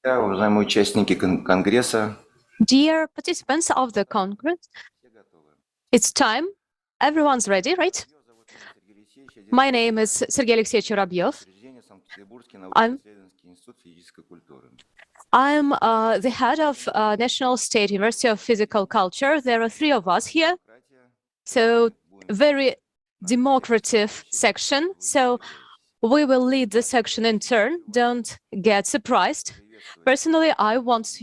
Уважаемые участники Конгресса, Dear participants of the Congress, it's time. Everyone's ready, right? My name is Sergey Alexeyevich Vorobyov. I'm the head of National State University of Physical Culture. There are 3 of us here, so very democratic section. So we will lead the section in turn. Don't get surprised. Personally, I want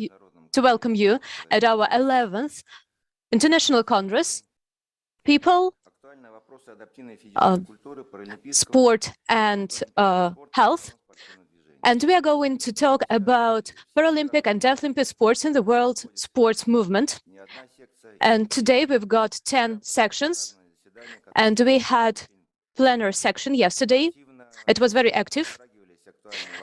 to welcome you at our 11th International Congress. People, sport and health. And we are going to talk about Paralympic and Deaflympic sports in the world sports movement. And today we've got 10 sections, and we had plenary section yesterday. It was very active,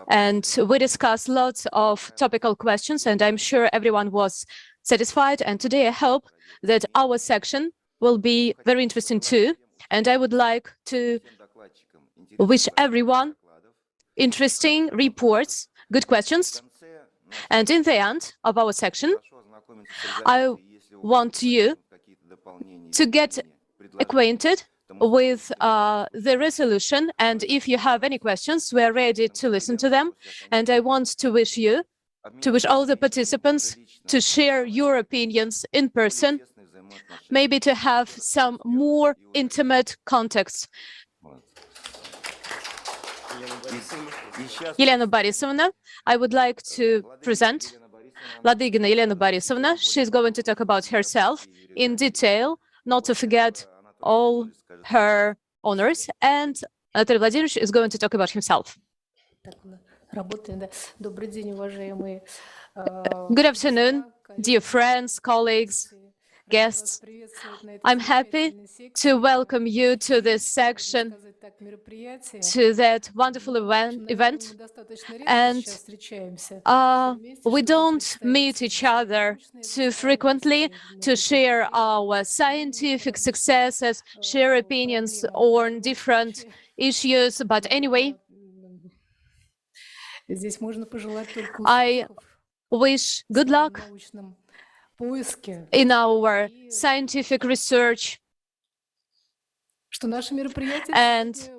and we discussed lots of topical questions, and I'm sure everyone was satisfied. And today I hope that our section will be very interesting too. And I would like to wish everyone interesting reports, good questions. And in the end of our section, I want you to get acquainted with the resolution. And if you have any questions, we are ready to listen to them. And I want to wish all the participants to share your opinions in person, maybe to have some more intimate contacts. Elena Borisovna, I would like to present Ladygina Elena Borisovna. She's going to talk about herself in detail, not to forget all her honors, and Anatoly Vladimirovich is going to talk about himself. Good afternoon, dear friends, colleagues, guests. I'm happy to welcome you to this section, to that wonderful event. And we don't meet each other too frequently to share our scientific successes, share opinions on different issues. But anyway, I wish good luck in our scientific research, and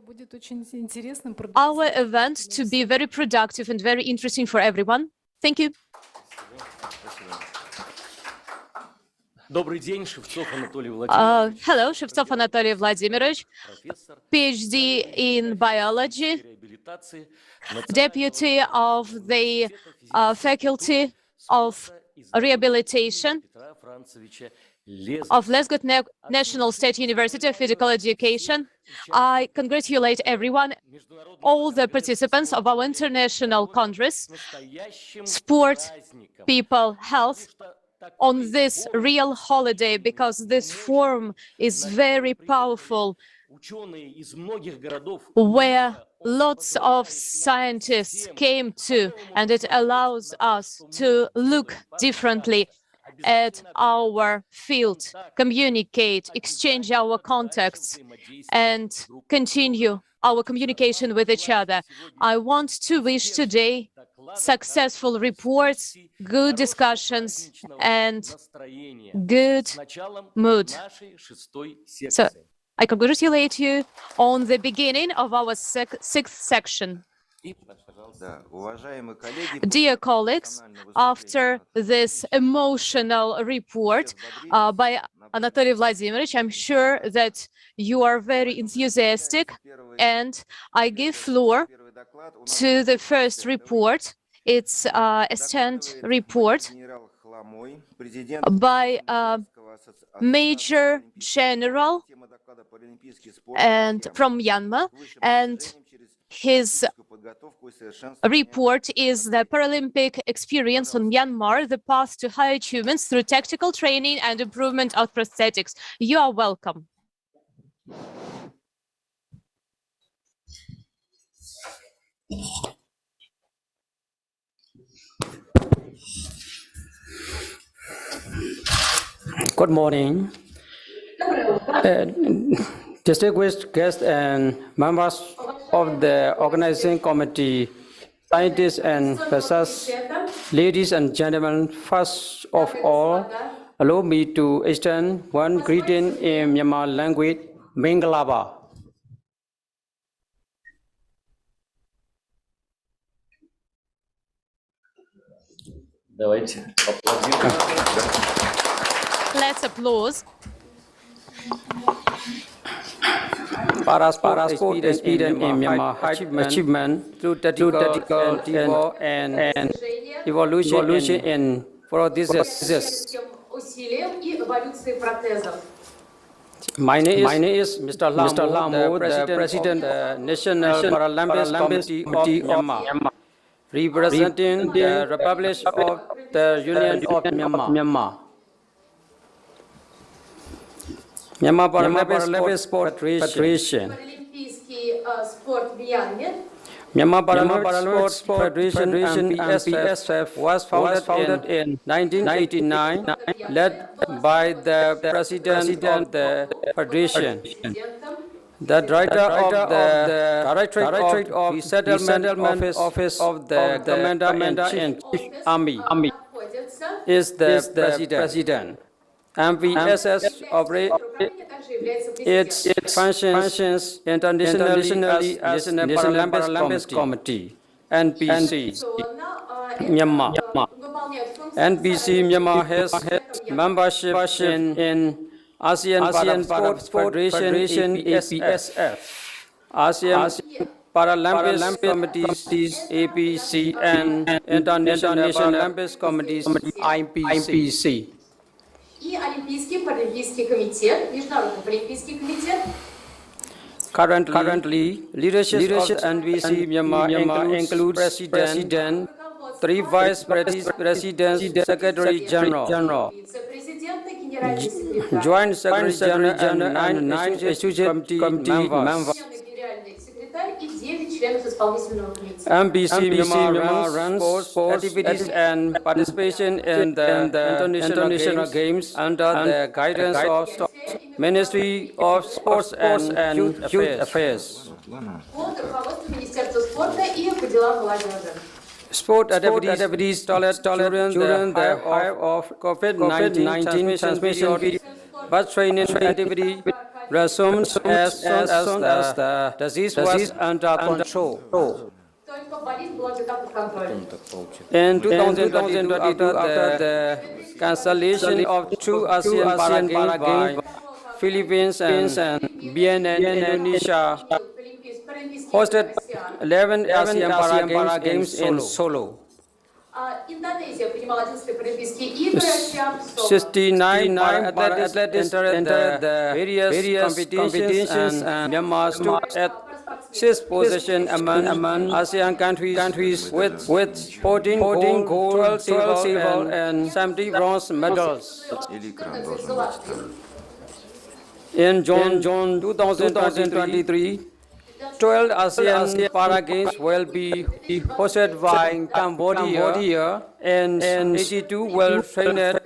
our event to be very productive and very interesting for everyone. Thank you. Hello, Shevtsov Anatoly Vladimirovich, PhD in biology, deputy of the Faculty of Rehabilitation of Lesgot National State University of Physical Education. I congratulate everyone, all the participants of our International Congress, Sport, People, Health, on this real holiday, because this forum is very powerful, where lots of scientists came to, and it allows us to look differently at our field, communicate, exchange our contacts, and continue our communication with each other. I want to wish today successful reports, good discussions, and good mood. So I congratulate you on the beginning of our 6th section. Dear colleagues, after this emotional report by Anatoly Vladimirovich, I'm sure that you are very enthusiastic, and I give floor to the first report. It's a stand report by Major General and from Myanmar, and his report is the Paralympic experience on Myanmar, the path to high achievements through tactical training and improvement of prosthetics. You are welcome. Good morning. Distinguished guests and members of the organizing committee, scientists and professors Ladies and gentlemen, first of all, allow me to extend one greeting in Myanmar language, Mingalaba. Давайте аплодируем. Let's applause. Parasport experience in Myanmar achievement through tactical and evolution in prosthesis. My name is Mr. Lamo, the President of the National Paralympic Committee of Myanmar, representing the Republic of the Union of Myanmar. Myanmar Paralympic Sport Federation. Myanmar Paralympic Sport Federation (MPSF) was founded in 1989, led by the President of the Federation. The Director of the Directorate of the Settlement Office of the Commander-in-Chief Army is the President. MPSS operates its functions internationally as National Paralympic Committee, NPC, Myanmar. NPC Myanmar has membership in ASEAN Paralympic Federation, APSF, ASEAN Paralympic Committees, APC, and International Paralympic Committees, IPC. И Олимпийский, Паралимпийский комитет, Международный Паралимпийский комитет. Currently, leadership of NPC Myanmar includes President, 3 Vice Presidents, Secretary General, Joint Secretary General, and 9 Executive Committee members. MPC Myanmar runs sports activities and participation in the international games under the guidance of Ministry of Sports and Youth Affairs. Sport activities during the height of COVID-19 transmission, but training activity resumed as soon as the disease was under control. In 2022, after the cancellation of 2 ASEAN Para Games by Philippines and BNN Indonesia, hosted 11 ASEAN Para Games in Solo. 69 athletes entered the various competitions, and Myanmar stood at 6th position among ASEAN countries with 14 gold, 12 silver, and 70 bronze medals. In June 2023, 12 ASEAN Para Games will be hosted by Cambodia, and 82 well-trained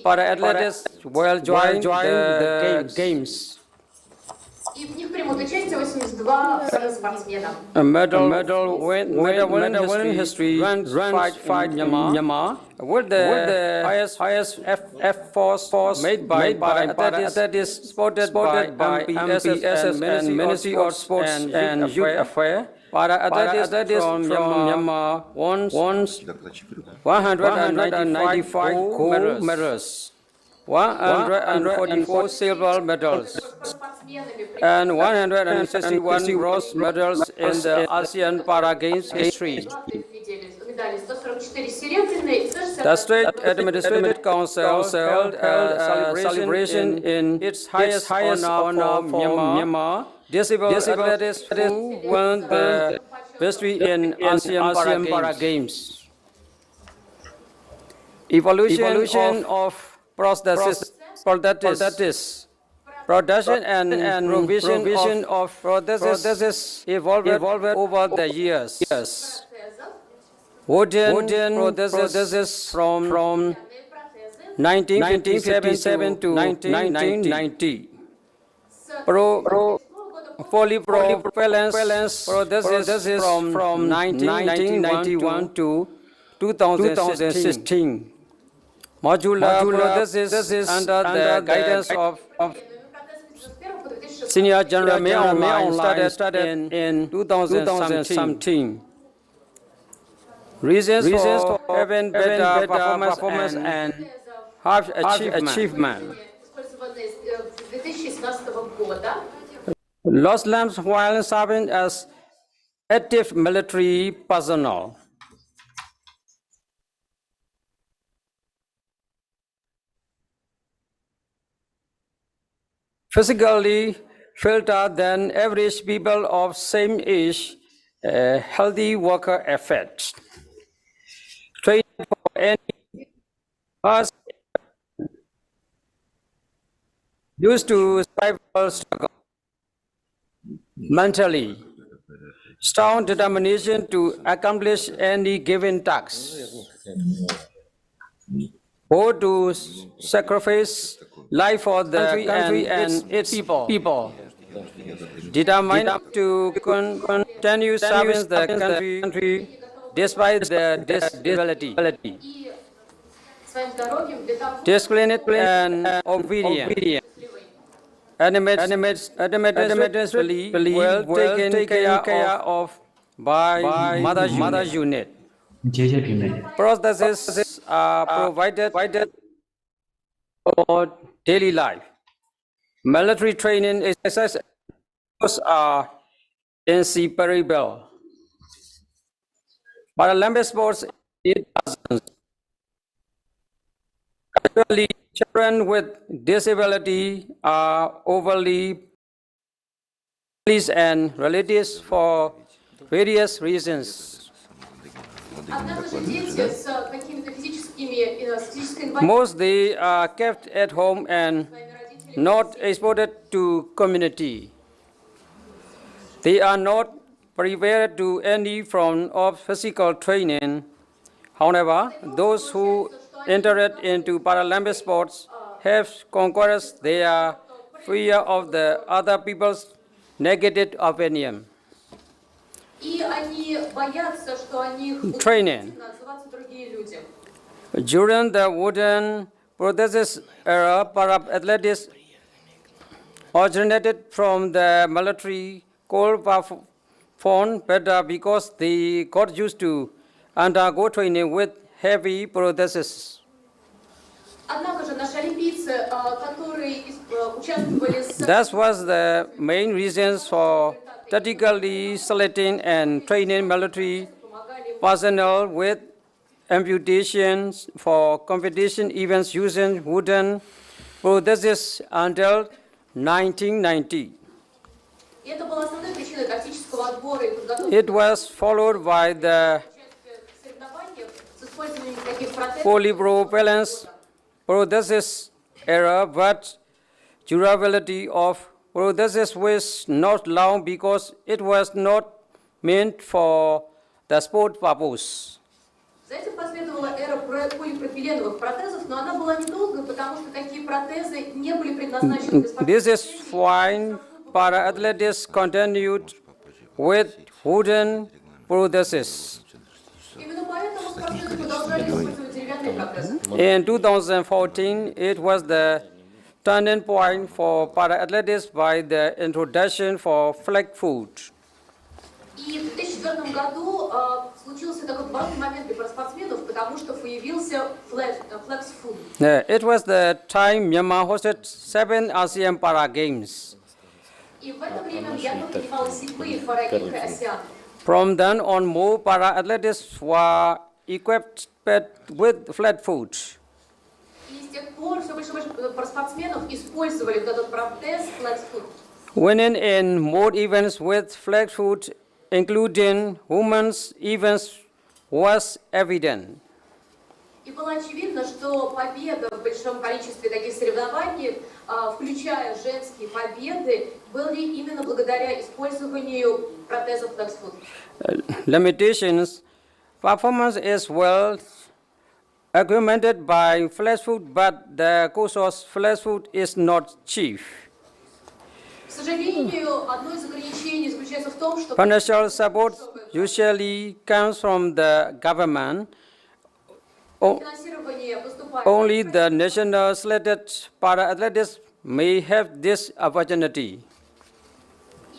para-athletes will join the Games. A medal winning history runs fight Myanmar with the highest force made by para-athletes supported by MPSS and Ministry of Sports and Youth Affairs. Para-athletes from Myanmar won 195 gold medals, 144 silver medals, and 161 bronze medals in the ASEAN Para Games history. The State Administrative Council held a celebration in its highest honor for Myanmar disabled athletes who won the victory in ASEAN Para Games. Evolution of prosthesis, production and provision of prosthesis evolved over the years. Wooden prosthesis from 1957 to 1990. Polypropellants prosthesis from 1991 to 2016. Modular prosthesis under the guidance of Senior General Mehriddin started in 2017. Reasons for having better performance and high achievement. Использованные с 2017 года. Lost limbs while serving as active military personnel. Physically fitter than average people of same age, healthy worker effect. Training for any us used to survival struggle mentally, strong determination to accomplish any given task, or to sacrifice life for the country and its people, determined to continue serving the country despite the disability, Своим здоровьем для того, disciplined and obedient, administratively well taken care of by mother unit. Prostheses are provided for daily life. Military training exercises are inseparable. Paralympic sports in dozens. Actually, children with disability are overly pleased and relatives for various reasons. однако же дети с какими-то физическими, с физической инвалидностью, Most they are kept at home and not exposed to community. They are not prepared to any form of physical training. However, those who entered into Paralympic sports have conquered their fear of the other people's negative opinion. и они боятся, что о них будут Training. отзываться другие люди. During the wooden prosthesis era, para-athletics originated from the military could perform better because they got used to undergo training with heavy prosthesis. Однако же наши олимпийцы, которые участвовали с That was the main reasons for tactically selecting and training military personnel with amputations for competition events using wooden prosthesis until 1990. И это была основной причиной тактического отбора и подготовки It was followed by the в соревнованиях с использованием таких протезов. polypropellants prosthesis era, but durability of prosthesis was not long because it was not meant for the sport purpose. За этим последовала эра полипропиленовых протезов, но она была недолгой, потому что такие протезы не были предназначены для This спортивных is why para-athletics continued with wooden prosthesis. Именно поэтому спортсмены продолжали использовать деревянные протезы. In 2014, it was the turning point for para-athletics by the introduction for flag foot. И в 2004 году случился такой поворотный момент для спортсменов, потому что появился flex food. It was the time Myanmar hosted 7 ASEAN Para Games. И в это время Мьянма принимала 7-е паралимпийские ASEAN. From then on, more para-athletes were equipped with flat foot. И с тех пор все больше и больше спортсменов использовали вот этот протез flex food. Winning in more events with flat foot, including women's events, was evident. И было очевидно, что победа в большом количестве таких соревнований, включая женские победы, были именно благодаря использованию протезов flex foot. Limitations. Performance is well augmented by flat foot, but the cost of flat foot is not cheap. К сожалению, одно из ограничений заключается в том, что Financial support usually comes from the government, O- Финансирование поступает. Only the national selected para-athletes may have this opportunity.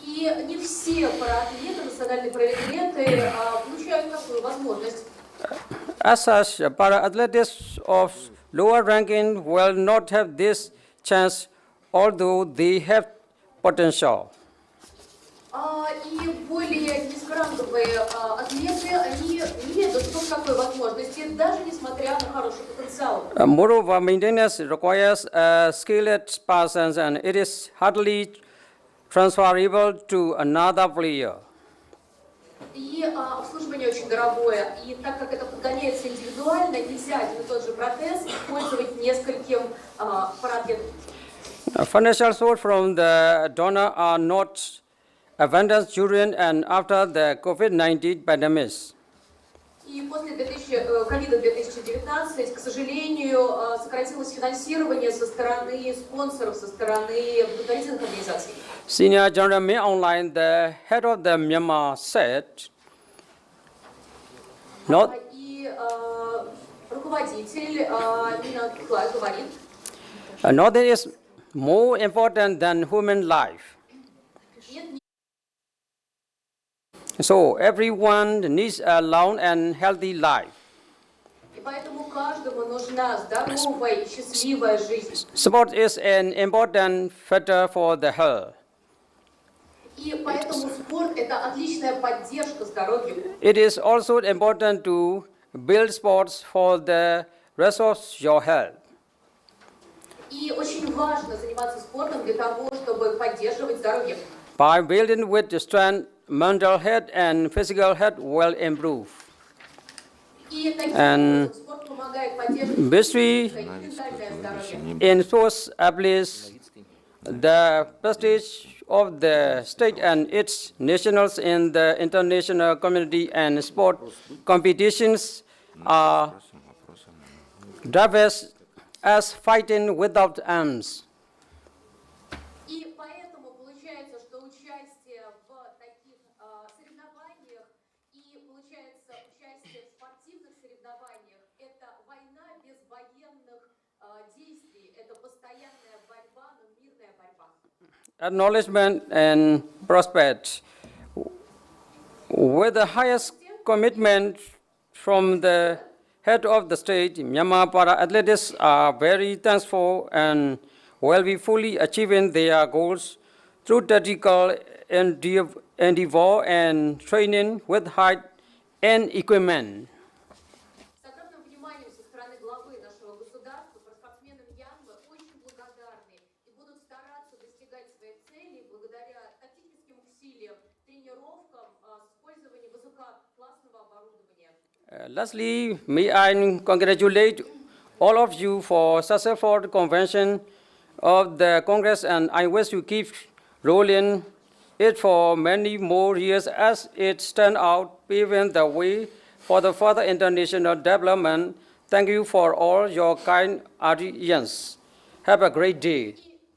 И не все параатлеты, национальные параатлеты получают такую возможность. As such, para-athletes of lower ranking will not have this chance, although they have potential. И более низкоранговые атлеты, они не имеют доступа к такой возможности, даже несмотря на хороший потенциал. Moreover, maintenance requires a skilled person, and it is hardly transferable to another player. И обслуживание очень дорогое. И так как это подгоняется индивидуально, нельзя один и тот же протез использовать нескольким параатлетам. Financial support from the donor are not abundant during and after the COVID-19 pandemic. И после ковида 2019, к сожалению, сократилось финансирование со стороны спонсоров, со стороны благотворительных организаций. Senior General Min Online, the head of the Myanmar, said, not, И руководитель Минакла говорит, nothing is more important than human life. So everyone needs a long and healthy life. и поэтому каждому нужна здоровая и счастливая жизнь. Sport is an important factor for the health. И поэтому спорт – это отличная поддержка здоровью. It is also important to build sports for the rest of your health. И очень важно заниматься спортом для того, чтобы поддерживать здоровье. By building with strength, mental health and physical health will improve. И таким And образом спорт помогает поддерживать History физическое и ментальное здоровье. in sports uplifts the prestige of the state and its nationals in the international community, and sport competitions are diverse as fighting without arms. И поэтому получается, что участие в таких соревнованиях и, получается, участие в спортивных соревнованиях – это война без военных действий, это постоянная борьба, но мирная борьба. Acknowledgement and prospect. With the highest commitment from the head of the state, Myanmar para-athletes are very thankful and will be fully achieving their goals through tactical endeavor and training with height and equipment. С огромным вниманием со стороны главы нашего государства спортсмены Мьянмы очень благодарны и будут стараться достигать своих целей благодаря тактическим усилиям, тренировкам с использованием высококлассного оборудования. Lastly, may I congratulate all of you for successful convention of the Congress, and I wish you keep rolling it for many more years as it stands out, paving the way for the further international development. Thank you for all your kind audience. Have a great day.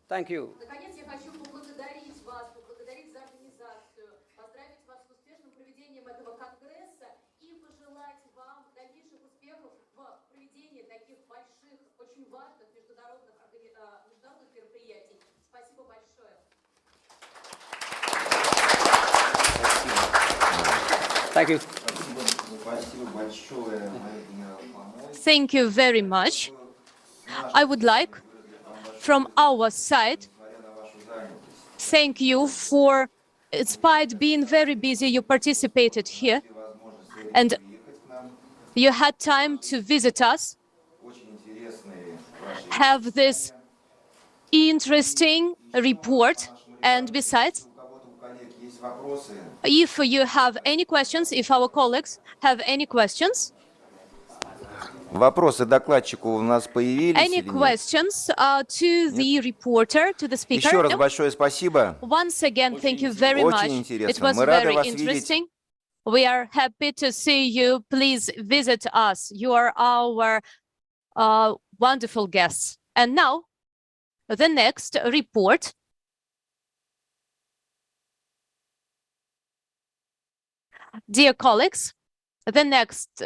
Thank you. Наконец, я хочу поблагодарить вас, поблагодарить за организацию, поздравить вас с успешным проведением этого конгресса и пожелать вам дальнейших успехов в проведении таких больших, очень важных международных мероприятий. Спасибо большое. Thank you. Спасибо большое, Мehriddin. Thank you very much. I would like, from our side, thank you for, despite being very busy, you participated here and you had time to visit us, have this interesting report, and besides, if you have any questions, if our colleagues have any questions, Вопросы докладчику у нас появились any или нет? questions to the reporter, to the speaker? Еще раз No? большое спасибо. Once again, thank you very Очень much. интересно. It was Мы рады very вас видеть. interesting. We are happy to see you. Please visit us. You are our wonderful guests. And now, the next report. Dear colleagues, the next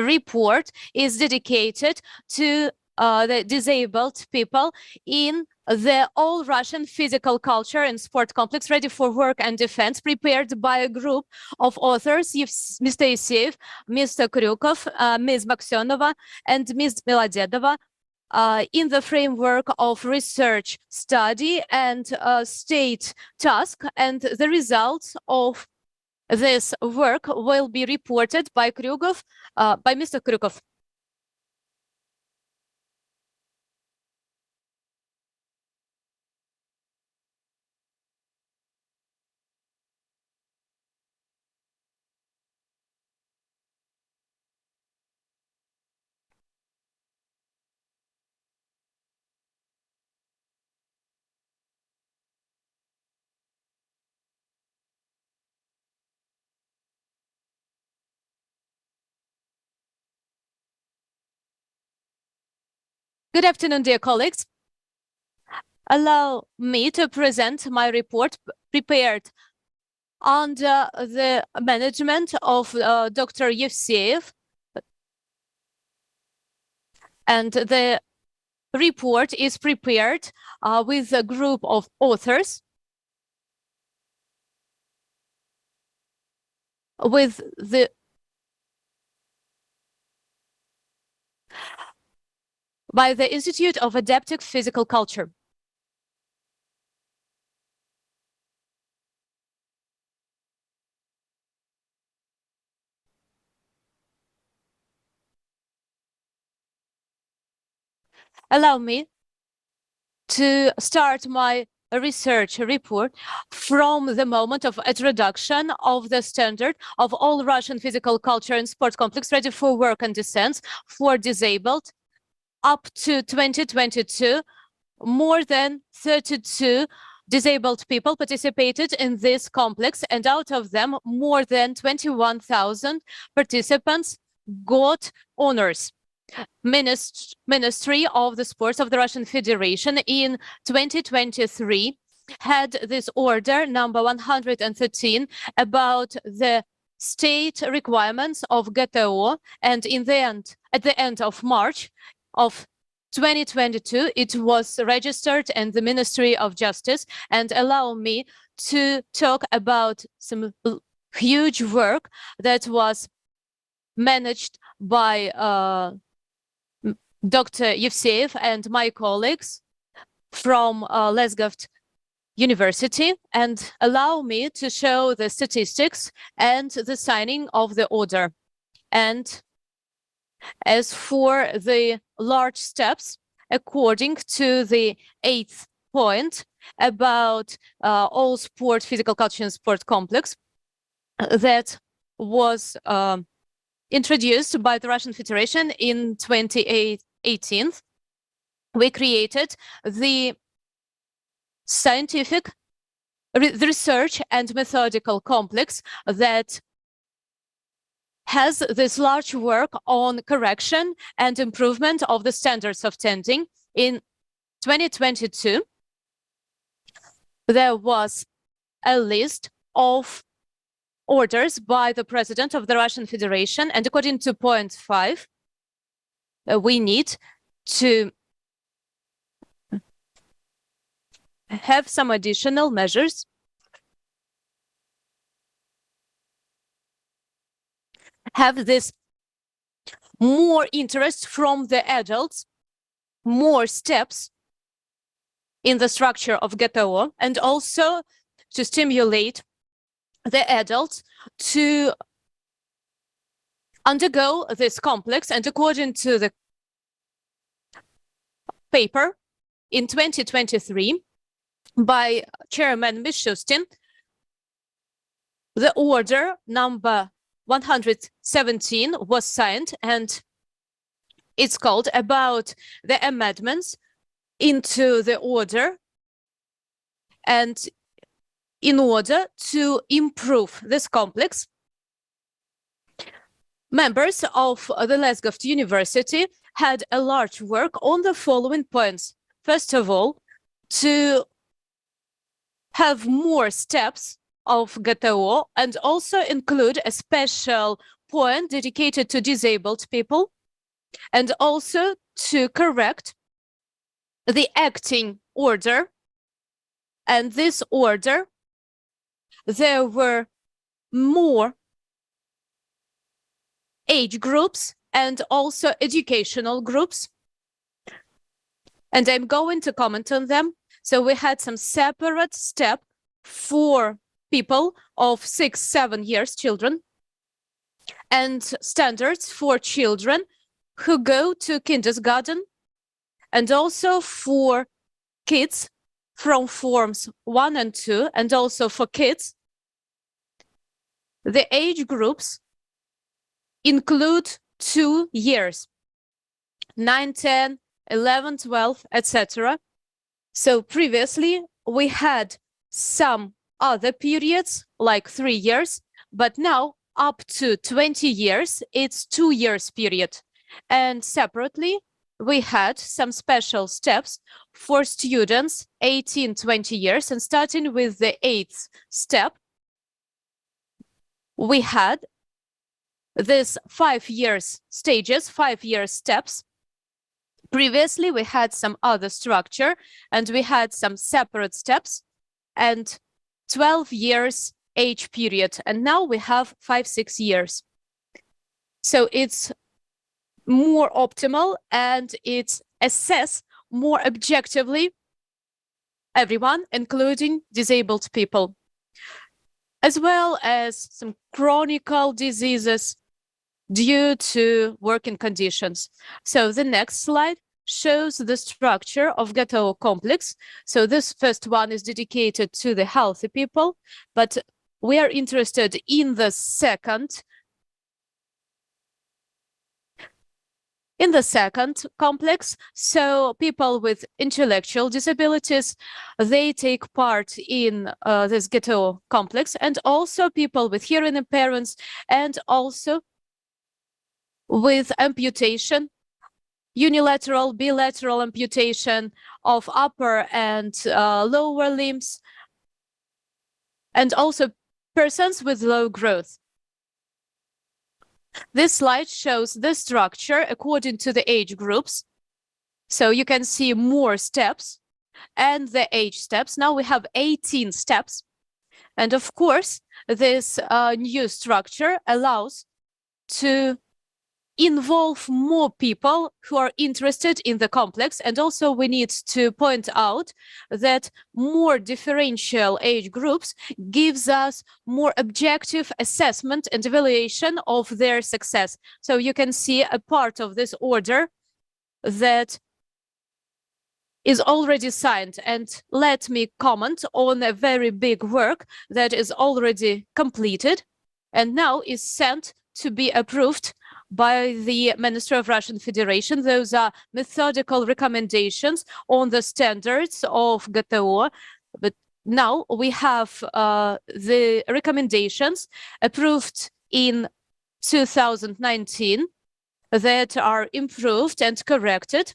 report is dedicated to the disabled people in the all-Russian physical culture and sport complex ready for work and defense, prepared by a group of authors, Mr. Evseev, Mr. Kryukov, Ms. Aksenova, and Ms. Belodedova, in the framework of research study and state task, and the results of this work will be reported by Mr. Kryukov. Good afternoon, dear colleagues. Allow me to present my report prepared under the management of Dr. Evseev. And the report is prepared with a group of authors by the Institute of Adaptive Physical Culture. Allow me to start my research report from the moment of introduction of the standard of all Russian physical culture and sport complex ready for work and defense for disabled. Up to 2022, more than 32 disabled people participated in this complex, and out of them, more than 21,000 participants got honors. Ministry of the Sports of the Russian Federation in 2023 had this order number 113 about the state requirements of GTO, and at the end of March of 2022, it was registered in the Ministry of Justice. And allow me to talk about some huge work that was managed by Dr. Evseev and my colleagues from Lesgov University, and allow me to show the statistics and the signing of the order. And as for the large steps, according to the 8th point about all sport, physical culture and sport complex that was introduced by the Russian Federation in 2018, we created the scientific research and methodical complex that has this large work on correction and improvement of the standards of tending. In 2022, there was a list of orders by the President of the Russian Federation, and according to point 5, we need to have some additional measures have this more interest from the adults, more steps in the structure of GTO, and also to stimulate the adults to undergo this complex. And according to the paper in 2023 by Chairman Mishustin, the order number 117 was signed, and it's called about the amendments into the order, and in order to improve this complex, members of the Lesgov University had a large work on the following points. First of all, to have more steps of GTO and also include a special point dedicated to disabled people, and also to correct the acting order. And this order, there were more age groups and also educational groups. And I'm going to comment on them. So we had some separate step for people of 6-7 years, children, and standards for children who go to kindergarten, and also for kids from forms 1 and 2, and also for kids. The age groups include 2 years, 9, 10, 11, 12, etc. So previously we had some other periods like 3 years, but now up to 20 years, it's 2 years period. And separately, we had some special steps for students 18, 20 years, and starting with the 8th step, we had this 5 years stages, 5 year steps. Previously, we had some other structure, and we had some separate steps and 12 years age period. And now we have 5-6 years. So it's more optimal, and it's assess more objectively everyone, including disabled people, as well as some chronic diseases due to working conditions. So the next slide shows the structure of ghetto complex. So this first one is dedicated to the healthy people, but we are interested in the second complex. So people with intellectual disabilities, they take part in this ghetto complex, and also people with hearing impairments, and also with amputation, unilateral, bilateral amputation of upper and lower limbs, and also persons with low growth. This slide shows the structure according to the age groups. So you can see more steps and the age steps. Now we have 18 steps. And of course, this new structure allows to involve more people who are interested in the complex. And also we need to point out that more differential age groups gives us more objective assessment and evaluation of their success. So you can see a part of this order that is already signed. And let me comment on a very big work that is already completed and now is sent to be approved by the Ministry of Russian Federation. Those are methodical recommendations on the standards of GTO. But now we have the recommendations approved in 2019 that are improved and corrected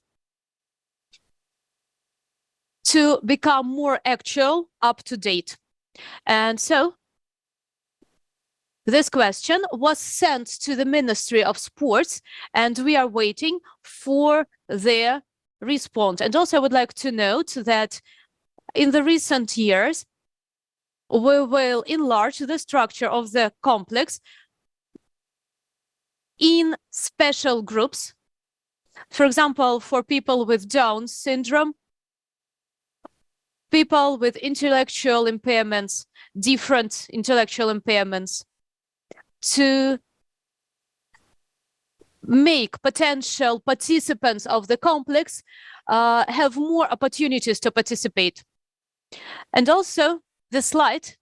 to become more actual, up to date. And so this question was sent to the Ministry of Sports, and we are waiting for their response. And also I would like to note that in the recent years, we will enlarge the structure of the complex in special groups. For example, for people with Down syndrome, people with intellectual impairments, different intellectual impairments, to make potential participants of the complex have more opportunities to participate. And also the slide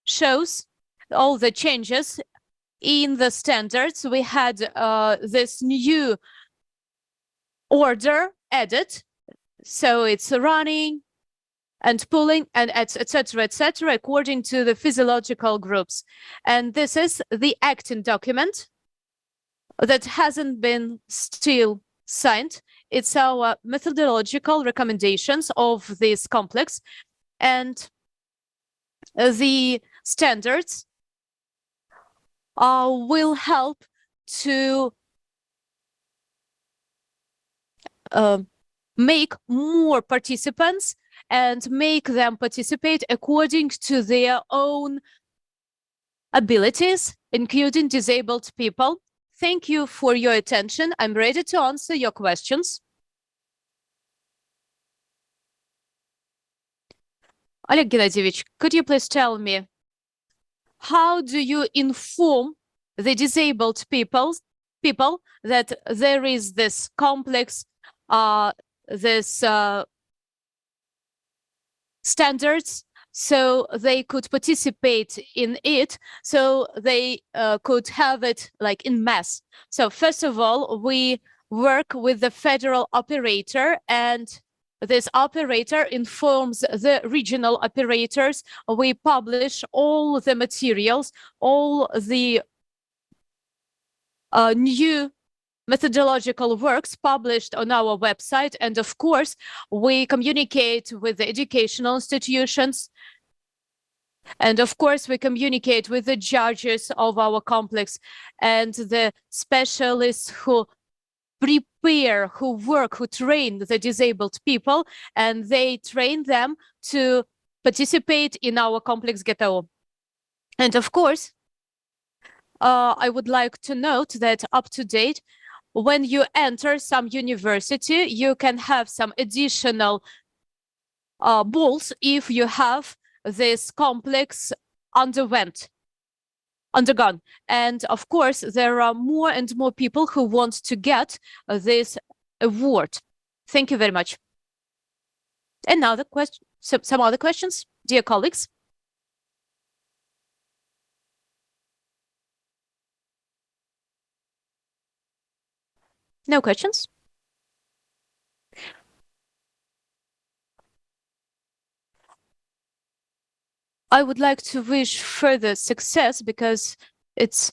shows all the changes in the standards. We had this new order added, so it's running and pulling and etc., according to the physiological groups. And this is the acting document that hasn't been still signed. It's our methodological recommendations of this complex, and the standards will help to make more participants and make them participate according to their own abilities, including disabled people. Thank you for your attention. I'm ready to answer your questions. Oleg Gennadievich, could you please tell me, how do you inform the disabled people that there is this complex, standards, so they could participate in it, so they could have it like in mass? So first of all, we work with the federal operator, and this operator informs the regional operators. We publish all the materials, all the new methodological works published on our website. And of course, we communicate with the educational institutions. And of course, we communicate with the judges of our complex and the specialists who prepare, who work, who train the disabled people, and they train them to participate in our complex GTO. And of course, I would like to note that up to date, when you enter some university, you can have some additional balls if you have this complex undergone. And of course, there are more and more people who want to get this award. Thank you very much. And now some other questions, dear colleagues. No questions? I would like to wish further success, because it's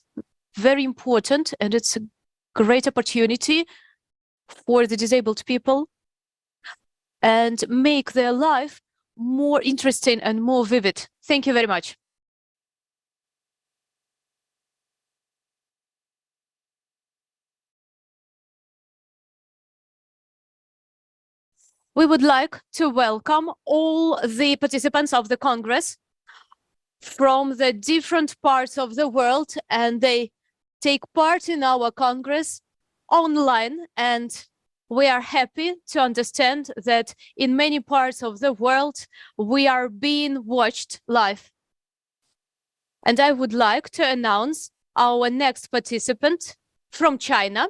very important and it's a great opportunity for the disabled people and make their life more interesting and more vivid. Thank you very much. We would like to welcome all the participants of the Congress from the different parts of the world, and they take part in our Congress online. And we are happy to understand that in many parts of the world, we are being watched live. And I would like to announce our next participant from China.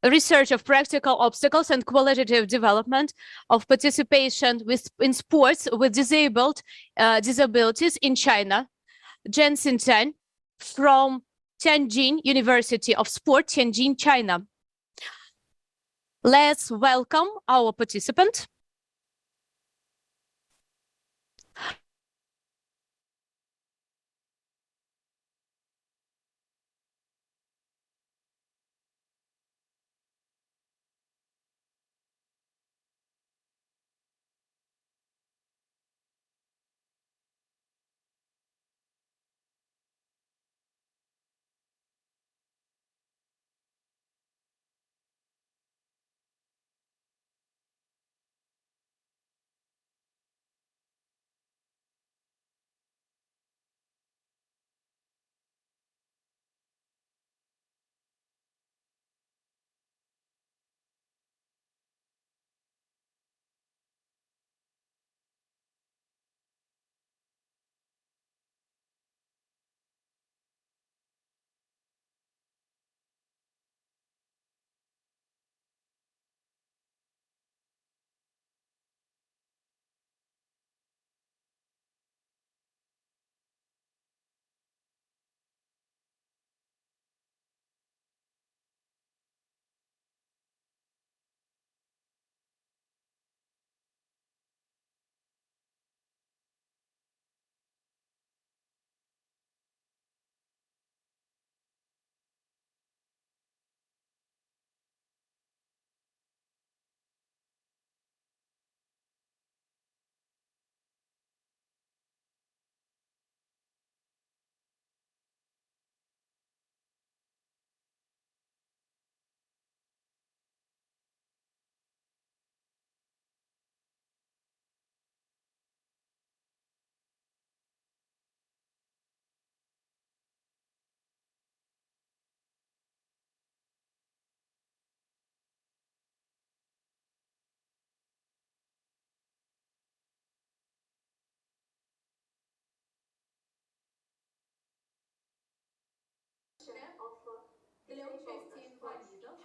Research of practical obstacles and qualitative development of participation in sports with disabilities in China. Zheng Xingqian from Tianjin University of Sport, Tianjin, China. Let's welcome our participant. Для участия инвалидов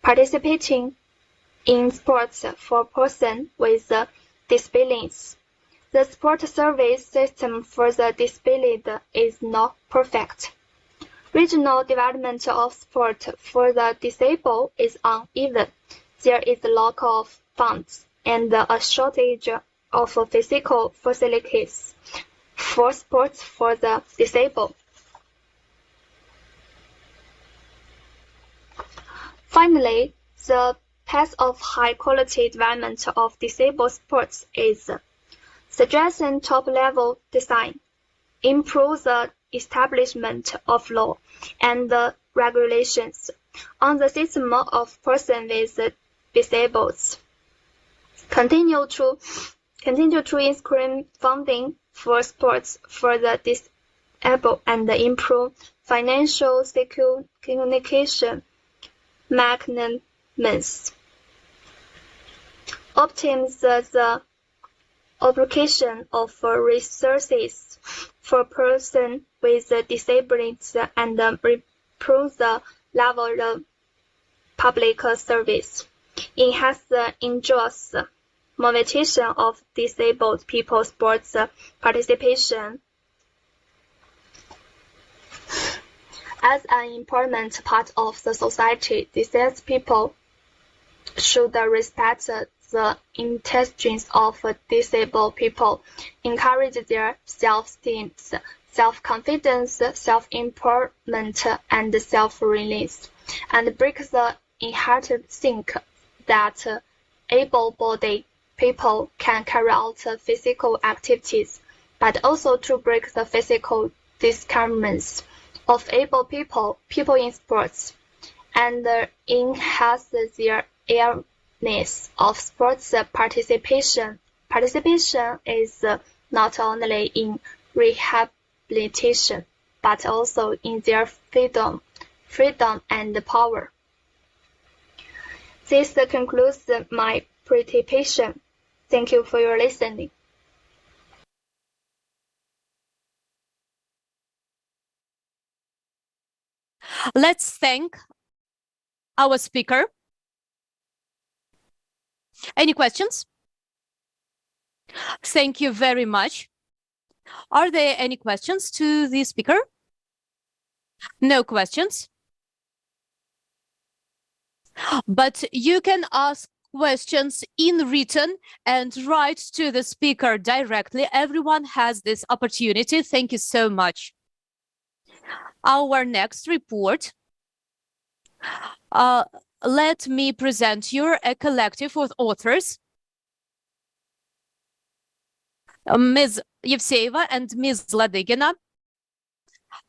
participating in sports for persons with disabilities. The sport service system for the disabled is not perfect. Regional development of sport for the disabled is uneven. There is a lack of funds and a shortage of physical facilities for sports for the disabled. Finally, the path of high-quality development of disabled sports is suggesting top-level design, improve the establishment of law and regulations on the system of persons with disabilities, continue to increase funding for sports for the disabled and improve financial communication mechanisms, optimize the application of resources for persons with disabilities and improve the level of public service, enhance the enjoys motivation of disabled people sports participation as an important part of the society. Disabled people should respect the intelligence of disabled people, encourage their self-esteem, self-confidence, self-improvement, and self-release, and break the inherited think that able-bodied people can carry out physical activities, but also to break the physical discriminations of able people in sports, and enhance their awareness of sports participation. Participation is not only in rehabilitation, but also in their freedom and power. This concludes my presentation. Thank you for your listening. Let's thank our speaker. Any questions? Thank you very much. Are there any questions to the speaker? No questions. But you can ask questions in written and write to the speaker directly. Everyone has this opportunity. Thank you so much. Our next report. Let me present you a collective of authors. Ms. Evseeva and Ms. Ladygina,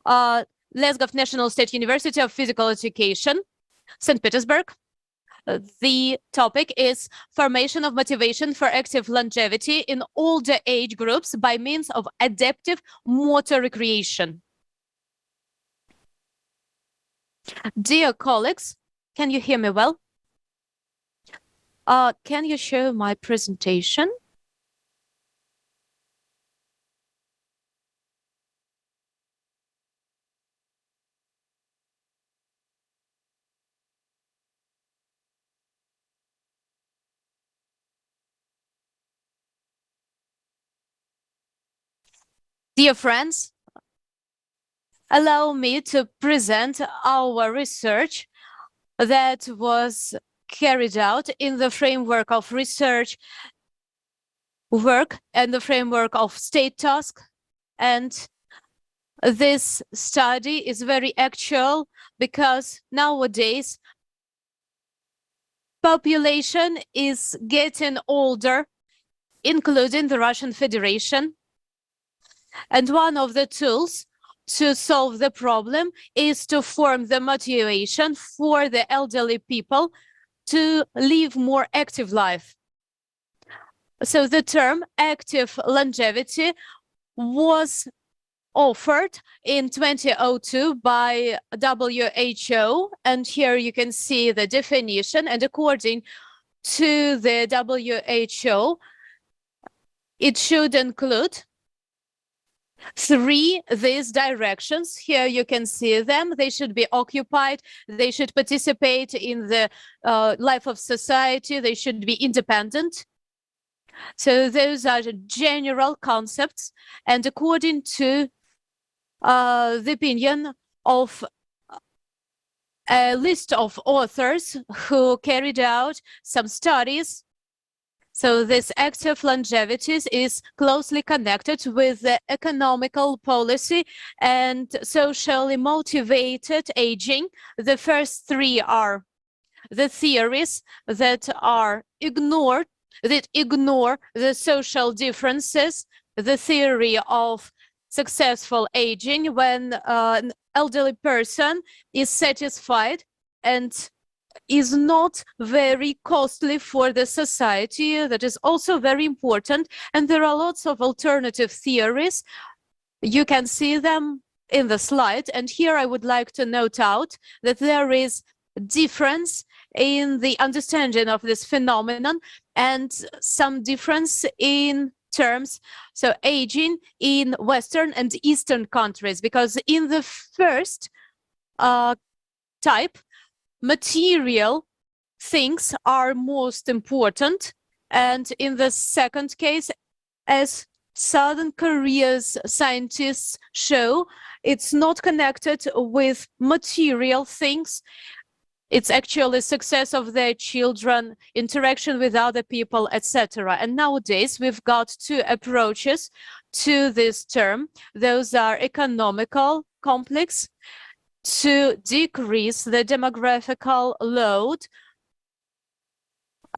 Lesgov National State University of Physical Education, St. Petersburg. The topic is formation of motivation for active longevity in older age groups by means of adaptive motor recreation. Dear colleagues, can you hear me well? Can you show my presentation? Dear friends, allow me to present our research that was carried out in the framework of research work and the framework of state task. And this study is very actual because nowadays population is getting older, including the Russian Federation. And one of the tools to solve the problem is to form the motivation for the elderly people to live more active life. So the term active longevity was offered in 2002 by WHO, and here you can see the definition, and according to the WHO, it should include these directions. Here you can see them. They should be occupied. They should participate in the life of society. They should be independent. So those are the general concepts. And according to the opinion of a list of authors who carried out some studies, so this active longevity is closely connected with the economical policy and socially motivated aging. The first three are the theories that ignore the social differences, the theory of successful aging when an elderly person is satisfied and is not very costly for the society. That is also very important. And there are lots of alternative theories. You can see them in the slide. And here I would like to note out that there is difference in the understanding of this phenomenon and some difference in terms, so aging in Western and Eastern countries, because in the first type, material things are most important, and in the second case, as Southern Korea's scientists show, it's not connected with material things. It's actually success of their children, interaction with other people, etc. And nowadays, we've got two approaches to this term. Those are economical complex to decrease the demographical load.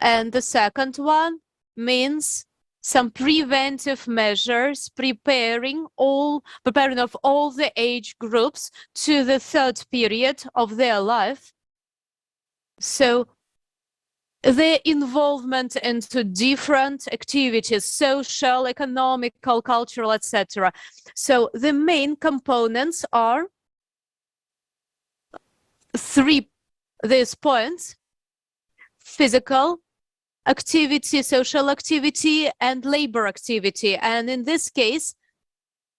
And the second one means some preventive measures, preparing of all the age groups to the third period of their life. So the involvement into different activities, social, economical, cultural, etc. So the main components are these points: physical activity, social activity, and labor activity. And in this case,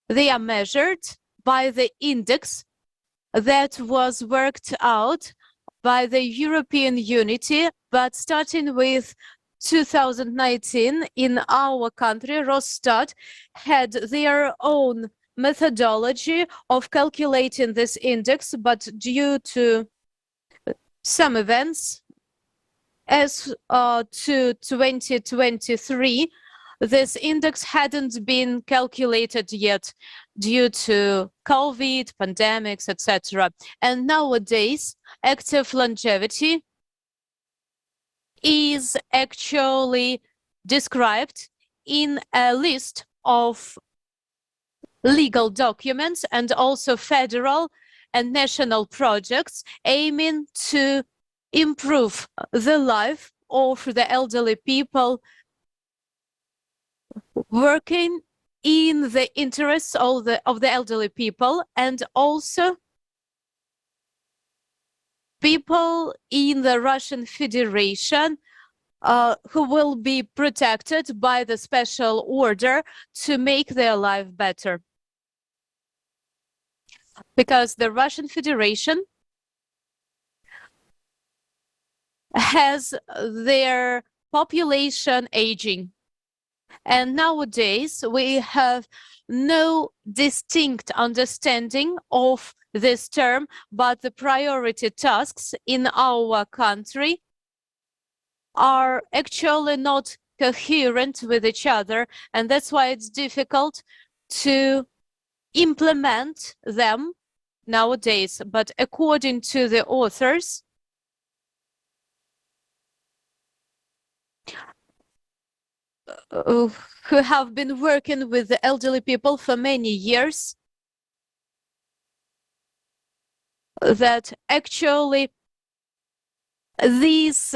they are measured by the index that was worked out by the European Unity, but starting with 2019 in our country, Rosstat had their own methodology of calculating this index, but due to some events, as to 2023, this index hadn't been calculated yet due to COVID, pandemics, etc. And nowadays, active longevity is actually described in a list of legal documents and also federal and national projects aiming to improve the life of the elderly people, working in the interests of the elderly people, and also people in the Russian Federation who will be protected by the special order to make their life better. Because the Russian Federation has their population aging. And nowadays, we have no distinct understanding of this term, but the priority tasks in our country are actually not coherent with each other, and that's why it's difficult to implement them nowadays. But according to the authors, who have been working with the elderly people for many years, that actually these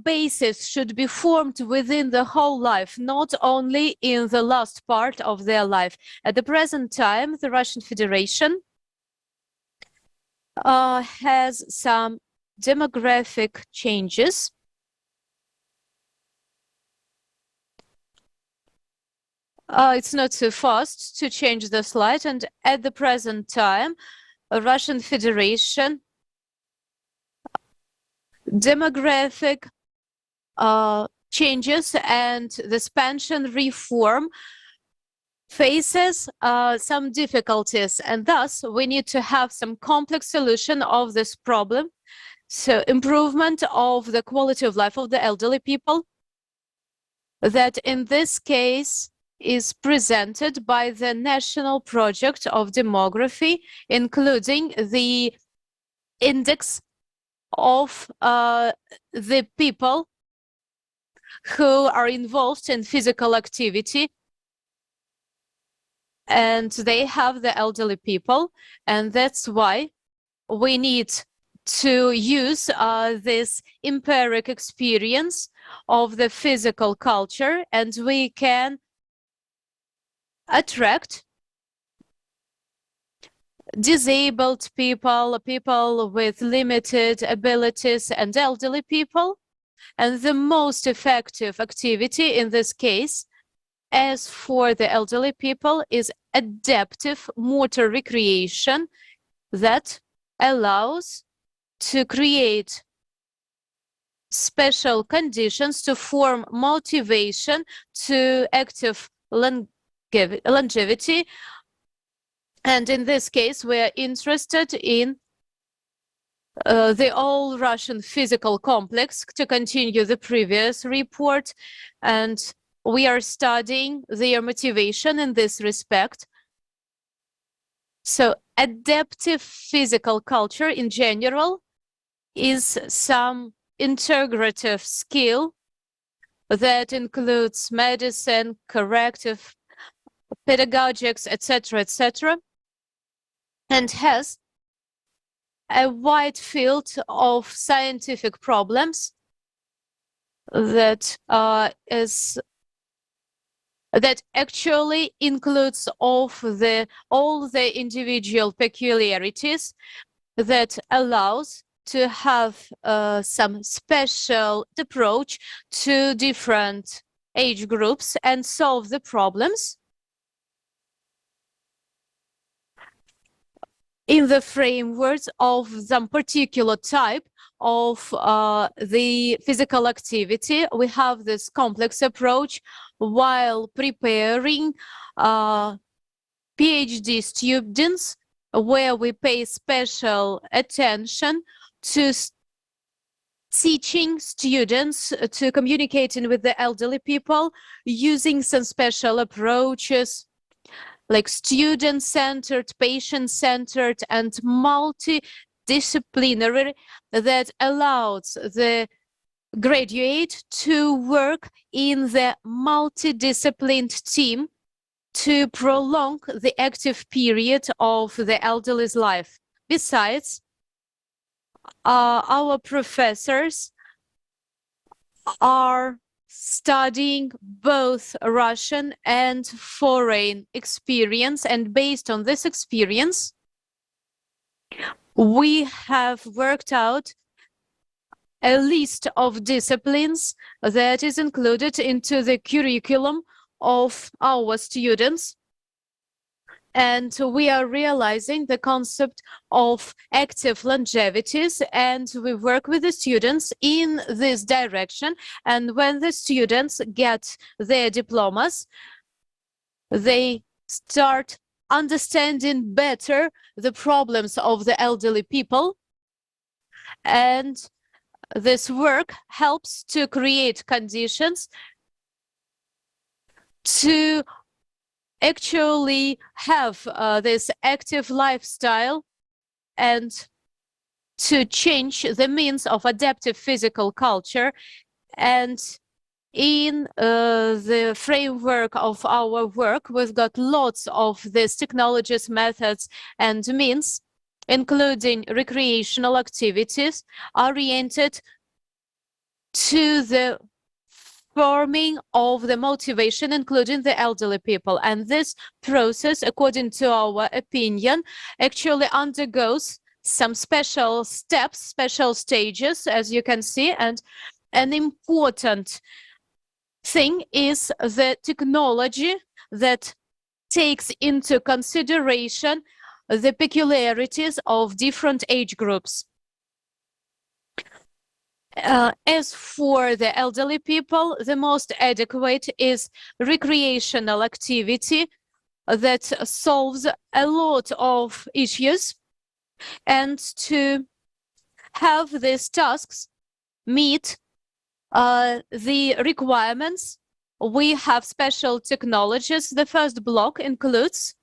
bases should be formed within the whole life, not only in the last part of their life. At the present time, the Russian Federation has some demographic changes. It's not too fast to change the slide, and at the present time, Russian Federation demographic changes and the pension reform faces some difficulties, and thus we need to have some complex solution of this problem. So improvement of the quality of life of the elderly people, that in this case is presented by the National Project of Demography, including the index of the people who are involved in physical activity, and they have the elderly people, and that's why we need to use this empiric experience of the physical culture, and we can attract disabled people, people with limited abilities, and elderly people. And the most effective activity in this case, as for the elderly people, is adaptive motor recreation that allows to create special conditions to form motivation to active longevity. And in this case, we are interested in the all-Russian physical complex, to continue the previous report, and we are studying their motivation in this respect. So adaptive physical culture in general is some integrative skill that includes medicine, corrective pedagogics, etc., and has a wide field of scientific problems that that actually includes all the individual peculiarities that allows to have some special approach to different age groups and solve the problems in the framework of some particular type of the physical activity. We have this complex approach while preparing PhD students, where we pay special attention to teaching students to communicating with the elderly people using some special approaches like student-centered, patient-centered, and multidisciplinary that allows the graduate to work in the multidisciplined team to prolong the active period of the elderly's life. Besides, our professors are studying both Russian and foreign experience, and based on this experience, we have worked out a list of disciplines that is included into the curriculum of our students. And we are realizing the concept of active longevities, and we work with the students in this direction. And when the students get their diplomas, they start understanding better the problems of the elderly people. And this work helps to create conditions to actually have this active lifestyle and to change the means of adaptive physical culture. And in the framework of our work, we've got lots of these technologies, methods, and means, including recreational activities oriented to the forming of the motivation, including the elderly people. And this process, according to our opinion, actually undergoes some special steps, special stages, as you can see. And an important thing is the technology that takes into consideration the peculiarities of different age groups. As for the elderly people, the most adequate is recreational activity that solves a lot of issues, and to have these tasks meet the requirements, we have special technologies. The first block includes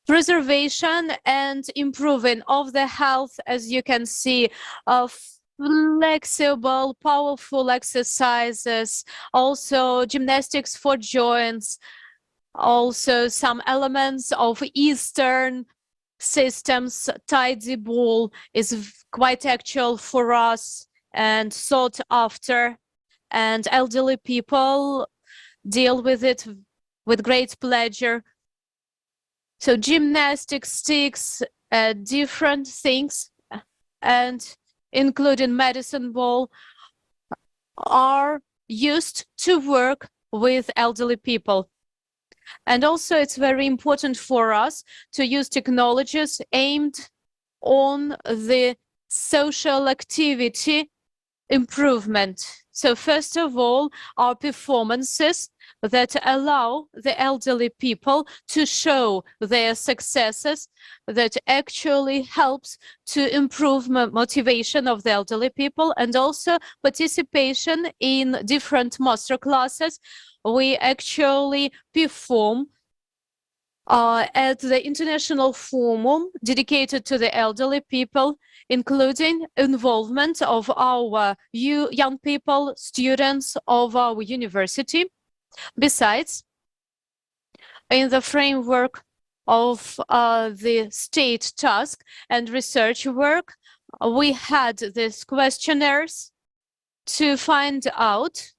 preservation and improving of the health, as you can see, of flexible, powerful exercises, also gymnastics for joints, also some elements of Eastern systems. Tidy ball is quite actual for us and sought after, and elderly people deal with it with great pleasure. So gymnastic sticks, different things, and including medicine ball, are used to work with elderly people. And also it's very important for us to use technologies aimed on the social activity improvement. So first of all, our performances that allow the elderly people to show their successes, that actually helps to improve motivation of the elderly people, and also participation in different master classes. We actually perform at the International Forum dedicated to the elderly people, including involvement of our young people, students of our university. Besides, in the framework of the state task and research work, we had these questionnaires to find out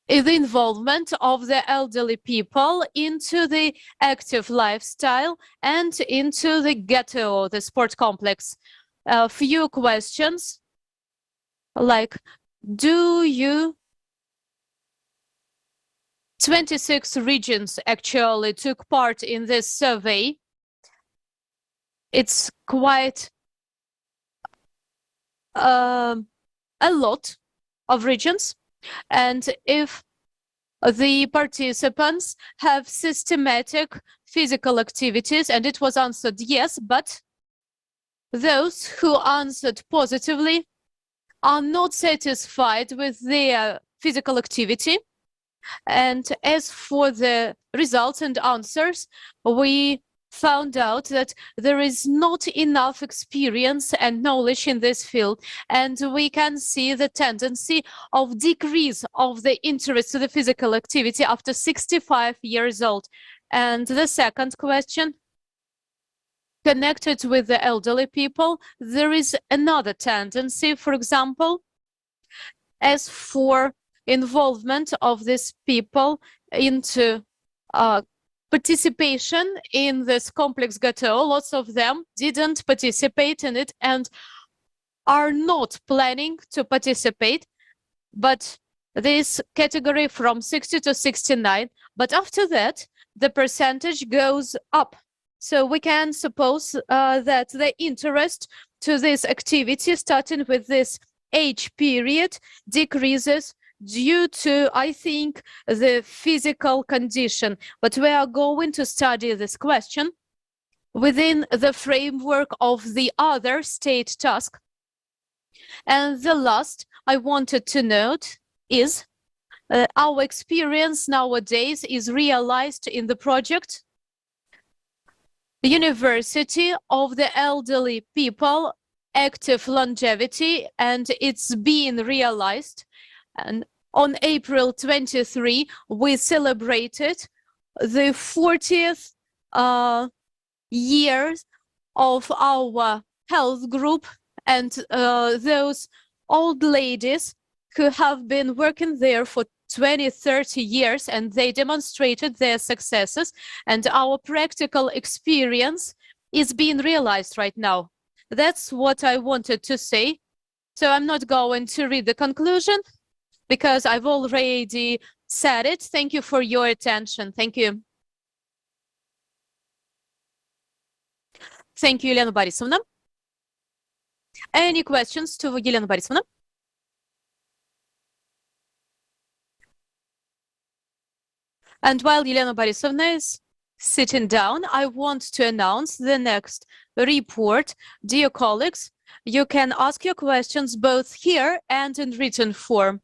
the involvement of the elderly people into the active lifestyle and into the ghetto, the sport complex. A few questions like, 26 regions actually took part in this survey. It's quite a lot of regions. And if the participants have systematic physical activities, and it was answered yes, but those who answered positively are not satisfied with their physical activity. And as for the results and answers, we found out that there is not enough experience and knowledge in this field, and we can see the tendency of decrease of the interest to the physical activity after 65 years old. And the second question, connected with the elderly people, there is another tendency. For example, as for involvement of these people into participation in this complex ghetto, lots of them didn't participate in it and are not planning to participate, but this category from 60 to 69, but after that the percentage goes up. So we can suppose that the interest to this activity starting with this age period decreases due to, I think, the physical condition. But we are going to study this question within the framework of the other state task. And the last I wanted to note is our experience nowadays is realized in the project University of the Elderly People, Active Longevity, and it's being realized. And on April 23, we celebrated the 40th years of our health group, and those old ladies who have been working there for 20-30 years, and they demonstrated their successes, and our practical experience is being realized right now. That's what I wanted to say. So I'm not going to read the conclusion, because I've already said it. Thank you for your attention. Thank you. Thank you, Elena Borisovna. Any questions to Elena Borisovna? And while Elena Borisovna is sitting down, I want to announce the next report. Dear colleagues, you can ask your questions both here and in written form.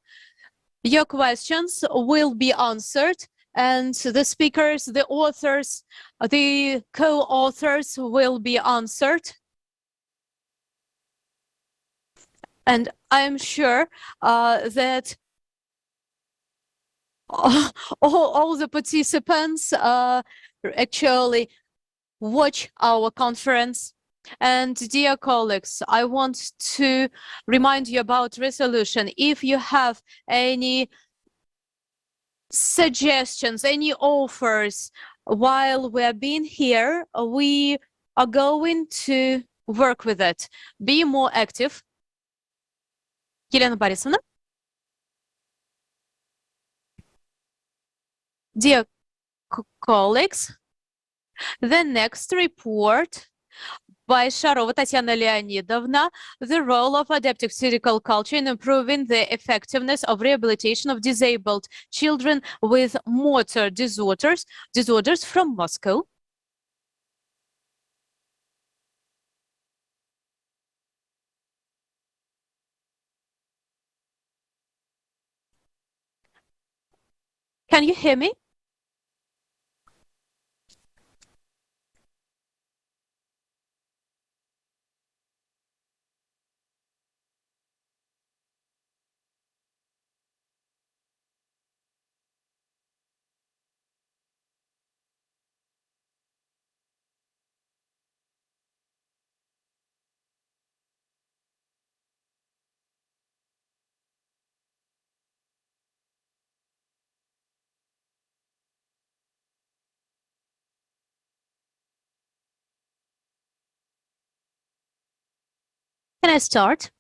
Your questions will be answered, and the speakers, the authors, the co-authors will be answered. And I'm sure that all the participants actually watch our conference. And dear colleagues, I want to remind you about resolution. If you have any suggestions, any offers while we're being here, we are going to work with it. Be more active. Elena Borisovna. Dear colleagues, the next report by Sharova Tatiana Leonidovna, the role of adaptive physical culture in improving the effectiveness of rehabilitation of disabled children with motor disorders from Moscow. Can you hear me? Can I start?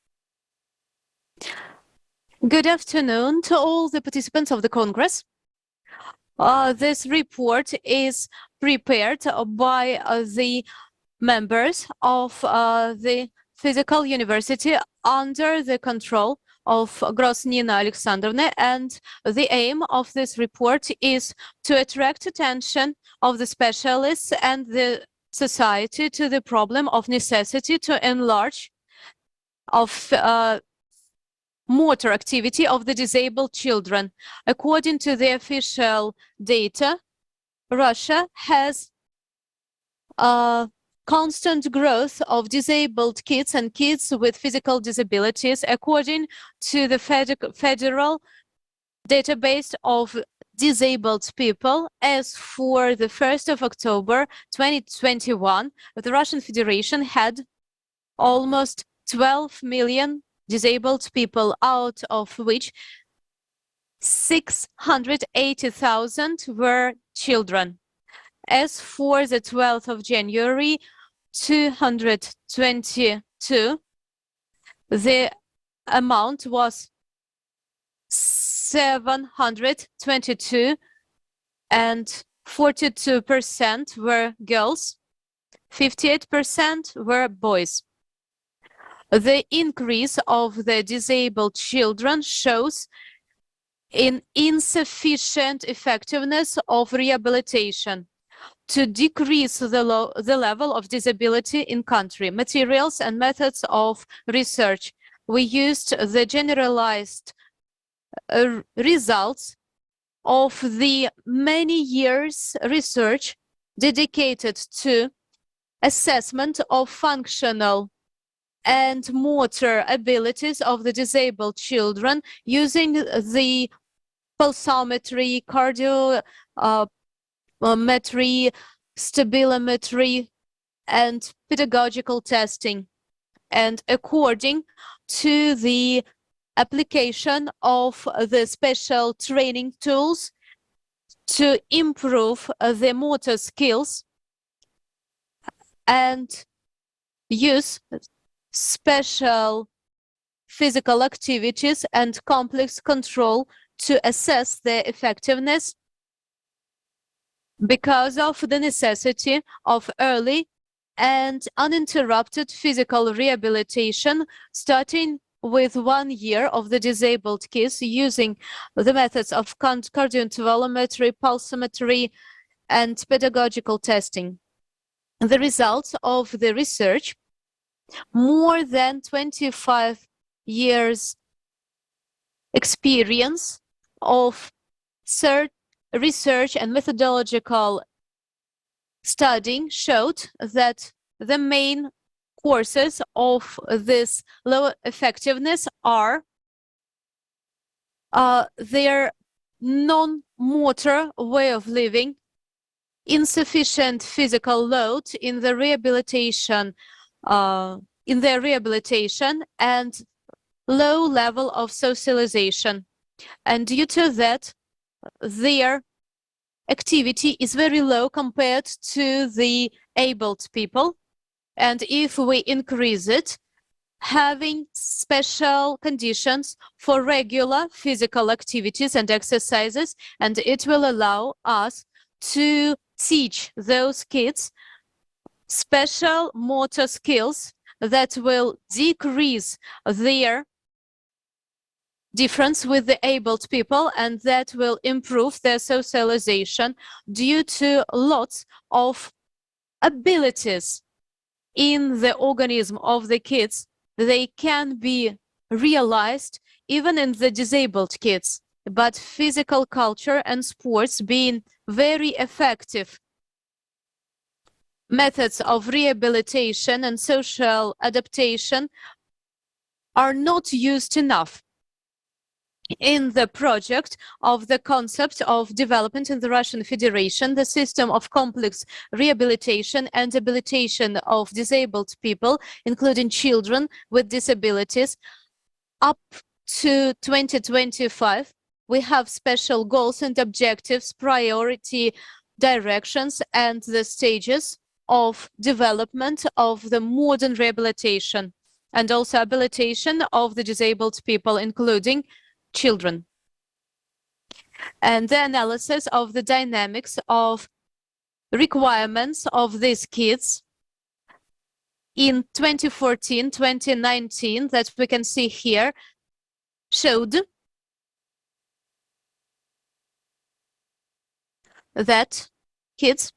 Good afternoon to all the participants of the Congress. This report is prepared by the members of the Physical University under the control of Grosnina Alexandrovna, and the aim of this report is to attract attention of the specialists and the society to the problem of necessity to enlarge of motor activity of the disabled children. According to the official data, Russia has a constant growth of disabled kids and kids with physical disabilities, according to the federal database of disabled people. As for the 1st of October 2021, the Russian Federation had almost 12 million disabled people, out of which 680,000 were children. As for the 12th of January 2022, the amount was 722, and 42% were girls, 58% were boys. The increase of the disabled children shows in insufficient effectiveness of rehabilitation to decrease the level of disability in country. Materials and methods of research. We used the generalized results of the many years research dedicated to assessment of functional and motor abilities of the disabled children using the pulsometry, cardiometry, stabilometry, and pedagogical testing. And according to the application of the special training tools to improve the motor skills and use special physical activities and complex control to assess their effectiveness because of the necessity of early and uninterrupted physical rehabilitation, starting with 1 year of the disabled kids using the methods of cardiointervalometry, pulsometry, and pedagogical testing. The results of the research, more than 25 years experience of research and methodological studying, showed that the main causes of this low effectiveness are their non-motor way of living, insufficient physical load in the rehabilitation, and low level of socialization. And due to that, their activity is very low compared to the abled people. And if we increase it, having special conditions for regular physical activities and exercises, and it will allow us to teach those kids special motor skills that will decrease their difference with the abled people, and that will improve their socialization due to lots of abilities in the organism of the kids. They can be realized even in the disabled kids, but physical culture and sports being very effective methods of rehabilitation and social adaptation are not used enough. In the project of the concept of development in the Russian Federation, the system of complex rehabilitation and habilitation of disabled people, including children with disabilities, up to 2025, we have special goals and objectives, priority directions, and the stages of development of the modern rehabilitation, and also habilitation of the disabled people, including children. And the analysis of the dynamics of requirements of these kids in 2014-2019 that we can see here showed that kids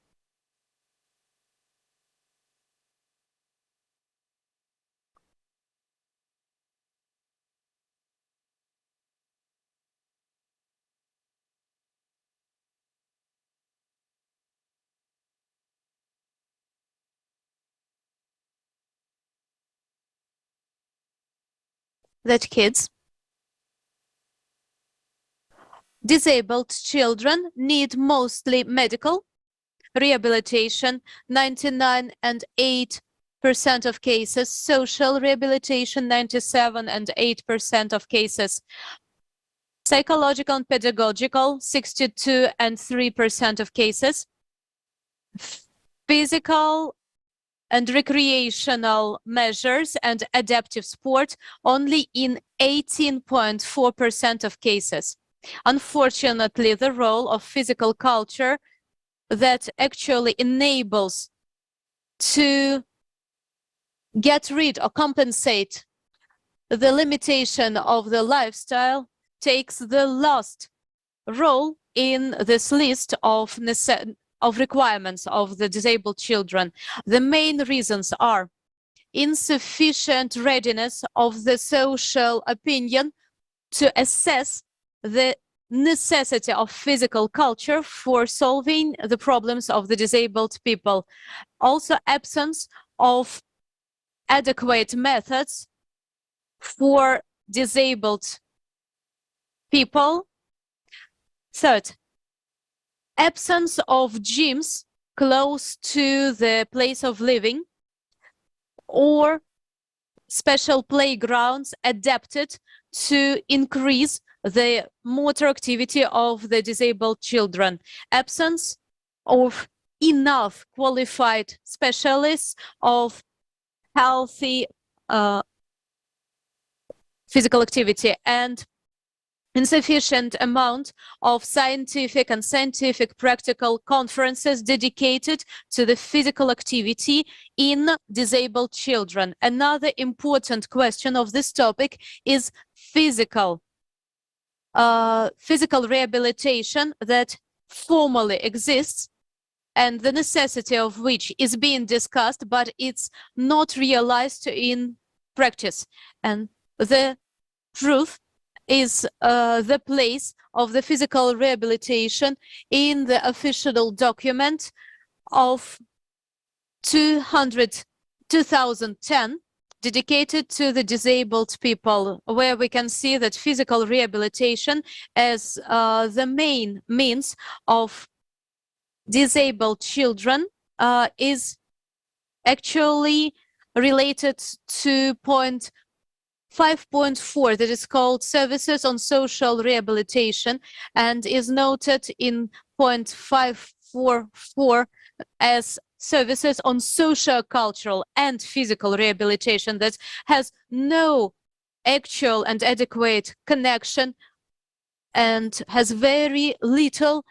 disabled children need mostly medical rehabilitation, 99 and 8% of cases, social rehabilitation, 97 and 8% of cases, psychological and pedagogical, 62 and 3% of cases, physical and recreational measures and adaptive sport only in 18.4% of cases. Unfortunately, the role of physical culture that actually enables to get rid or compensate the limitation of the lifestyle takes the last role in this list of requirements of the disabled children. The main reasons are insufficient readiness of the social opinion to assess the necessity of physical culture for solving the problems of the disabled people. Also, absence of adequate methods for disabled people. Third, absence of gyms close to the place of living or special playgrounds adapted to increase the motor activity of the disabled children. Absence of enough qualified specialists of healthy physical activity, and insufficient amount of scientific and scientific practical conferences dedicated to the physical activity in disabled children. Another important question of this topic is physical rehabilitation that formally exists and the necessity of which is being discussed, but it's not realized in practice. And the truth is the place of the physical rehabilitation in the official document of 2010 dedicated to the disabled people, where we can see that physical rehabilitation as the main means of disabled children is actually related to point 5.4 that is called services on social rehabilitation and is noted in point 544 as services on social, cultural and physical rehabilitation that has no actual and adequate connection and has very little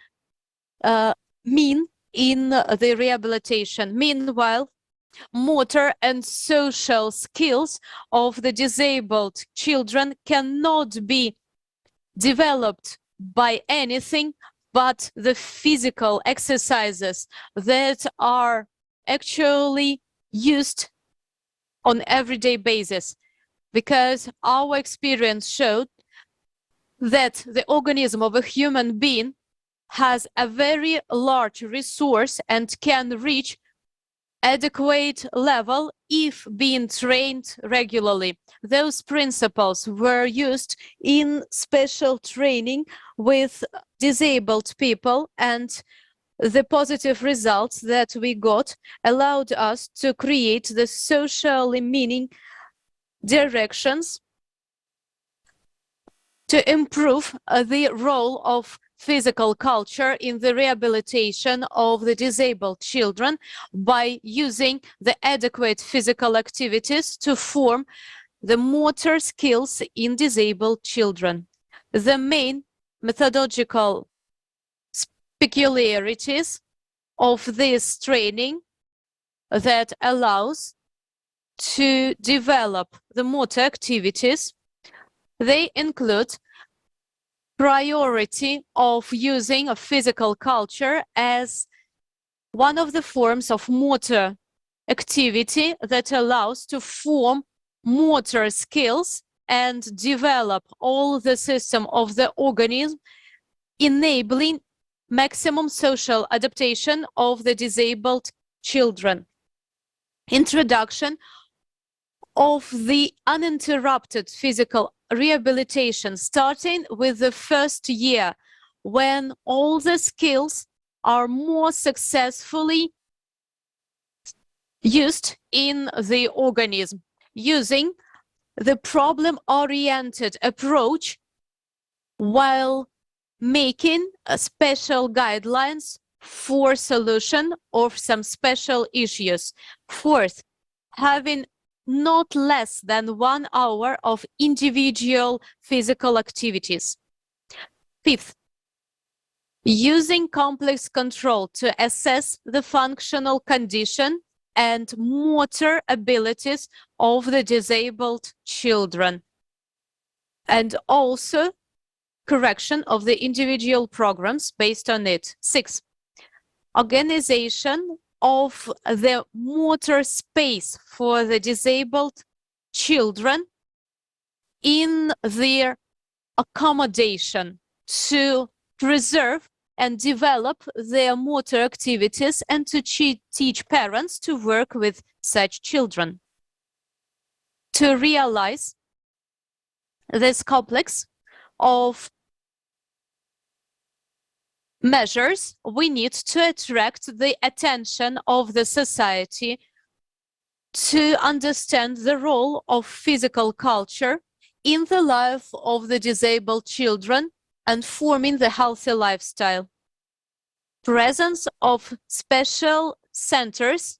mean in the rehabilitation. Meanwhile, motor and social skills of the disabled children cannot be developed by anything but the physical exercises that are actually used on everyday basis, because our experience showed that the organism of a human being has a very large resource and can reach adequate level if being trained regularly. Those principles were used in special training with disabled people, and the positive results that we got allowed us to create the socially meaning directions to improve the role of physical culture in the rehabilitation of the disabled children by using the adequate physical activities to form the motor skills in disabled children. The main methodological peculiarities of this training that allows to develop the motor activities, they include priority of using a physical culture as one of the forms of motor activity that allows to form motor skills and develop all the system of the organism, enabling maximum social adaptation of the disabled children. Introduction of the uninterrupted physical rehabilitation, starting with the first year, when all the skills are more successfully used in the organism, using the problem-oriented approach while making special guidelines for solution of some special issues. Fourth, having not less than 1 hour of individual physical activities. Fifth, using complex control to assess the functional condition and motor abilities of the disabled children, and also correction of the individual programs based on it. Sixth, organization of the motor space for the disabled children in their accommodation to preserve and develop their motor activities and to teach parents to work with such children. To realize this complex of measures, we need to attract the attention of the society to understand the role of physical culture in the life of the disabled children and forming the healthy lifestyle. Presence of special centers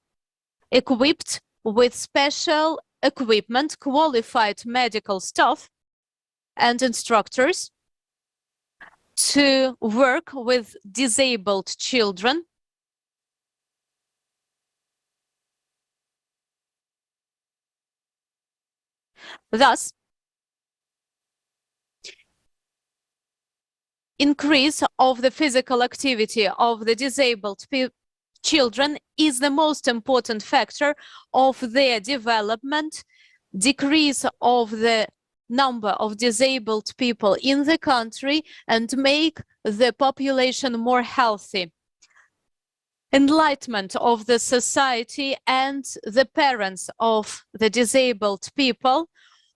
equipped with special equipment, qualified medical staff, and instructors to work with disabled children thus increase of the physical activity of the disabled children is the most important factor of their development. Decrease of the number of disabled people in the country and make the population more healthy. Enlightenment of the society and the parents of the disabled people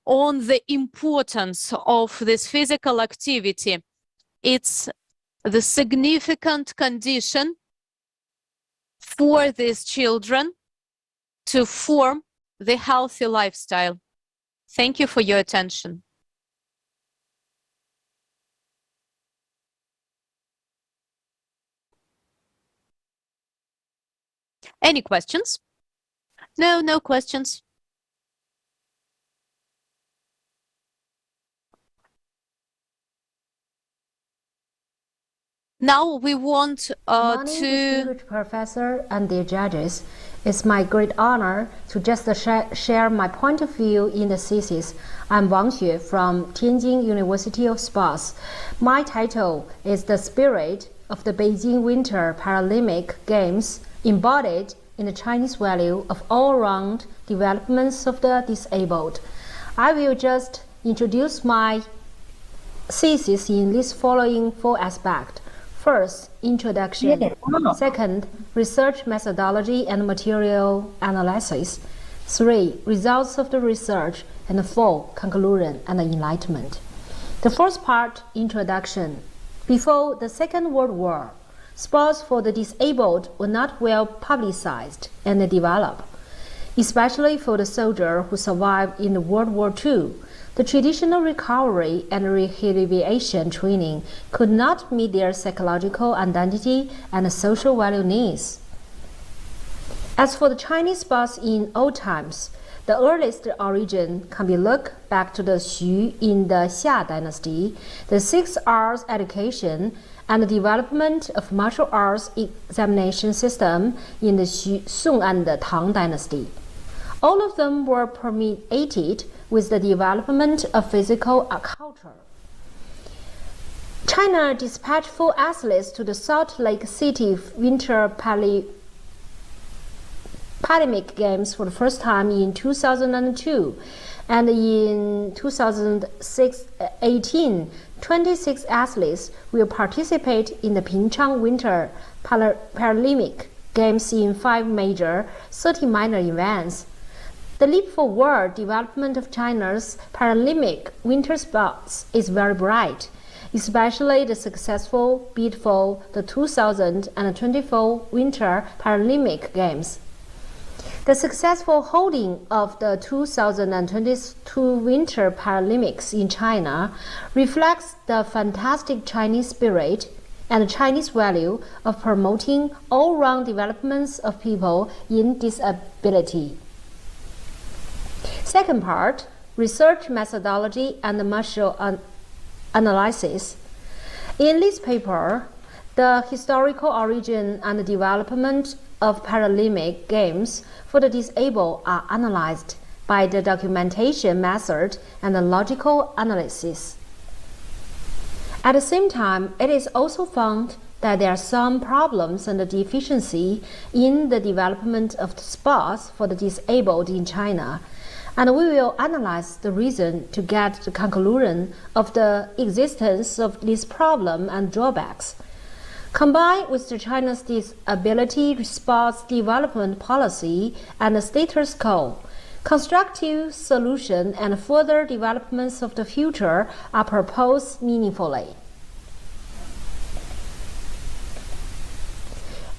on the importance of this physical activity. It's the significant condition for these children to form the healthy lifestyle. Thank you for your attention. Any questions? No, no questions. Now we want Morning, distinguished professor and dear judges. It's my great honor to just share my point of view in the thesis. I'm Wang Xue from Tianjin University of Sports. My title is The Spirit of the Beijing Winter Paralympic Games Embodied in the Chinese Value of All-Round Developments of the Disabled. I will just introduce my thesis in these following 4 aspects. First, introduction. Second, research methodology and material analysis. 3, results of the research. And 4, conclusion and enlightenment. The first part, introduction. Before the Second World War, sports for the disabled were not well publicized and developed. Especially for the soldier who survived in World War II, the traditional recovery and rehabilitation training could not meet their psychological identity and social value needs. As for the Chinese sports in old times, the earliest origin can be looked back to the Xu in the Xia dynasty, the 6 R's education, and the development of martial arts examination system in the Song and the Tang dynasty. All of them were permeated with the development of physical culture. China dispatched 4 athletes to the Salt Lake City Winter Paralympic Games for the first time in 2002, and in 2018, 26 athletes will participate in the Pyeongchang Winter Paralympic Games in 5 major, 30 minor events. The leap forward development of China's Paralympic winter sports is very bright, especially the successful bid for the 2024 Winter Paralympic Games. The successful holding of the 2022 Winter Paralympics in China reflects the fantastic Chinese spirit and the Chinese value of promoting all-round developments of people in disability. Second part, research methodology and material analysis. In this paper, the historical origin and development of Paralympic Games for the disabled are analyzed by the documentation method and the logical analysis. At the same time, it is also found that there are some problems and deficiency in the development of the sports for the disabled in China, and we will analyze the reason to get the conclusion of the existence of this problem and drawbacks. Combined with the China's disability sports development policy and the status quo, constructive solutions and further developments of the future are proposed meaningfully.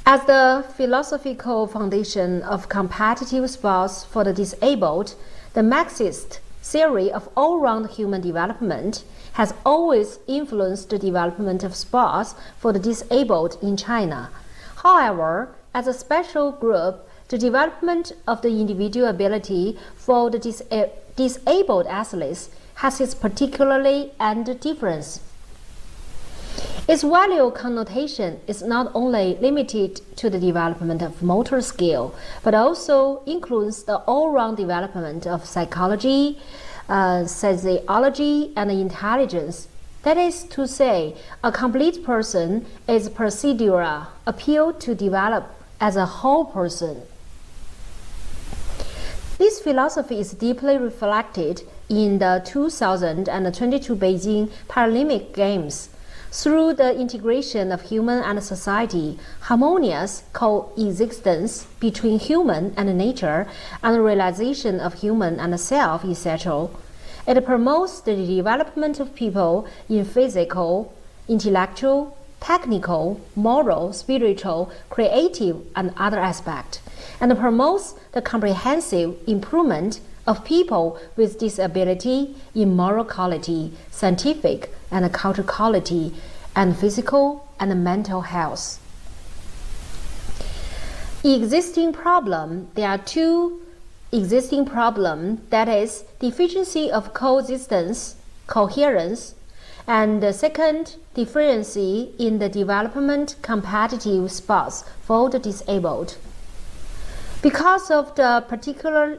As the philosophical foundation of competitive sports for the disabled, the Marxist theory of all-round human development has always influenced the development of sports for the disabled in China. However, as a special group, the development of the individual ability for the disabled athletes has its particularity and difference. Its value connotation is not only limited to the development of motor skill, but also includes the all-round development of psychology, sociology, and intelligence. That is to say, a complete person is procedural, appeal to develop as a whole person. This philosophy is deeply reflected in the 2022 Beijing Paralympic Games. Through the integration of human and society, harmonious coexistence between human and nature, and realization of human and self, etc., it promotes the development of people in physical, intellectual, technical, moral, spiritual, creative, and other aspects, and promotes the comprehensive improvement of people with disability in moral quality, scientific and cultural quality, and physical and mental health. There are two existing problems, that is, deficiency of coexistence, coherence, and the second, deficiency in the development competitive sports for the disabled. Because of the particularly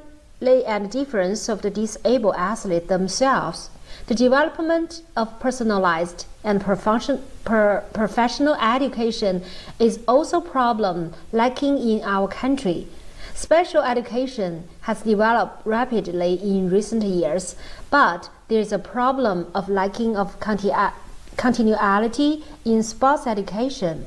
and difference of the disabled athletes themselves, the development of personalized and professional education is also a problem lacking in our country. Special education has developed rapidly in recent years, but there is a problem of lacking of continuity in sports education.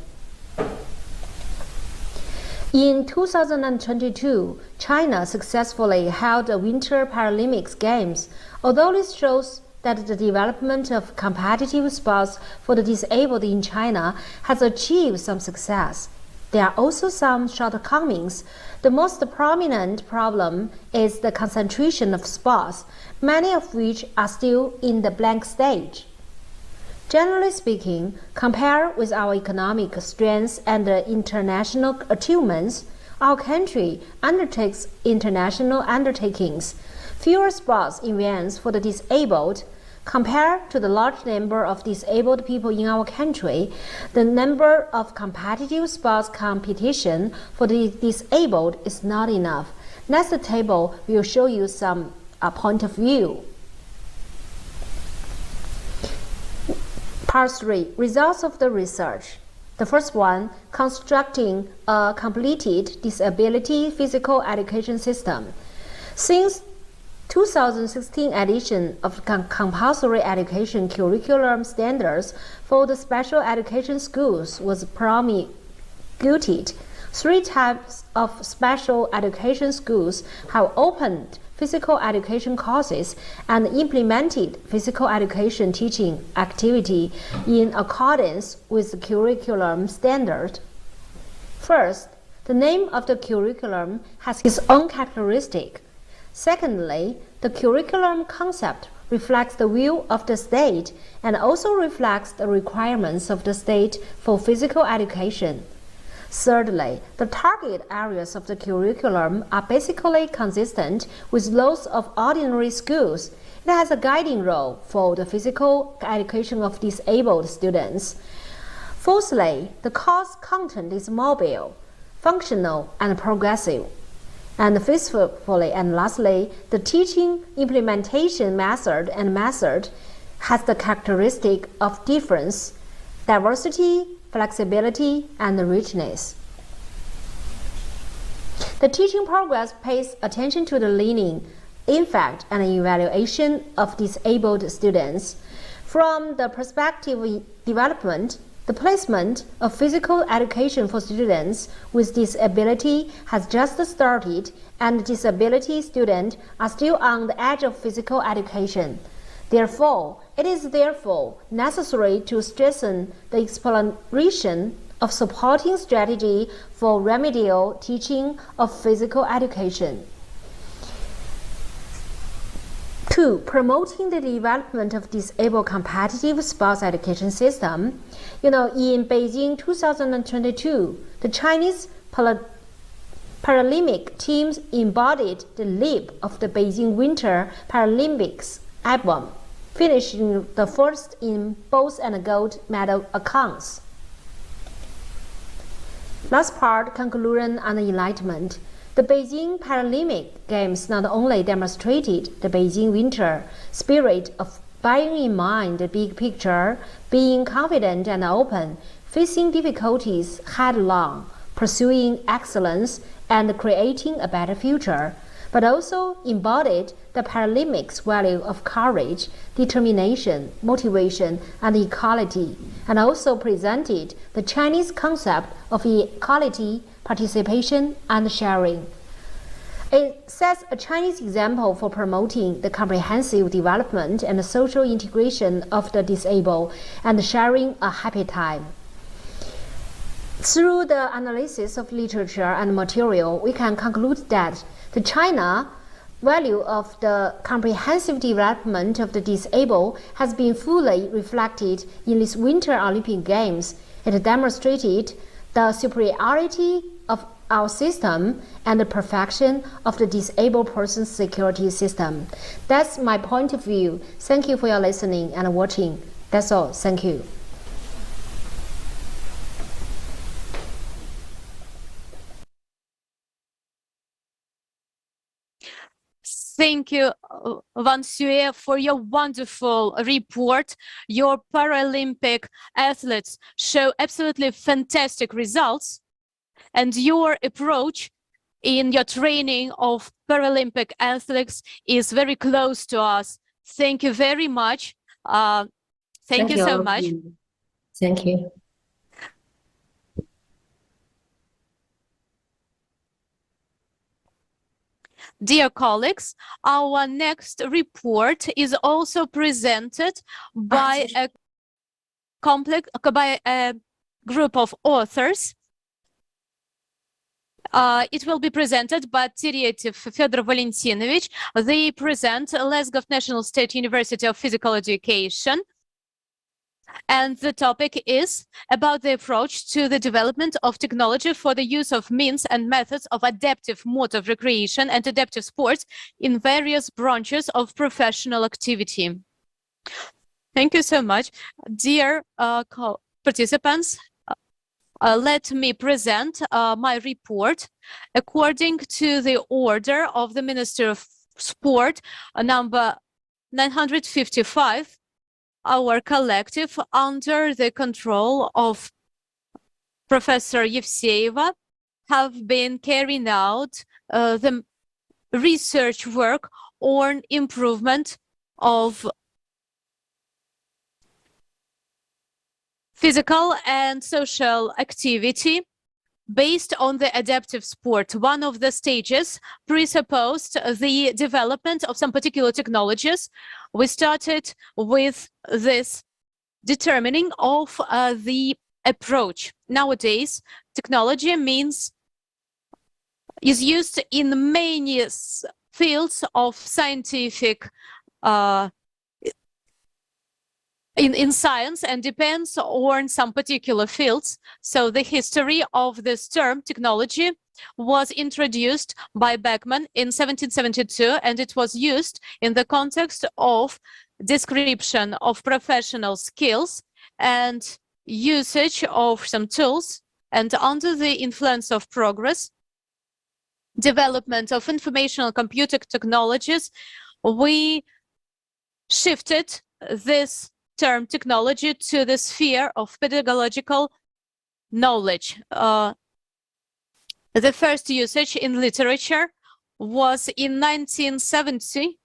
In 2022, China successfully held the Winter Paralympic Games. Although this shows that the development of competitive sports for the disabled in China has achieved some success, there are also some shortcomings. The most prominent problem is the concentration of sports, many of which are still in the blank stage. Generally speaking, compared with our economic strengths and international achievements, our country undertakes international undertakings. Fewer sports events for the disabled. Compared to the large number of disabled people in our country, the number of competitive sports competition for the disabled is not enough. Next table will show you some point of view. Part 3. Results of the research. The first one, constructing a completed disability physical education system. Since 2016 edition of compulsory education curriculum standards for the special education schools was promulgated, 3 types of special education schools have opened physical education courses and implemented physical education teaching activity in accordance with the curriculum standard. First, the name of the curriculum has its own characteristic. Secondly, the curriculum concept reflects the view of the state and also reflects the requirements of the state for physical education. Thirdly, the target areas of the curriculum are basically consistent with those of ordinary schools. It has a guiding role for the physical education of disabled students. Fourthly, the course content is mobile, functional, and progressive. And fifthly and lastly, the teaching implementation method has the characteristic of difference, diversity, flexibility, and richness. The teaching progress pays attention to the learning, impact, and evaluation of disabled students. From the perspective of development, the placement of physical education for students with disability has just started, and disability students are still on the edge of physical education. Therefore, it is necessary to strengthen the exploration of supporting strategy for remedial teaching of physical education. 2. Promoting the development of disabled competitive sports education system. In Beijing 2022, the Chinese Paralympic teams embodied the leap of the Beijing Winter Paralympics album, finishing the first in both and gold medal accounts. Last part, conclusion and enlightenment. The Beijing Paralympic Games not only demonstrated the Beijing winter spirit of bearing in mind the big picture, being confident and open, facing difficulties headlong, pursuing excellence, and creating a better future, but also embodied the Paralympics value of courage, determination, motivation, and equality, and also presented the Chinese concept of equality, participation, and sharing. It sets a Chinese example for promoting the comprehensive development and social integration of the disabled and sharing a happy time. Through the analysis of literature and material, we can conclude that the China value of the comprehensive development of the disabled has been fully reflected in these Winter Olympic Games. It demonstrated the superiority of our system and the perfection of the disabled person's security system. That's my point of view. Thank you for your listening and watching. That's all. Thank you. Thank you, Van Sue, for your wonderful report. Your Paralympic athletes show absolutely fantastic results, and your approach in your training of Paralympic athletes is very close to us. Thank you very much. Thank you so much. Thank you. Dear colleagues, our next report is also presented by a group of authors. It will be presented by Teretiev Fedor Valentinovich. They present Lesgov National State University of Physical Education. And the topic is about the approach to the development of technology for the use of means and methods of adaptive mode of recreation and adaptive sports in various branches of professional activity. Thank you so much. Dear participants, let me present my report according to the order of the Minister of Sport, number 955. Our collective, under the control of Professor Evseeva, have been carrying out the research work on improvement of physical and social activity based on the adaptive sport. One of the stages presupposed the development of some particular technologies. We started with this determining of the approach. Nowadays, technology is used in many fields of scientific in science and depends on some particular fields. So the history of this term, technology, was introduced by Beckman in 1772, and it was used in the context of description of professional skills and usage of some tools. And under the influence of progress, development of informational computer technologies, we shifted this term technology to the sphere of pedagogical knowledge. The first usage in literature was in 1970,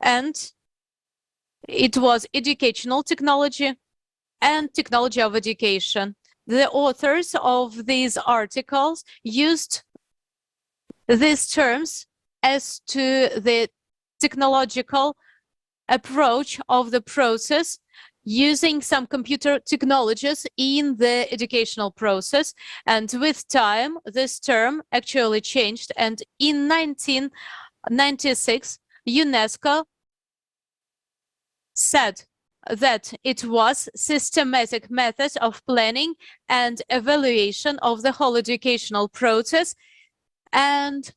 and it was educational technology and technology of education. The authors of these articles used these terms as to the technological approach of the process using some computer technologies in the educational process. And with time, this term actually changed. And in 1996, UNESCO said that it was systematic method of planning and evaluation of the whole educational process. and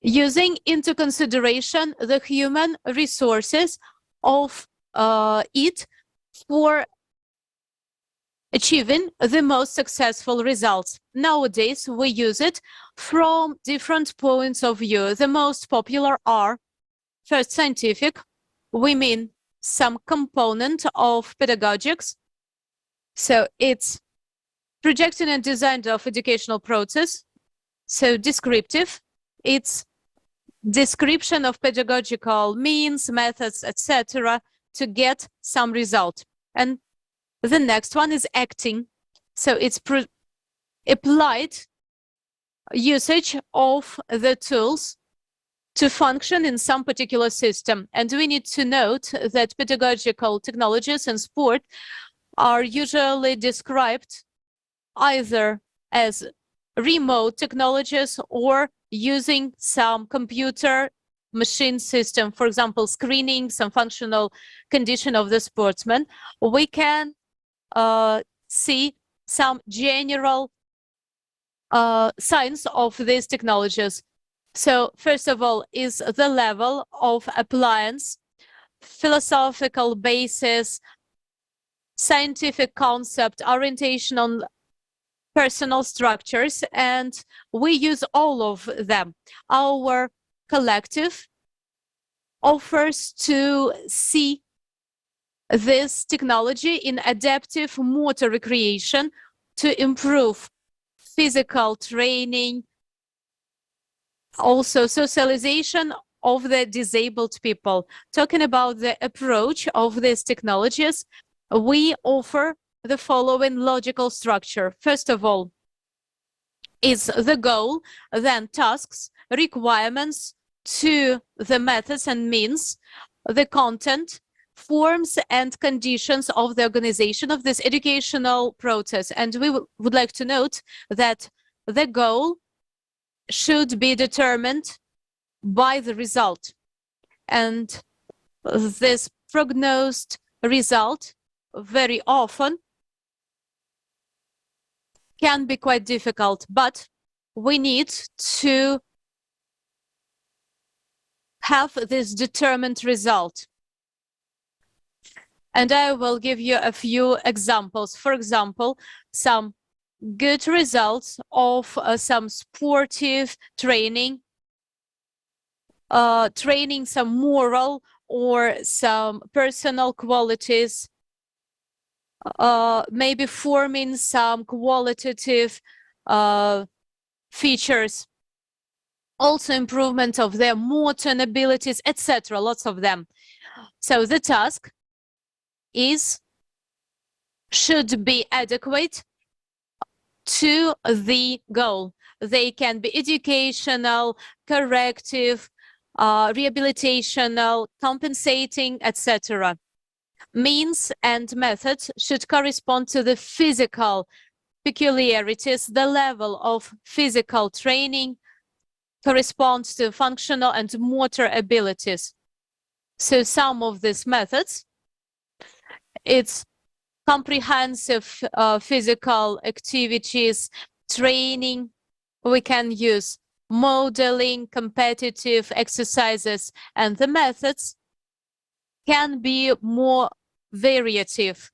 using into consideration the human resources of it for achieving the most successful results. Nowadays, we use it from different points of view. The most popular are, first, scientific. We mean some component of pedagogics. So it's projecting and design of educational process. So descriptive, it's description of pedagogical means, methods, etc. to get some result. And the next one is acting. So it's applied usage of the tools to function in some particular system. And we need to note that pedagogical technologies in sport are usually described either as remote technologies or using some computer machine system, for example, screening some functional condition of the sportsman. We can see some general signs of these technologies. So first of all is the level of appliance, philosophical basis, scientific concept, orientation on personal structures, and we use all of them. Our collective offers to see this technology in adaptive motor recreation to improve physical training, also socialization of the disabled people. Talking about the approach of these technologies, we offer the following logical structure. First of all is the goal, then tasks, requirements to the methods and means, the content, forms and conditions of the organization of this educational process. And we would like to note that the goal should be determined by the result. And this prognosed result very often can be quite difficult, but we need to have this determined result. And I will give you a few examples. For example, some good results of some sportive training, training some moral or some personal qualities, maybe forming some qualitative features, also improvement of their motor abilities, etc., lots of them. So the task should be adequate to the goal. They can be educational, corrective, rehabilitational, compensating, etc. Means and methods should correspond to the physical peculiarities. The level of physical training corresponds to functional and motor abilities. So some of these methods, it's comprehensive physical activities, training. We can use modeling, competitive exercises, and the methods can be more variative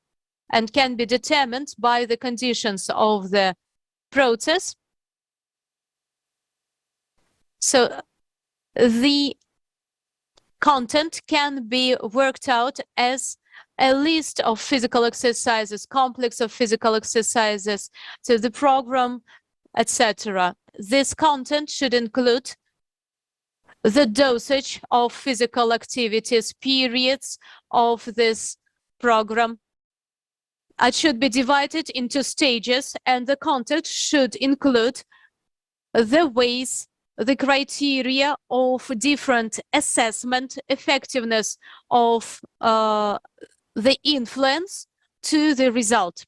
and can be determined by the conditions of the process. So the content can be worked out as a list of physical exercises, complex of physical exercises, so the program, etc. This content should include the dosage of physical activities, periods of this program. It should be divided into stages, and the content should include the ways, the criteria of different assessment, effectiveness of the influence to the result.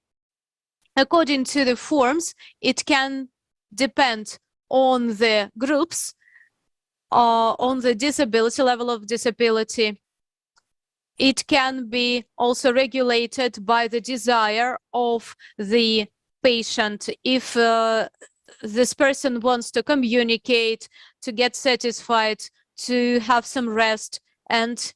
According to the forms, it can depend on the groups, on the disability, level of disability. It can be also regulated by the desire of the patient. If this person wants to communicate, to get satisfied, to have some rest, and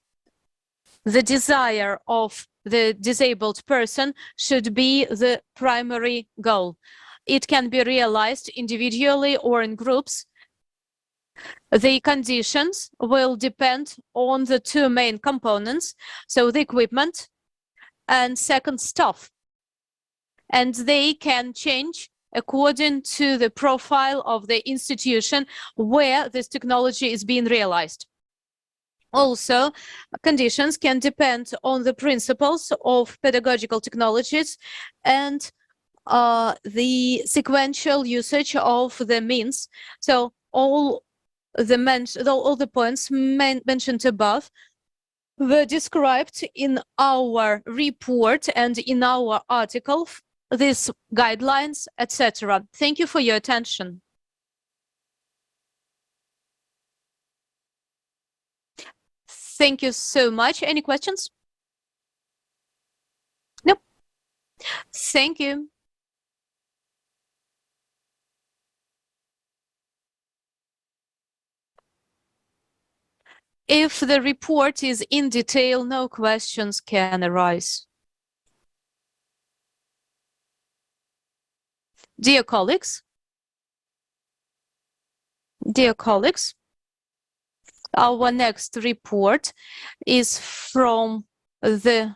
the desire of the disabled person should be the primary goal. It can be realized individually or in groups. The conditions will depend on the two main components, so the equipment and second staff. And they can change according to the profile of the institution where this technology is being realized. Also, conditions can depend on the principles of pedagogical technologies and the sequential usage of the means. So all the points mentioned above were described in our report and in our article, these guidelines, etc. Thank you for your attention. Thank you so much. Any questions? Nope. Thank you. If the report is in detail, no questions can arise. Dear colleagues, our next report is from the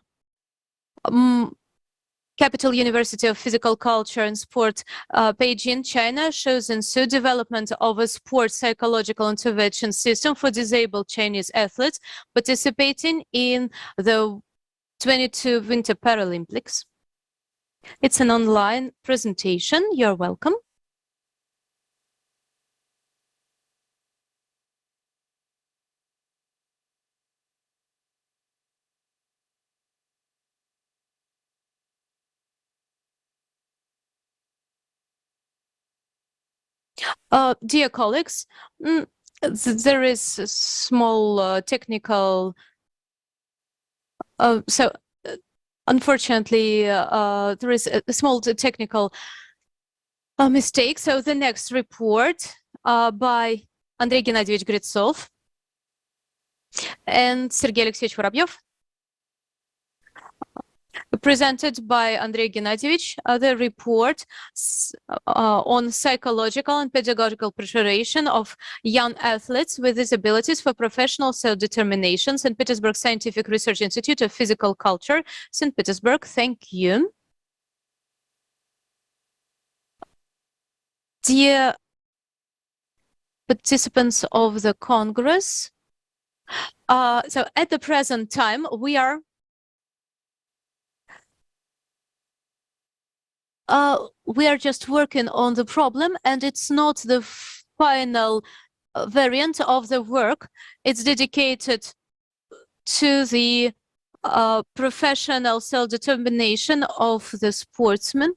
Capital University of Physical Culture and Sport, Beijing, China, shows ensued development of a sports psychological intervention system for disabled Chinese athletes participating in the 22 Winter Paralympics. It's an online presentation. You're welcome. Dear colleagues, there is a small technical. Unfortunately, there is a small technical mistake. So the next report by Andrei Gennadievich Gritsov and Sergey Alexeyevich Vorobyov, presented by Andrei Gennadievich, the report on psychological and pedagogical preparation of young athletes with disabilities for professional self-determination, St. Petersburg Scientific Research Institute of Physical Culture, St. Petersburg. Thank you. Dear participants of the Congress, so at the present time, we are just working on the problem, and it's not the final variant of the work. It's dedicated to the professional self-determination of the sportsman.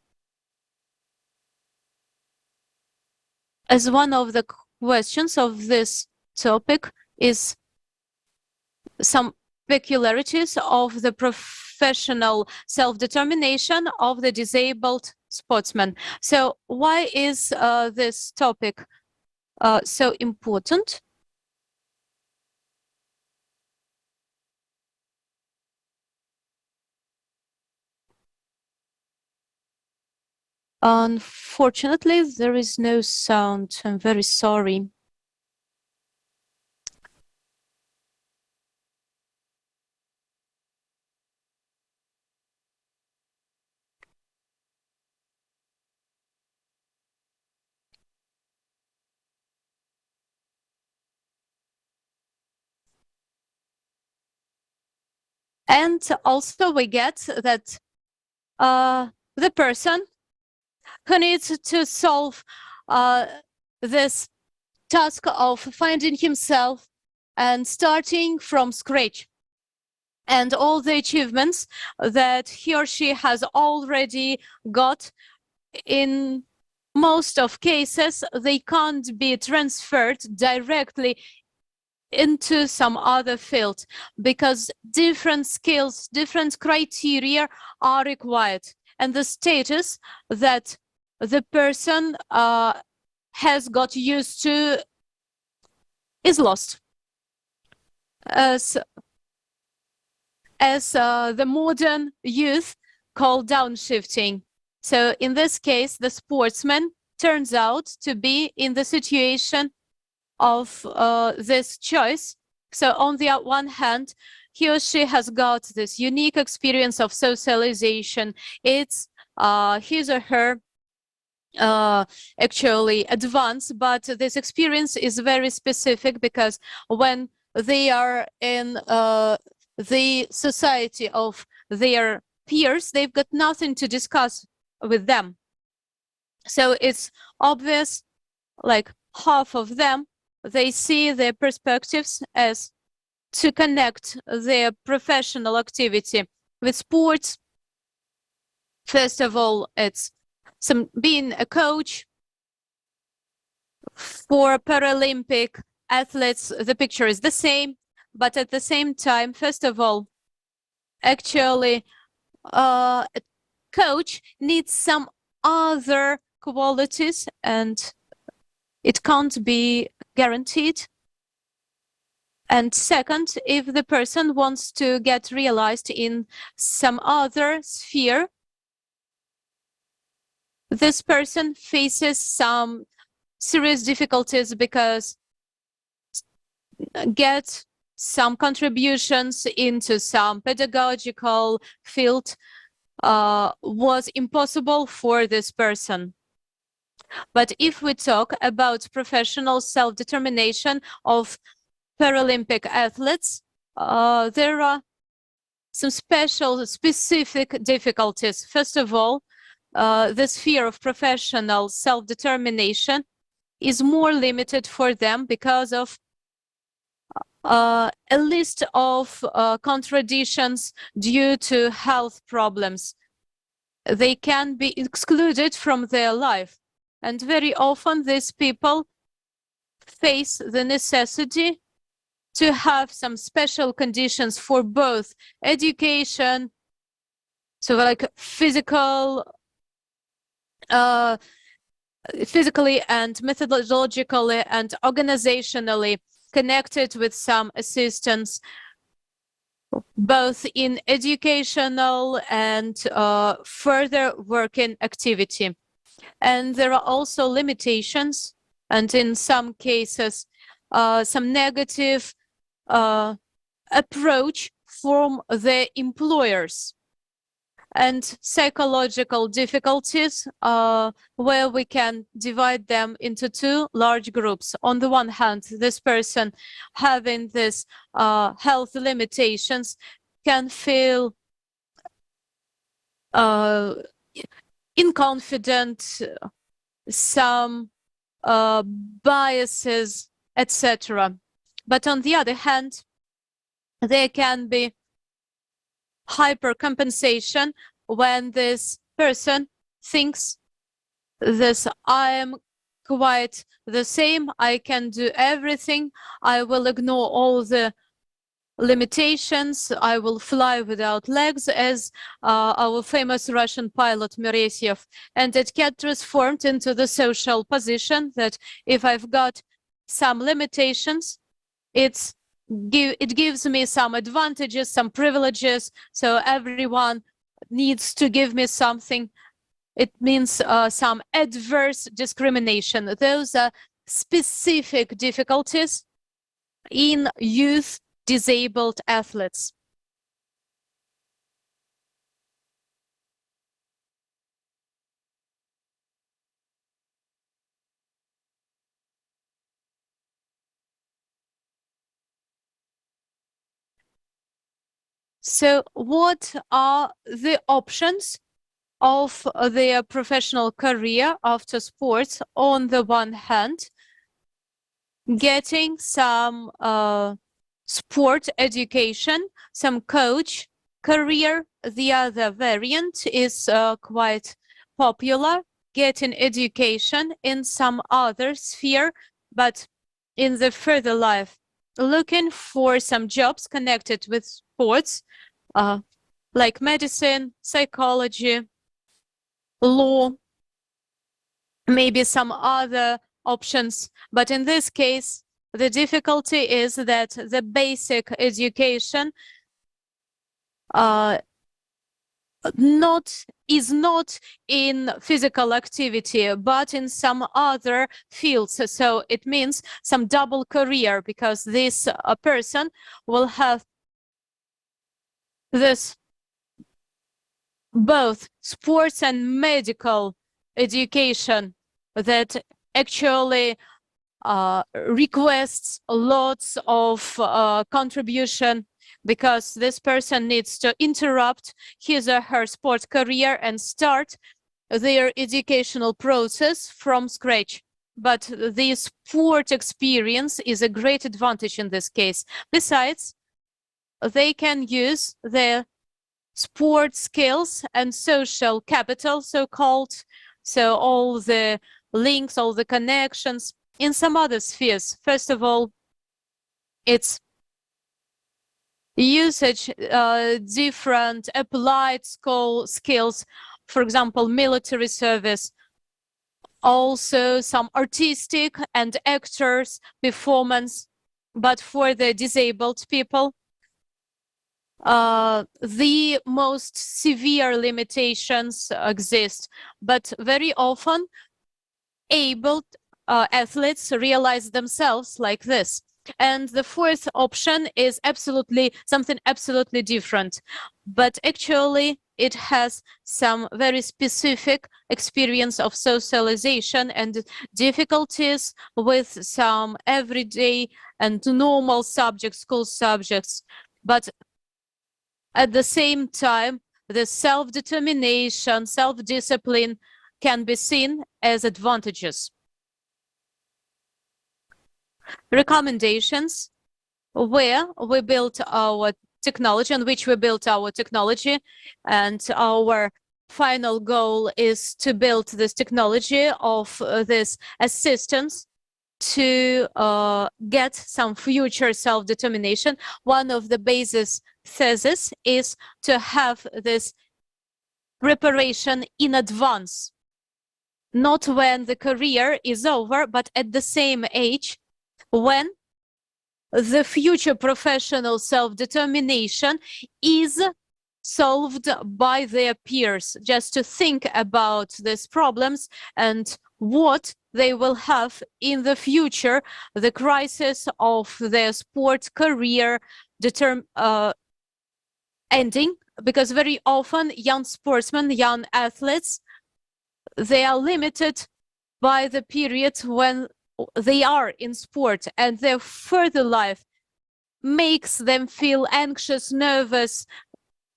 As one of the questions of this topic is some peculiarities of the professional self-determination of the disabled sportsman. So why is this topic so important? Unfortunately, there is no sound. I'm very sorry. And also we get that the person who needs to solve this task of finding himself and starting from scratch, and all the achievements that he or she has already got, in most of cases, they can't be transferred directly into some other field because different skills, different criteria are required. And the status that the person has got used to is lost. As the modern youth call downshifting. So in this case, the sportsman turns out to be in the situation of this choice. So on the one hand, he or she has got this unique experience of socialization. It's his or her actually advanced, but this experience is very specific because when they are in the society of their peers, they've got nothing to discuss with them. So it's obvious, like half of them, they see their perspectives as to connect their professional activity with sports. First of all, it's being a coach. For Paralympic athletes, the picture is the same, but at the same time, first of all, actually, a coach needs some other qualities, and it can't be guaranteed. And second, if the person wants to get realized in some other sphere, this person faces some serious difficulties because get some contributions into some pedagogical field was impossible for this person. But if we talk about professional self-determination of Paralympic athletes, there are some specific difficulties. First of all, the sphere of professional self-determination is more limited for them because of a list of contradictions due to health problems. They can be excluded from their life. And very often these people face the necessity to have some special conditions for both education, so like physically and methodologically and organizationally connected with some assistance, both in educational and further working activity. And there are also limitations, and in some cases, some negative approach from the employers, and psychological difficulties where we can divide them into two large groups. On the one hand, this person having this health limitations can feel inconfident, some biases, etc. But on the other hand, there can be hypercompensation when this person thinks this, I am quite the same, I can do everything, I will ignore all the limitations, I will fly without legs, as our famous Russian pilot Mirjamolov. And it gets transformed into the social position that if I've got some limitations, it gives me some advantages, some privileges, so everyone needs to give me something. It means some adverse discrimination. Those are specific difficulties in youth disabled athletes. So what are the options of their professional career after sports? On the one hand, getting some sport education, some coach career. The other variant is quite popular, getting education in some other sphere, but in the further life, looking for some jobs connected with sports, like medicine, psychology, law, maybe some other options. But in this case, the difficulty is that the basic education is not in physical activity, but in some other fields. So it means some double career, because this person will have this both sports and medical education that actually requests lots of contribution, because this person needs to interrupt his or her sport career and start their educational process from scratch. But the sport experience is a great advantage in this case. Besides, they can use their sport skills and social capital, so-called, so all the links, all the connections in some other spheres. First of all, it's usage, different applied skills, for example, military service, also some artistic and actors performance. But for the disabled people, the most severe limitations exist, but very often able athletes realize themselves like this. And the fourth option is something absolutely different, but actually it has some very specific experience of socialization and difficulties with some everyday and normal subjects, school subjects. But at the same time, the self-determination, self-discipline can be seen as advantages. Recommendations where we built our technology, on which we built our technology, and our final goal is to build this technology of this assistance to get some future self-determination. One of the basis thesis is to have this preparation in advance, not when the career is over, but at the same age, when the future professional self-determination is solved by their peers, just to think about these problems and what they will have in the future, the crisis of their sport career ending, because very often young sportsmen, young athletes, they are limited by the period when they are in sport, and their further life makes them feel anxious, nervous,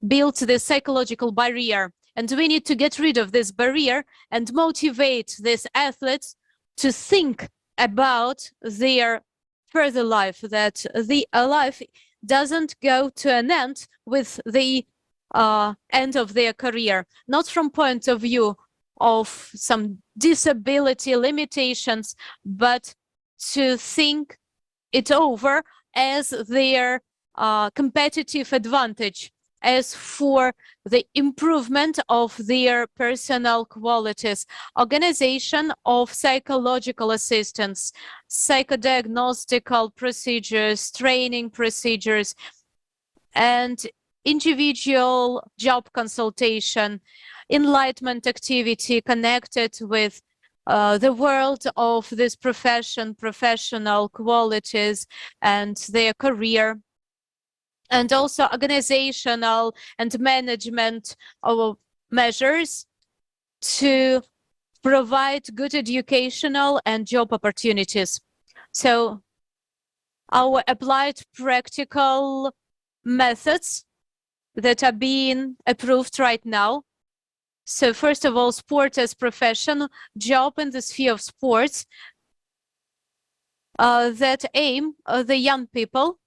builds the psychological barrier. And we need to get rid of this barrier and motivate these athletes to think about their further life, that the life doesn't go to an end with the end of their career, not from point of view of some disability limitations, but to think it over as their competitive advantage, as for the improvement of their personal qualities. Organization of psychological assistance, psychodiagnostical procedures, training procedures, and individual job consultation, enlightenment activity connected with the world of this profession, professional qualities and their career, and also organizational and management measures to provide good educational and job opportunities. So our applied practical methods that are being approved right now. So first of all, sport as profession, job in the sphere of sports that aim the young people.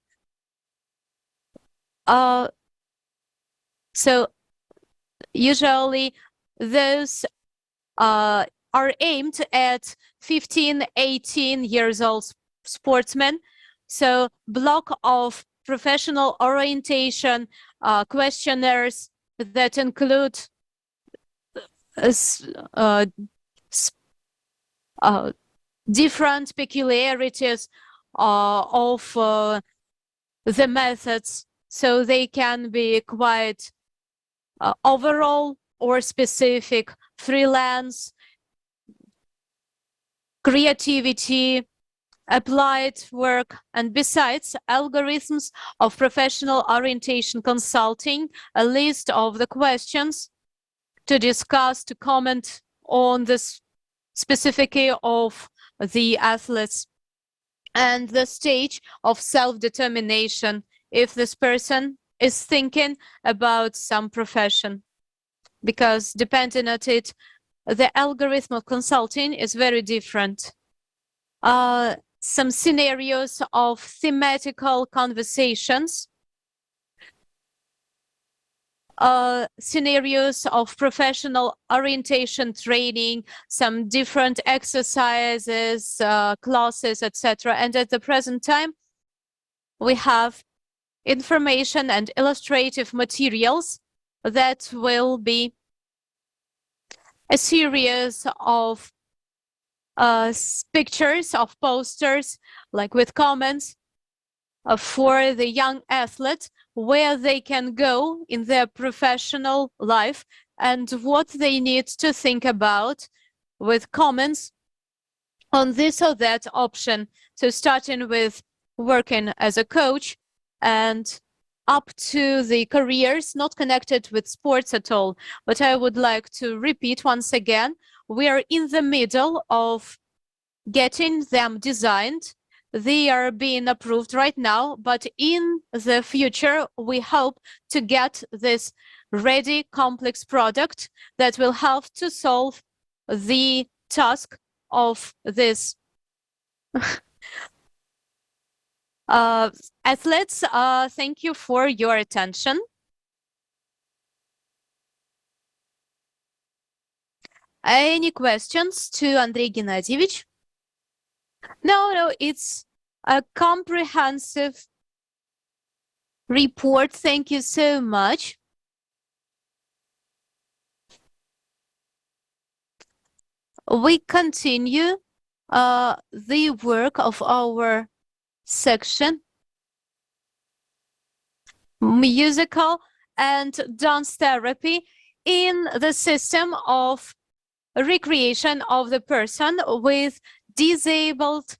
So usually those are aimed at 15, 18 years old sportsmen. So block of professional orientation questionnaires that include different peculiarities of the methods, so they can be quite overall or specific, freelance, creativity, applied work, and besides algorithms of professional orientation consulting, a list of the questions to discuss, to comment on the specificity of the athletes and the stage of self-determination if this person is thinking about some profession. Because depending on it, the algorithm of consulting is very different. Some scenarios of thematical conversations, scenarios of professional orientation training, some different exercises, classes, etc. And at the present time, we have information and illustrative materials that will be a series of pictures, of posters, like with comments for the young athlete, where they can go in their professional life and what they need to think about, with comments on this or that option. So starting with working as a coach and up to the careers not connected with sports at all. But I would like to repeat once again, we are in the middle of getting them designed. They are being approved right now, but in the future, we hope to get this ready, complex product that will help to solve the task of this athletes. Thank you for your attention. Any questions to Andrei Gennadievich? No, it's a comprehensive report. Thank you so much. We continue the work of our section, musical and dance therapy in the system of recreation of the person with disabled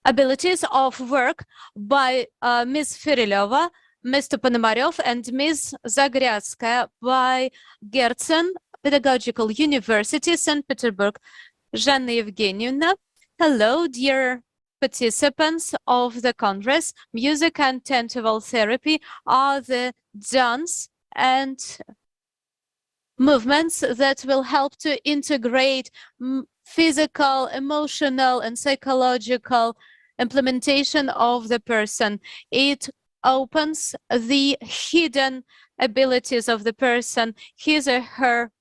abilities of work by Ms. Fyrilova, Mr. Ponomarev, and Ms. Zagryatskaya by Gertsen Pedagogical University, St. Petersburg. Zhenya Evgenievna. Hello, dear participants of the Congress. Music and tangible therapy are the dance and movements that will help to integrate physical, emotional, and psychological implementation of the person. It opens the hidden abilities of the person, his or her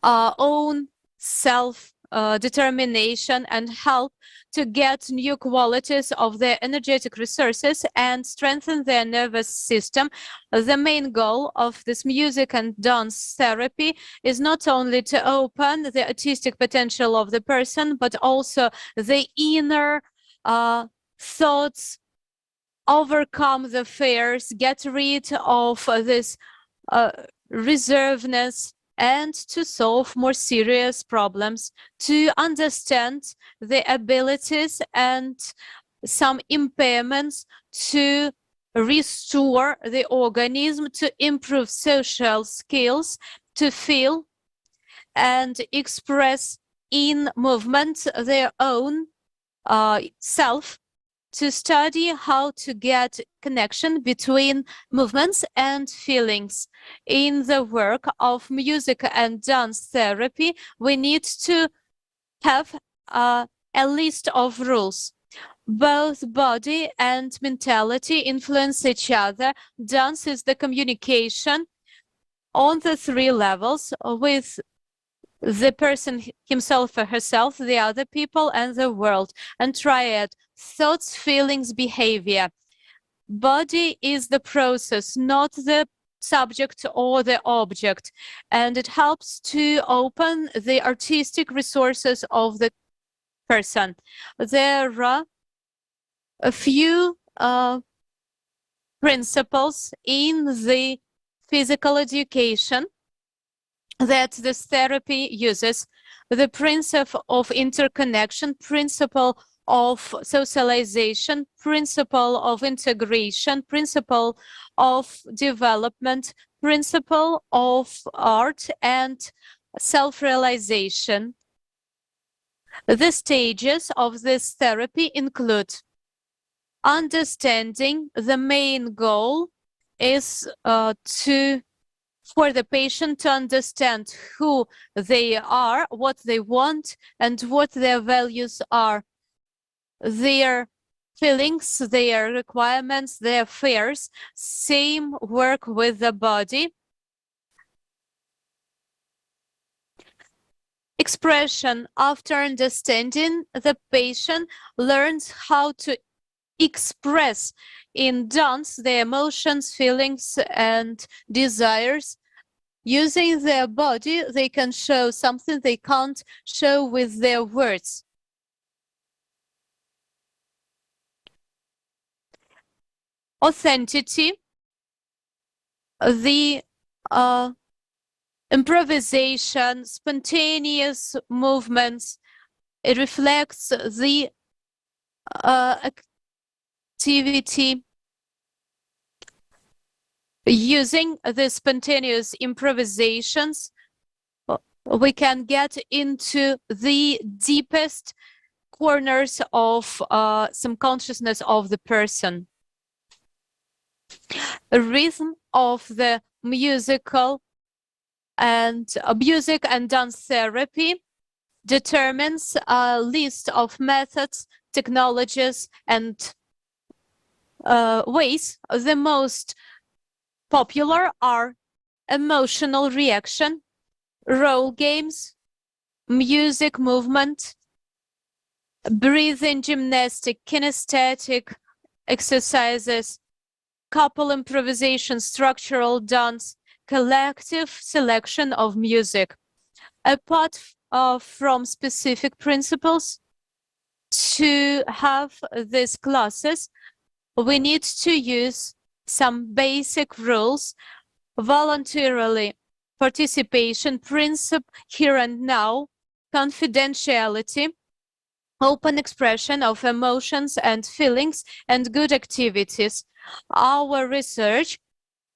own self-determination, and help to get new qualities of their energetic resources and strengthen their nervous system. The main goal of this music and dance therapy is not only to open the artistic potential of the person, but also the inner thoughts, overcome the fears, get rid of this reservedness, and to solve more serious problems, to understand the abilities and some impairments, to restore the organism, to improve social skills, to feel and express in movement their own self, to study how to get connection between movements and feelings. In the work of music and dance therapy, we need to have a list of rules. Both body and mentality influence each other. Dance is the communication on the three levels with the person himself or herself, the other people, and the world. And triad: thoughts, feelings, behavior. Body is the process, not the subject or the object, and it helps to open the artistic resources of the person. There are a few principles in the physical education that this therapy uses. The principle of interconnection, principle of socialization, principle of integration, principle of development, principle of art and self-realization. The stages of this therapy include understanding. The main goal is for the patient to understand who they are, what they want, and what their values are, their feelings, their requirements, their fears. Same work with the body. Expression. After understanding, the patient learns how to express in dance their emotions, feelings, and desires. Using their body, they can show something they can't show with their words. Authenticity. The improvisation, spontaneous movements. It reflects the activity. Using the spontaneous improvisations, we can get into the deepest corners of some consciousness of the person. A rhythm of the music and dance therapy determines a list of methods, technologies, and ways. The most popular are emotional reaction, role games, music movement, breathing gymnastic, kinesthetic exercises, couple improvisation, structural dance, collective selection of music. Apart from specific principles, to have these classes, we need to use some basic rules: voluntarily participation, principle here and now, confidentiality, open expression of emotions and feelings, and good activities. Our research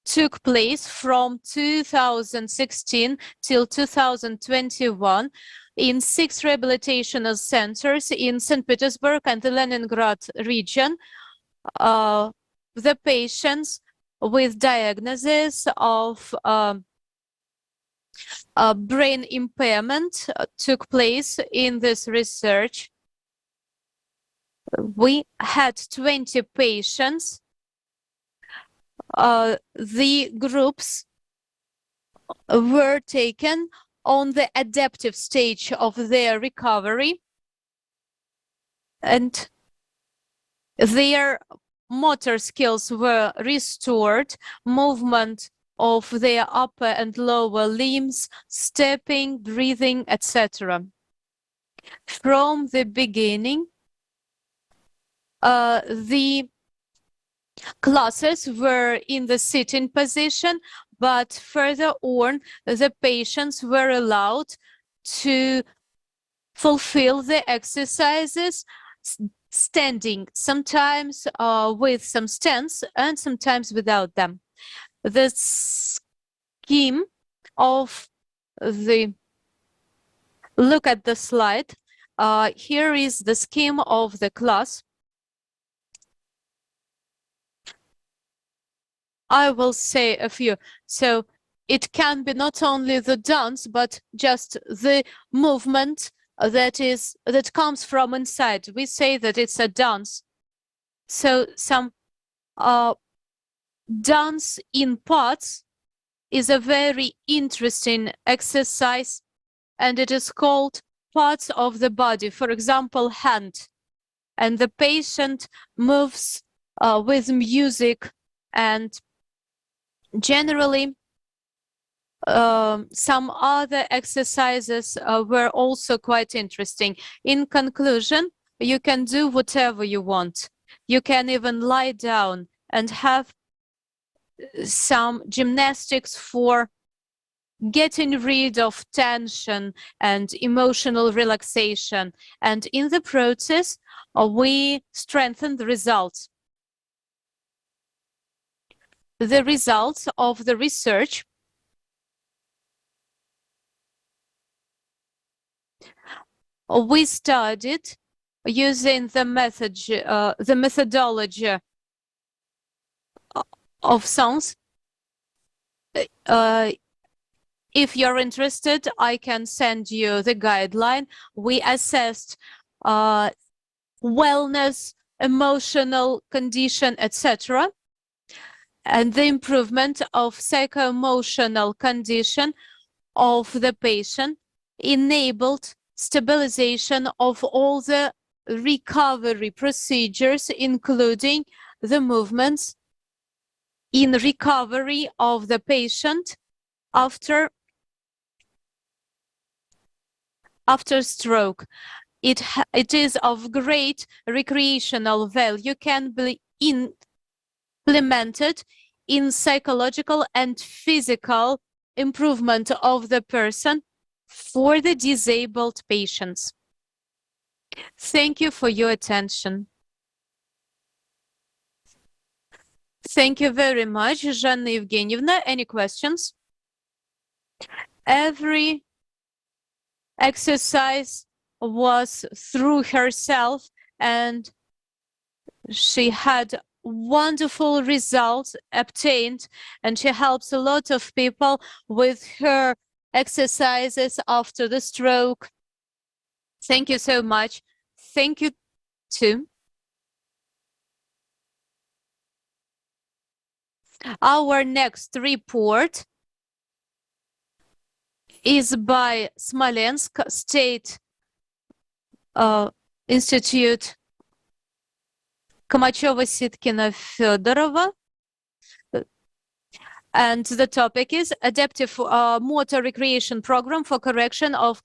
took place from 2016 till 2021 in 6 rehabilitation centers in St. Petersburg and the Leningrad region. The patients with diagnosis of brain impairment took place in this research. We had 20 patients. The groups were taken on the adaptive stage of their recovery, and their motor skills were restored, movement of their upper and lower limbs, stepping, breathing, etc. From the beginning, the classes were in the sitting position, but further on, the patients were allowed to fulfill the exercises standing, sometimes with some stands and sometimes without them. The scheme of the, look at the slide. Here is the scheme of the class. I will say a few. So it can be not only the dance, but just the movement that comes from inside. We say that it's a dance. So some dance in parts is a very interesting exercise, and it is called parts of the body. For example, hand, and the patient moves with music and Generally, some other exercises were also quite interesting. In conclusion, you can do whatever you want. You can even lie down and have some gymnastics for getting rid of tension and emotional relaxation. And in the process, we strengthen the results. The results of the research we studied using the methodology of sounds. If you're interested, I can send you the guideline. We assessed wellness, emotional condition, etc., and the improvement of psycho-emotional condition of the patient enabled stabilization of all the recovery procedures, including the movements in recovery of the patient after stroke. It is of great recreational value, can be implemented in psychological and physical improvement of the person for the disabled patients. Thank you for your attention. Thank you very much, Zhanna Evgenievna. Any questions? Every exercise was through herself, and she had wonderful results obtained, and she helps a lot of people with her exercises after the stroke. Thank you so much. Thank you too. Our next report is by Smolensk State Institute Kamachova, Sitkina, Fedorova. And the topic is Adaptive Motor Recreation Program for Correction of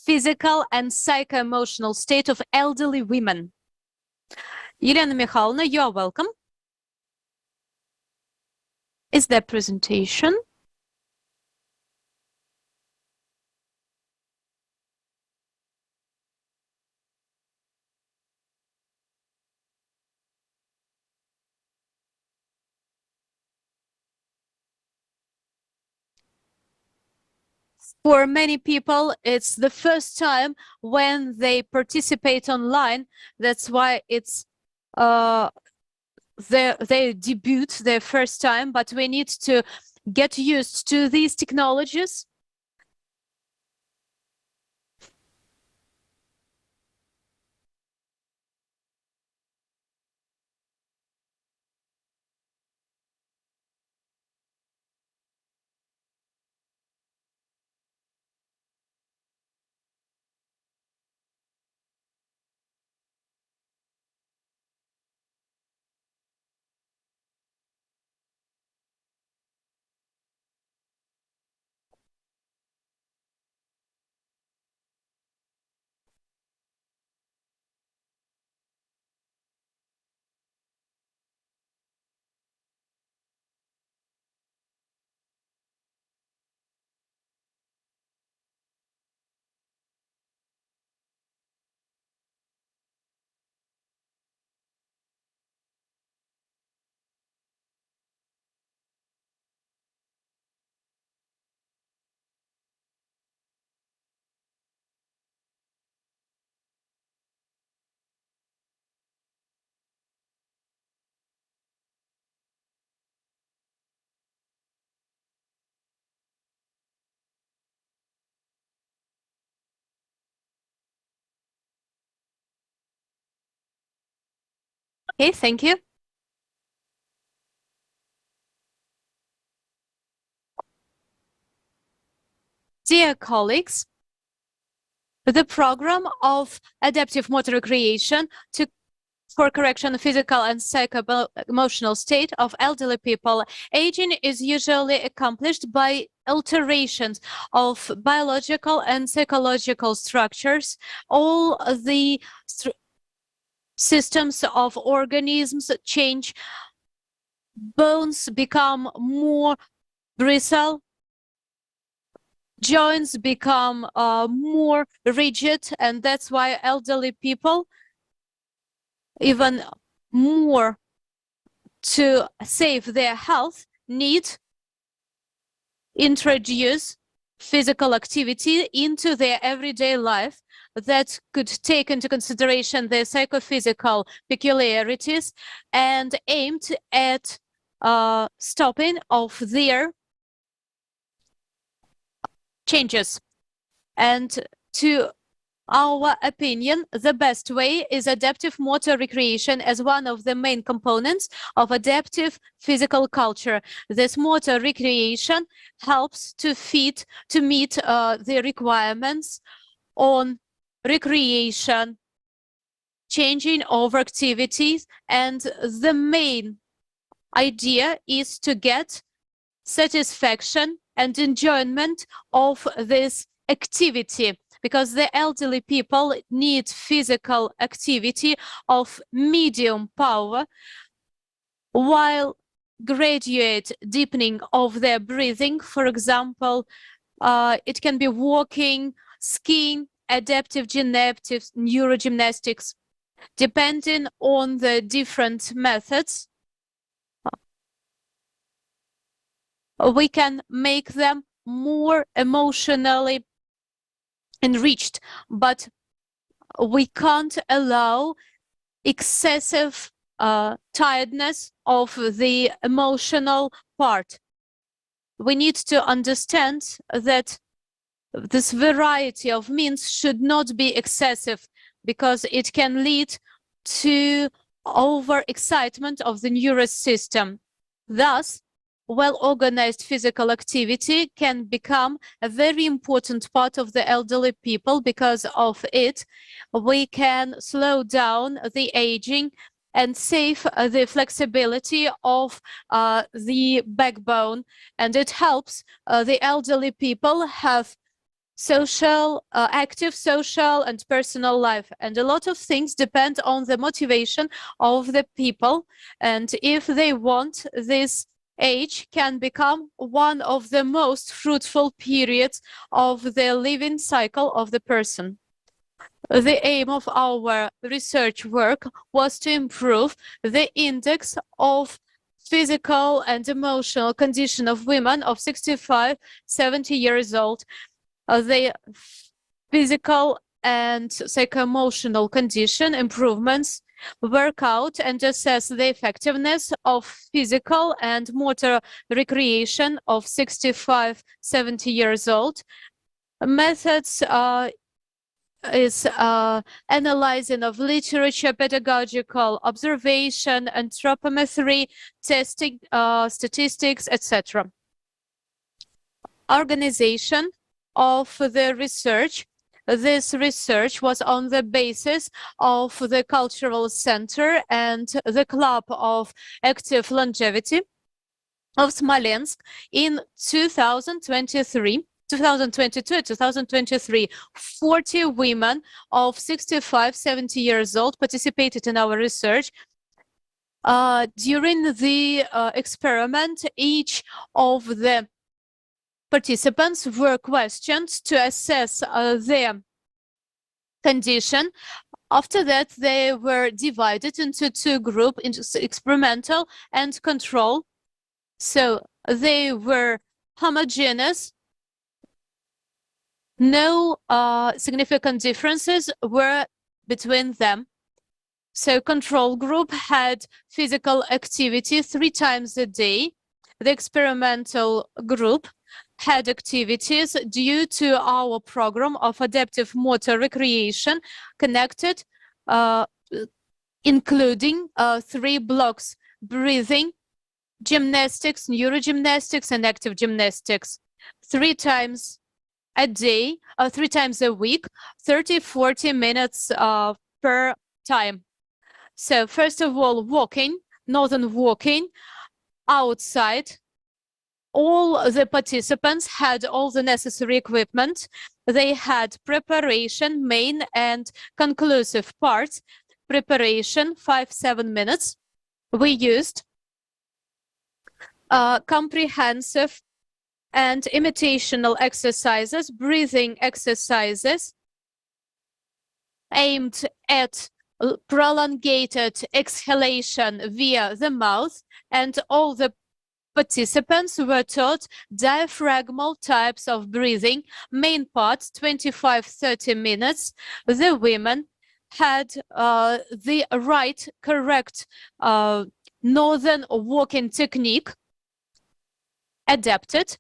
Physical and Psycho-Emotional State of Elderly Women. Elena Mikhailовna, you are welcome. Is there presentation? For many people, it's the first time when they participate online. That's why it's their debut, their first time, but we need to get used to these technologies. Okay, thank you. Dear colleagues, the program of adaptive motor recreation to for correction of physical and psycho-emotional state of elderly people. Aging is usually accomplished by alterations of biological and psychological structures. All the systems of organisms change. Bones become more brittle. Joints become more rigid, and that's why elderly people, even more to save their health, need introduce physical activity into their everyday life that could take into consideration their psychophysical peculiarities and aimed at stopping of their changes. And to our opinion, the best way is adaptive motor recreation as one of the main components of adaptive physical culture. This motor recreation helps to meet the requirements on recreation, changing of activities, and the main idea is to get satisfaction and enjoyment of this activity, because the elderly people need physical activity of medium power, while graduate deepening of their breathing, for example, it can be walking, skiing, adaptive gymnastics, neurogymnastics, depending on the different methods. We can make them more emotionally enriched, but we can't allow excessive tiredness of the emotional part. We need to understand that this variety of means should not be excessive, because it can lead to overexcitement of the nervous system. Thus, well-organized physical activity can become a very important part of the elderly people. Because of it, we can slow down the aging and save the flexibility of the backbone, and it helps the elderly people have active social and personal life. And a lot of things depend on the motivation of the people, and if they want, this age can become one of the most fruitful periods of the living cycle of the person. The aim of our research work was to improve the index of physical and emotional condition of women of 65-70 years old. The physical and psycho-emotional condition improvements, work out and assess the effectiveness of physical and motor recreation of 65-70 years old. Methods is analyzing of literature, pedagogical observation, anthropometry, testing, statistics, etc. Organization of the research. This research was on the basis of the Cultural Center and the Club of Active Longevity of Smolensk in 2022 and 2023. 40 women of 65-70 years old participated in our research. During the experiment, each of the participants were questioned to assess their condition. After that, they were divided into two groups, into experimental and control. So they were homogeneous. No significant differences were between them. So control group had physical activity 3 times a day. The experimental group had activities due to our program of adaptive motor recreation connected, including 3 blocks: breathing, gymnastics, neurogymnastics, and active gymnastics. 3 times a day, 3 times a week, 30-40 minutes per time. So first of all, walking, northern walking outside. All the participants had all the necessary equipment. They had preparation, main and conclusive parts. Preparation, 5-7 minutes. We used comprehensive and imitational exercises, breathing exercises aimed at prolongated exhalation via the mouth, and all the participants were taught diaphragmal types of breathing, main part 25-30 minutes. The women had the right, correct northern walking technique adapted,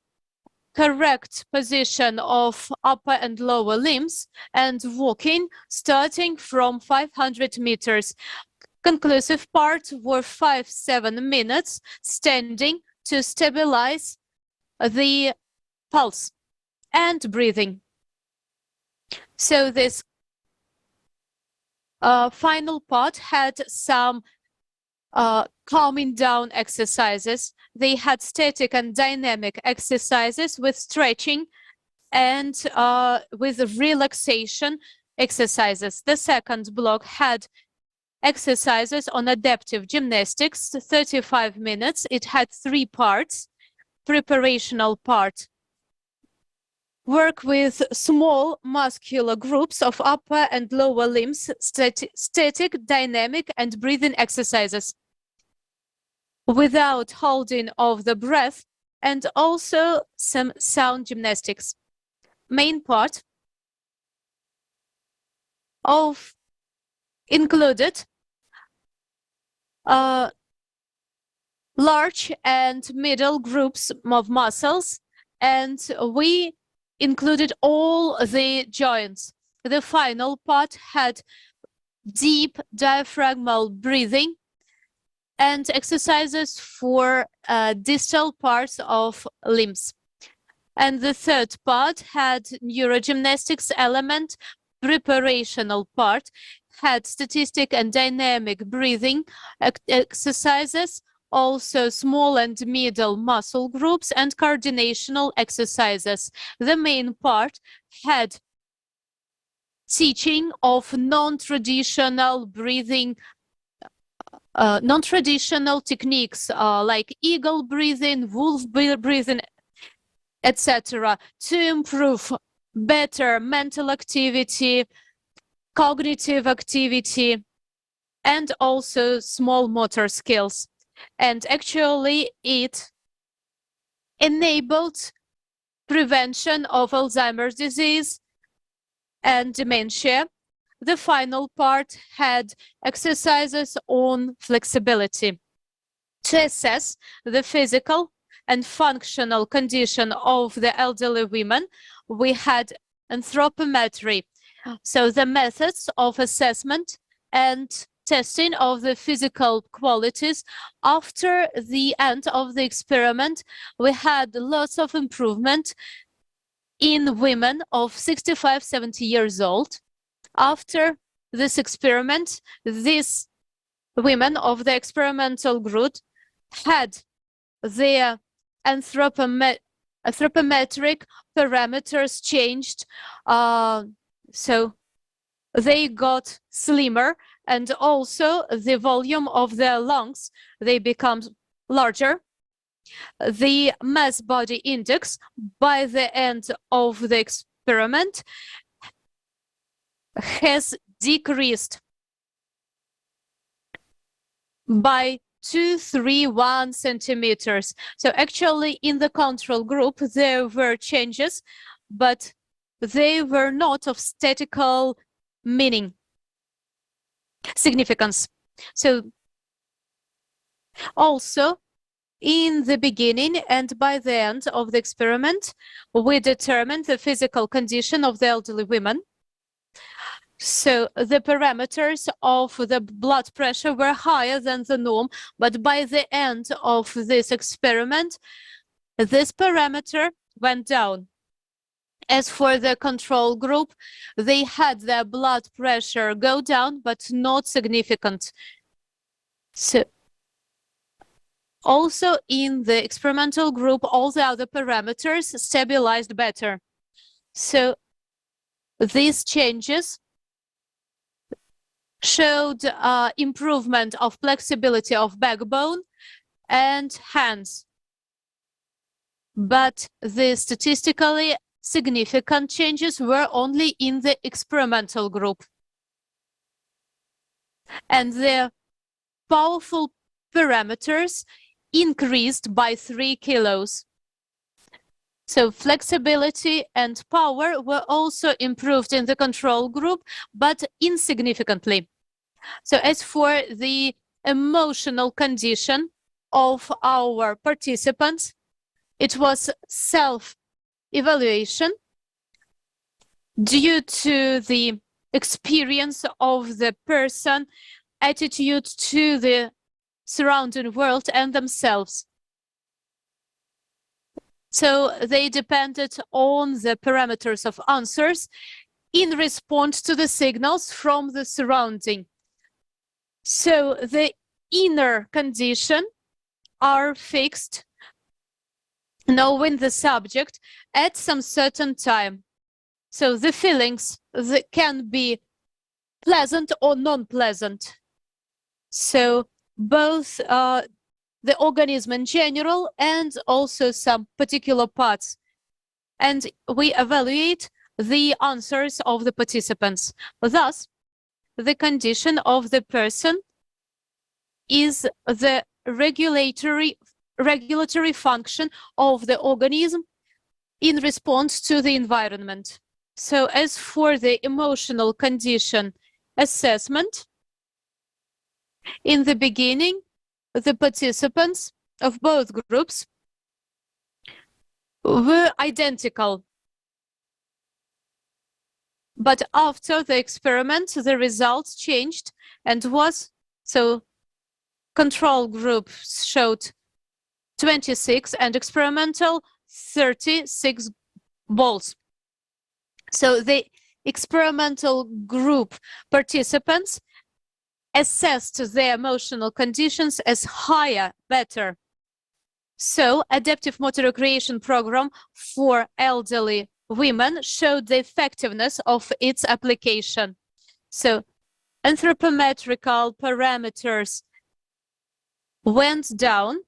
correct position of upper and lower limbs, and walking starting from 500 meters. Conclusive part were 5-7 minutes standing to stabilize the pulse and breathing. So this final part had some calming down exercises. They had static and dynamic exercises with stretching and with relaxation exercises. The second block had exercises on adaptive gymnastics, 35 minutes. It had 3 parts. Preparational part. Work with small muscular groups of upper and lower limbs, static, dynamic, and breathing exercises without holding of the breath, and also some sound gymnastics. Main part of included large and middle groups of muscles, and we included all the joints. The final part had deep diaphragmal breathing and exercises for distal parts of limbs. And the third part had neurogymnastics element. Preparational part had static and dynamic breathing exercises, also small and middle muscle groups, and coordinational exercises. The main part had teaching of non-traditional breathing, non-traditional techniques like eagle breathing, wolf breathing, etc., to improve better mental activity, cognitive activity, and also small motor skills. And actually it enabled prevention of Alzheimer's disease and dementia. The final part had exercises on flexibility to assess the physical and functional condition of the elderly women. We had anthropometry, so the methods of assessment and testing of the physical qualities. After the end of the experiment, we had lots of improvement in women of 65-70 years old. After this experiment, these women of the experimental group had their anthropometric parameters changed, so they got slimmer, and also the volume of their lungs, they become larger. The mass body index by the end of the experiment has decreased by 231 centimeters. So actually in the control group there were changes, but they were not of statistical meaning, significance. So also in the beginning and by the end of the experiment, we determined the physical condition of the elderly women. So the parameters of the blood pressure were higher than the norm, but by the end of this experiment, this parameter went down. As for the control group, they had their blood pressure go down, but not significant So also in the experimental group, all the other parameters stabilized better. So these changes showed improvement of flexibility of backbone and hands. But the statistically significant changes were only in the experimental group. And the powerful parameters increased by 3 kilos. So flexibility and power were also improved in the control group, but insignificantly. So as for the emotional condition of our participants, it was self-evaluation due to the experience of the person, attitude to the surrounding world and themselves. So they depended on the parameters of answers in response to the signals from the surrounding. So the inner condition are fixed knowing the subject at some certain time. So the feelings that can be pleasant or non-pleasant. So both the organism in general and also some particular parts. And we evaluate the answers of the participants. Thus, the condition of the person is the regulatory function of the organism in response to the environment. So as for the emotional condition assessment, in the beginning, the participants of both groups were identical. But after the experiment, the results changed and was, so control group showed 26 and experimental 36 balls. So the experimental group participants assessed their emotional conditions as higher, better. So adaptive motor recreation program for elderly women showed the effectiveness of its application. So anthropometrical parameters went down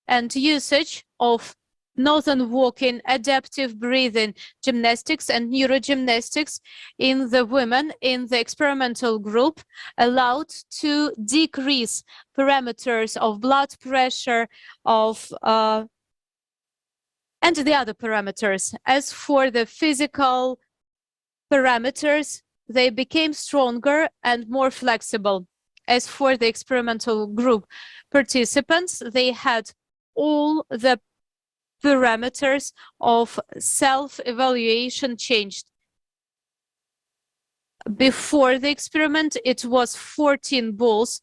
and usage of northern walking, adaptive breathing, gymnastics and neurogymnastics in the women in the experimental group allowed to decrease parameters of blood pressure and the other parameters. As for the physical parameters, they became stronger and more flexible. As for the experimental group participants, they had all the parameters of self-evaluation changed. Before the experiment, it was 14 balls.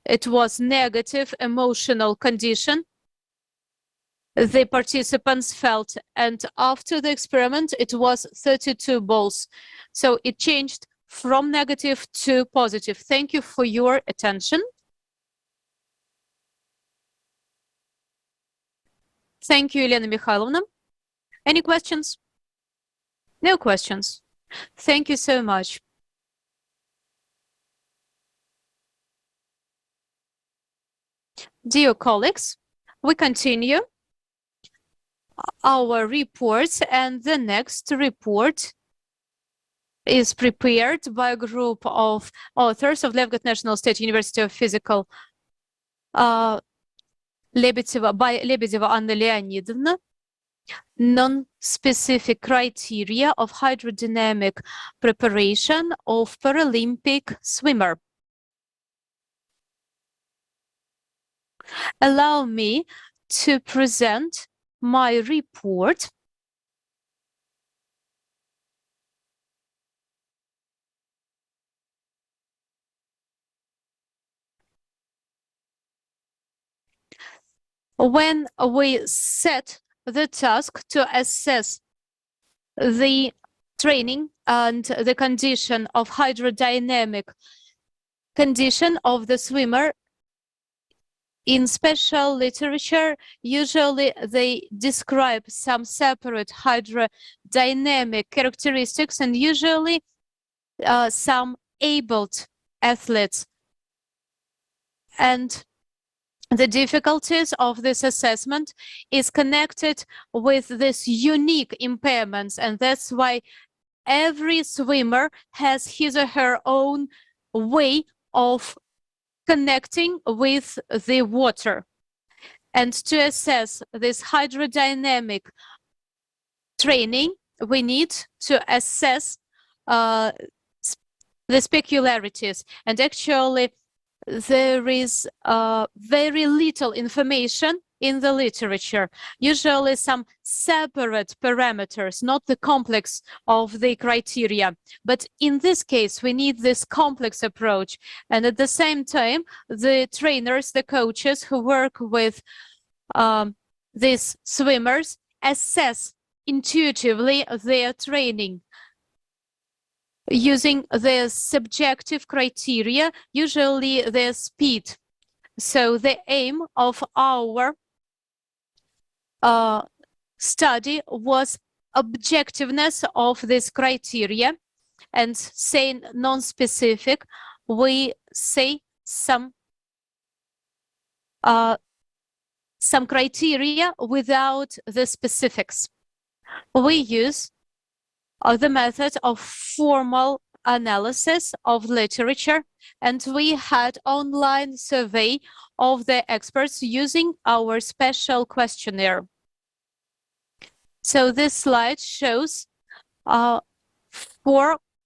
It was negative emotional condition the participants felt, and after the experiment, it was 32 balls. So it changed from negative to positive. Thank you for your attention. Thank you, Elena Mikhailovna. Any questions? No questions. Thank you so much. Dear colleagues, we continue our reports, and the next report is prepared by a group of authors of Levgod National State University of Physical by Lebedeva Anna Leonidovna, non-specific criteria of hydrodynamic preparation of Paralympic swimmer. Allow me to present my report. When we set the task to assess the training and the condition of hydrodynamic condition of the swimmer, in special literature, usually they describe some separate hydrodynamic characteristics and usually some abled athletes. And the difficulties of this assessment is connected with this unique impairments, and that's why every swimmer has his or her own way of connecting with the water. And to assess this hydrodynamic training, we need to assess the peculiarities. And actually, there is very little information in the literature, usually some separate parameters, not the complex of the criteria. But in this case, we need this complex approach. And at the same time, the trainers, the coaches who work with these swimmers assess intuitively their training using the subjective criteria, usually their speed. So the aim of our study was objectiveness of this criteria, and saying non-specific, we say some criteria without the specifics. We use the method of formal analysis of literature, and we had online survey of the experts using our special questionnaire. So this slide shows 4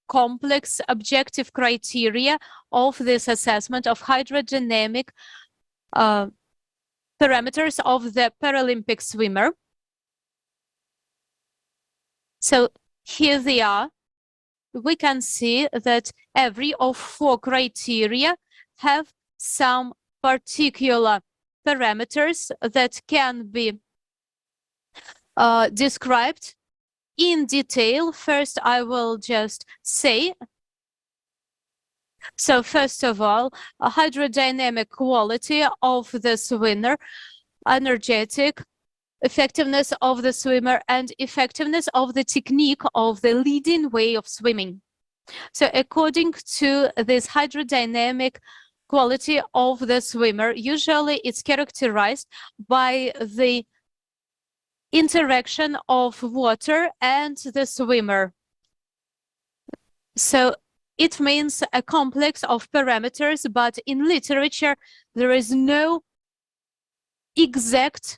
complex objective criteria of this assessment of hydrodynamic parameters of the Paralympic swimmer. So here they are. We can see that every of 4 criteria have some particular parameters that can be described in detail. First, I will just say, so first of all, a hydrodynamic quality of the swimmer, energetic, effectiveness of the swimmer, and effectiveness of the technique of the leading way of swimming. So according to this hydrodynamic quality of the swimmer, usually it's characterized by the interaction of water and the swimmer. So it means a complex of parameters, but in literature, there is no exact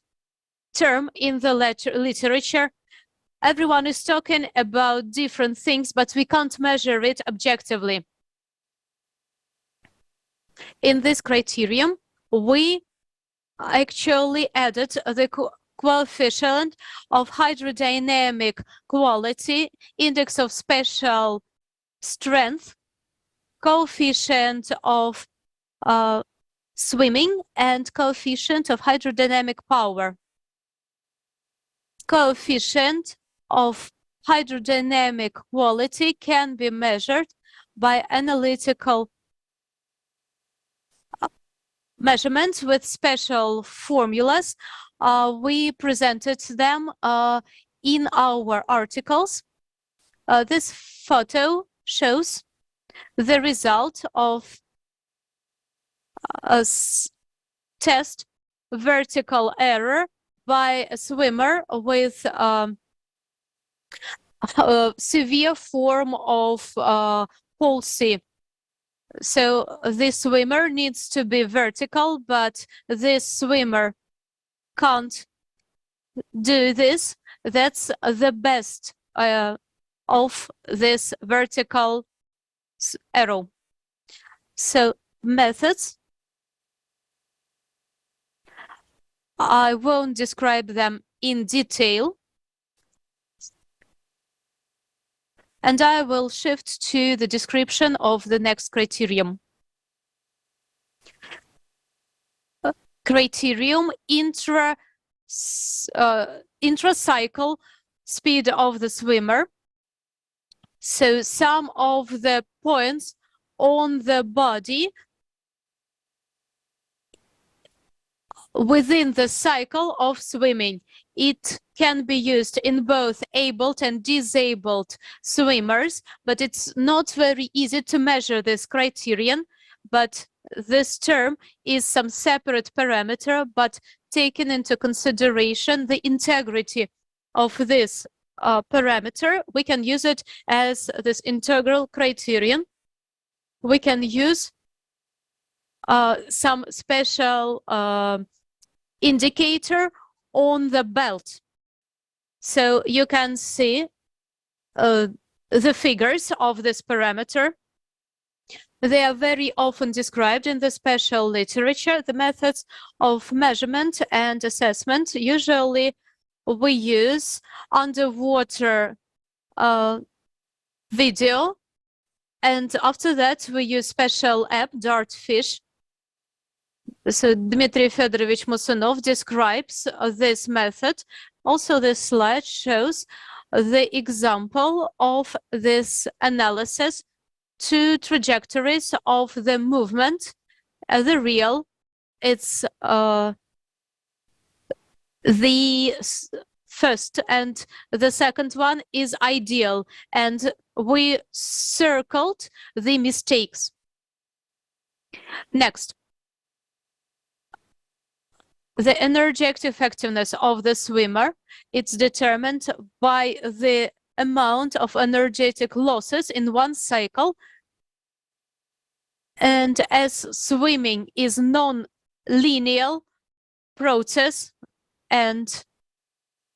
term in the literature. Everyone is talking about different things, but we can't measure it objectively. In this criterion, we actually added the coefficient of hydrodynamic quality, index of special strength, coefficient of swimming, and coefficient of hydrodynamic power. Coefficient of hydrodynamic quality can be measured by analytical measurements with special formulas. We presented them in our articles. This photo shows the result of a test vertical error by a swimmer with a severe form of palsy. So this swimmer needs to be vertical, but this swimmer can't do this. That's the best of this vertical arrow. So methods, I won't describe them in detail, and I will shift to the description of the next criterion. Criterion intracycle speed of the swimmer. So some of the points on the body within the cycle of swimming. It can be used in both abled and disabled swimmers, but it's not very easy to measure this criterion. But this term is some separate parameter, but taking into consideration the integrity of this parameter, we can use it as this integral criterion. We can use some special indicator on the belt. So you can see the figures of this parameter. They are very often described in the special literature. The methods of measurement and assessment, usually we use underwater video, and after that we use special app, Dartfish. So Dmitry Fedorovich Musunov describes this method. Also, this slide shows the example of this analysis, two trajectories of the movement. The real, it's the first, and the second one is ideal, and we circled the mistakes. Next, the energetic effectiveness of the swimmer, it's determined by the amount of energetic losses in one cycle. And as swimming is non-linear process, and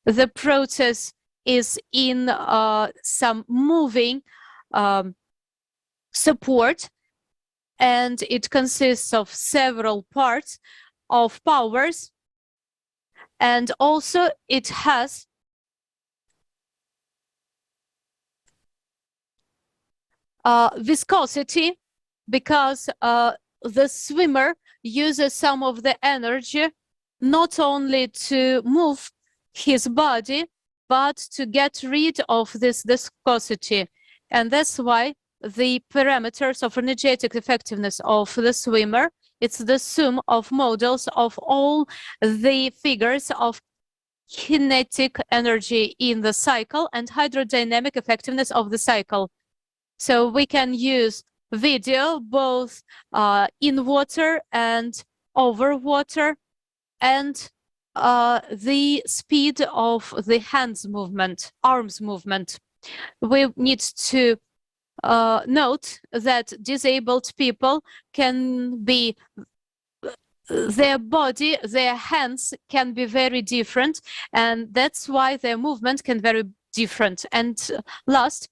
the process is in some moving support, and it consists of several parts of powers, and also it has viscosity, because the swimmer uses some of the energy not only to move his body, but to get rid of this viscosity. And that's why the parameters of energetic effectiveness of the swimmer, it's the sum of models of all the figures of kinetic energy in the cycle and hydrodynamic effectiveness of the cycle. So we can use video both in water and over water, and the speed of the hands movement, arms movement. We need to note that disabled people can be, their body, their hands can be very different, and that's why their movement can be very different. And last,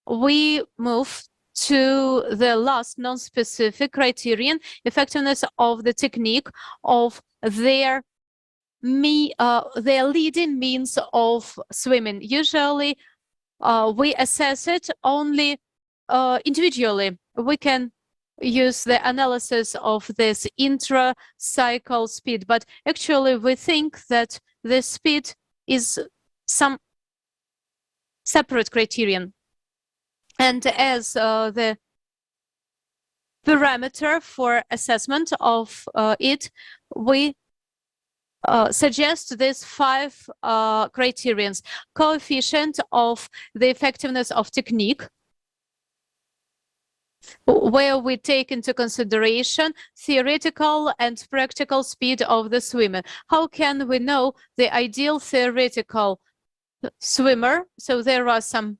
we move to the last non-specific criterion, effectiveness of the technique of their leading means of swimming. Usually we assess it only individually. We can use the analysis of this intra-cycle speed, but actually we think that the speed is some separate criterion. And as the parameter for assessment of it, we suggest these 5 criterions: coefficient of the effectiveness of technique, where we take into consideration theoretical and practical speed of the swimmer. How can we know the ideal theoretical swimmer? So there are some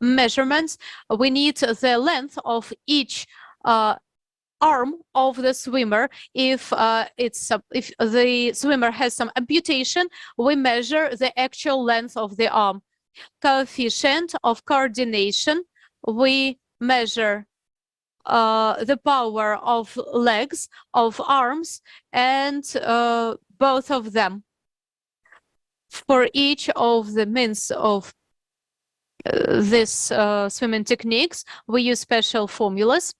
measurements. We need the length of each arm of the swimmer. If the swimmer has some amputation, we measure the actual length of the arm. Coefficient of coordination, we measure the power of legs, of arms, and both of them. For each of the means of this swimming techniques, we use special formulas.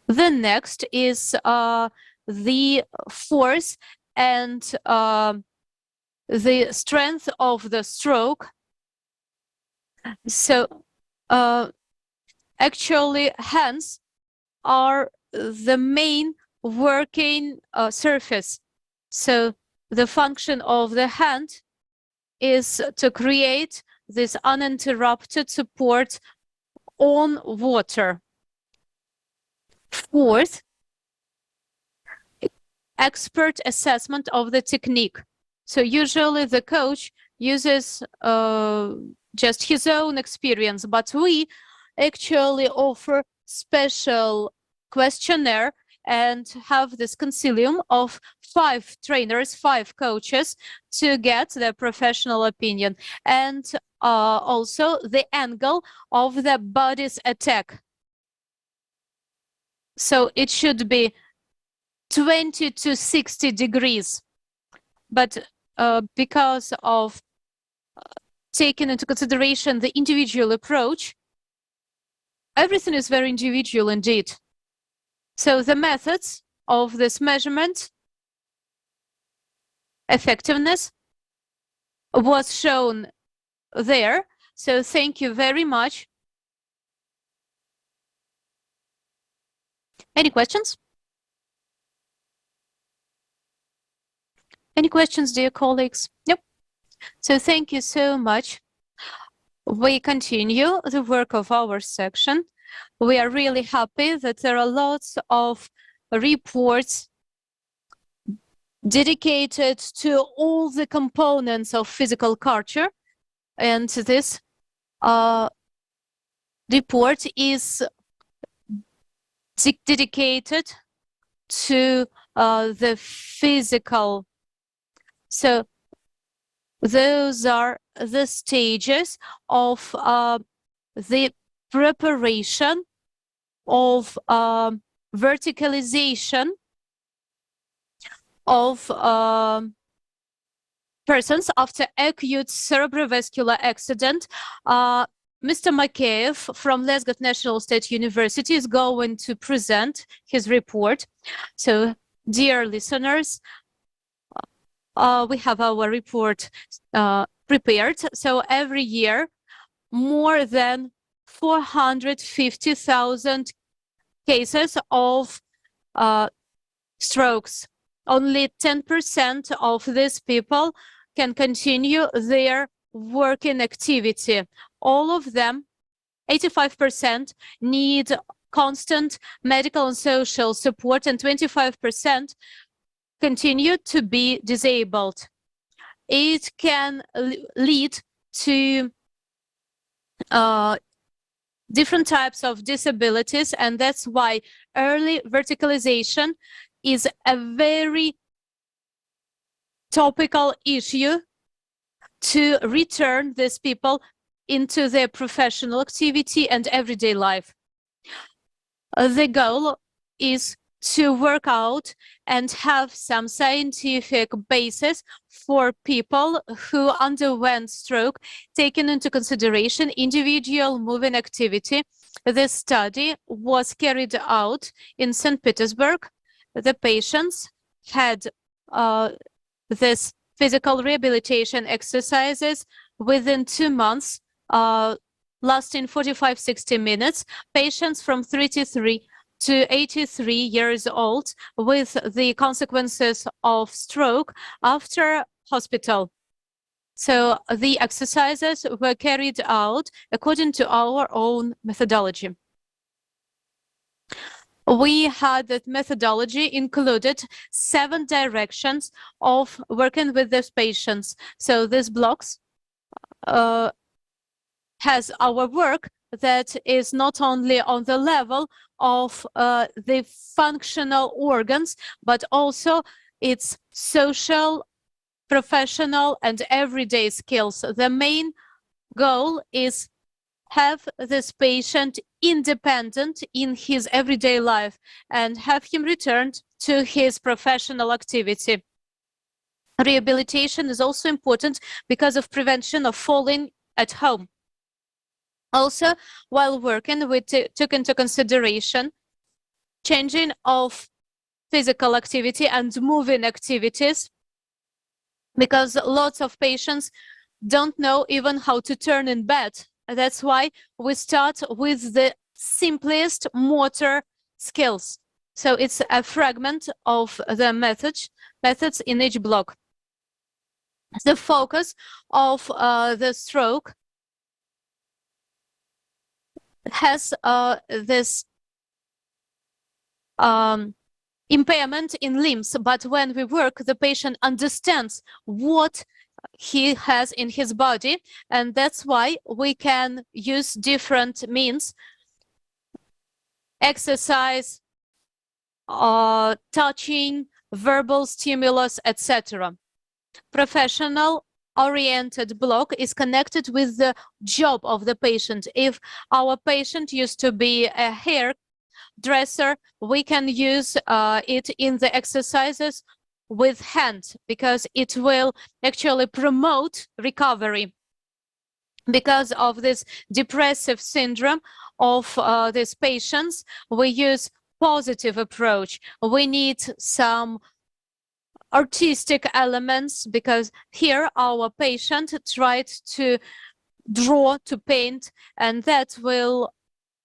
The next is the force and the strength of the stroke. So actually hands are the main working surface. So the function of the hand is to create this uninterrupted support on water. Fourth, expert assessment of the technique. So usually the coach uses just his own experience, but we actually offer special questionnaire and have this concilium of 5 trainers, 5 coaches to get their professional opinion, and also the angle of the body's attack. So it should be 20 to 60 degrees, but because of taking into consideration the individual approach, everything is very individual indeed. So the methods of this measurement effectiveness was shown there. So thank you very much. Any questions? Any questions, dear colleagues? Yep. So thank you so much. We continue the work of our section. We are really happy that there are lots of reports dedicated to all the components of physical culture. And this report is dedicated to the physical. So those are the stages of the preparation of verticalization of persons after acute cerebrovascular accident. Mr. Makeyev from Lesgov National State University is going to present his report. So, dear listeners, we have our report prepared. So every year, more than 450,000 cases of strokes. Only 10% of these people can continue their working activity. All of them, 85%, need constant medical and social support, and 25% continue to be disabled. It can lead to different types of disabilities, and that's why early verticalization is a very topical issue to return these people into their professional activity and everyday life. The goal is to work out and have some scientific basis for people who underwent stroke, taking into consideration individual moving activity. This study was carried out in St. Petersburg. The patients had this physical rehabilitation exercises within 2 months, lasting 45-60 minutes. Patients from 33 to 83 years old with the consequences of stroke after hospital. So the exercises were carried out according to our own methodology. We had that methodology included 7 directions of working with these patients. So these blocks has our work that is not only on the level of the functional organs, but also its social, professional, and everyday skills. The main goal is have this patient independent in his everyday life and have him returned to his professional activity. Rehabilitation is also important because of prevention of falling at home. Also, while working, we took into consideration changing of physical activity and moving activities, because lots of patients don't know even how to turn in bed. That's why we start with the simplest motor skills. So it's a fragment of the methods in each block. The focus of the stroke has this impairment in limbs, but when we work, the patient understands what he has in his body, and that's why we can use different means: exercise, touching, verbal stimulus, etc. Professional oriented block is connected with the job of the patient. If our patient used to be a hairdresser, we can use it in the exercises with hand, because it will actually promote recovery. Because of this depressive syndrome of these patients, we use positive approach. We need some artistic elements, because here our patient tried to draw, to paint, and that will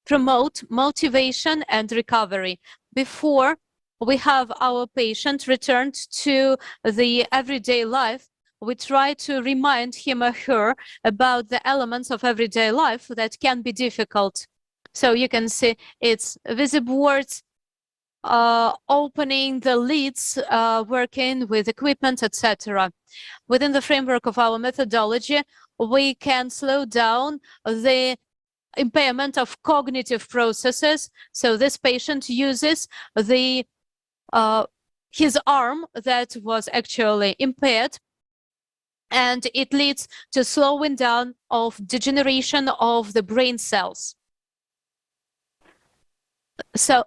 promote motivation and recovery. Before we have our patient returned to the everyday life, we try to remind him or her about the elements of everyday life that can be difficult. So you can see it's visible words, opening the lids, working with equipment, etc. Within the framework of our methodology, we can slow down the impairment of cognitive processes. So this patient uses the his arm that was actually impaired, and it leads to slowing down of degeneration of the brain cells. So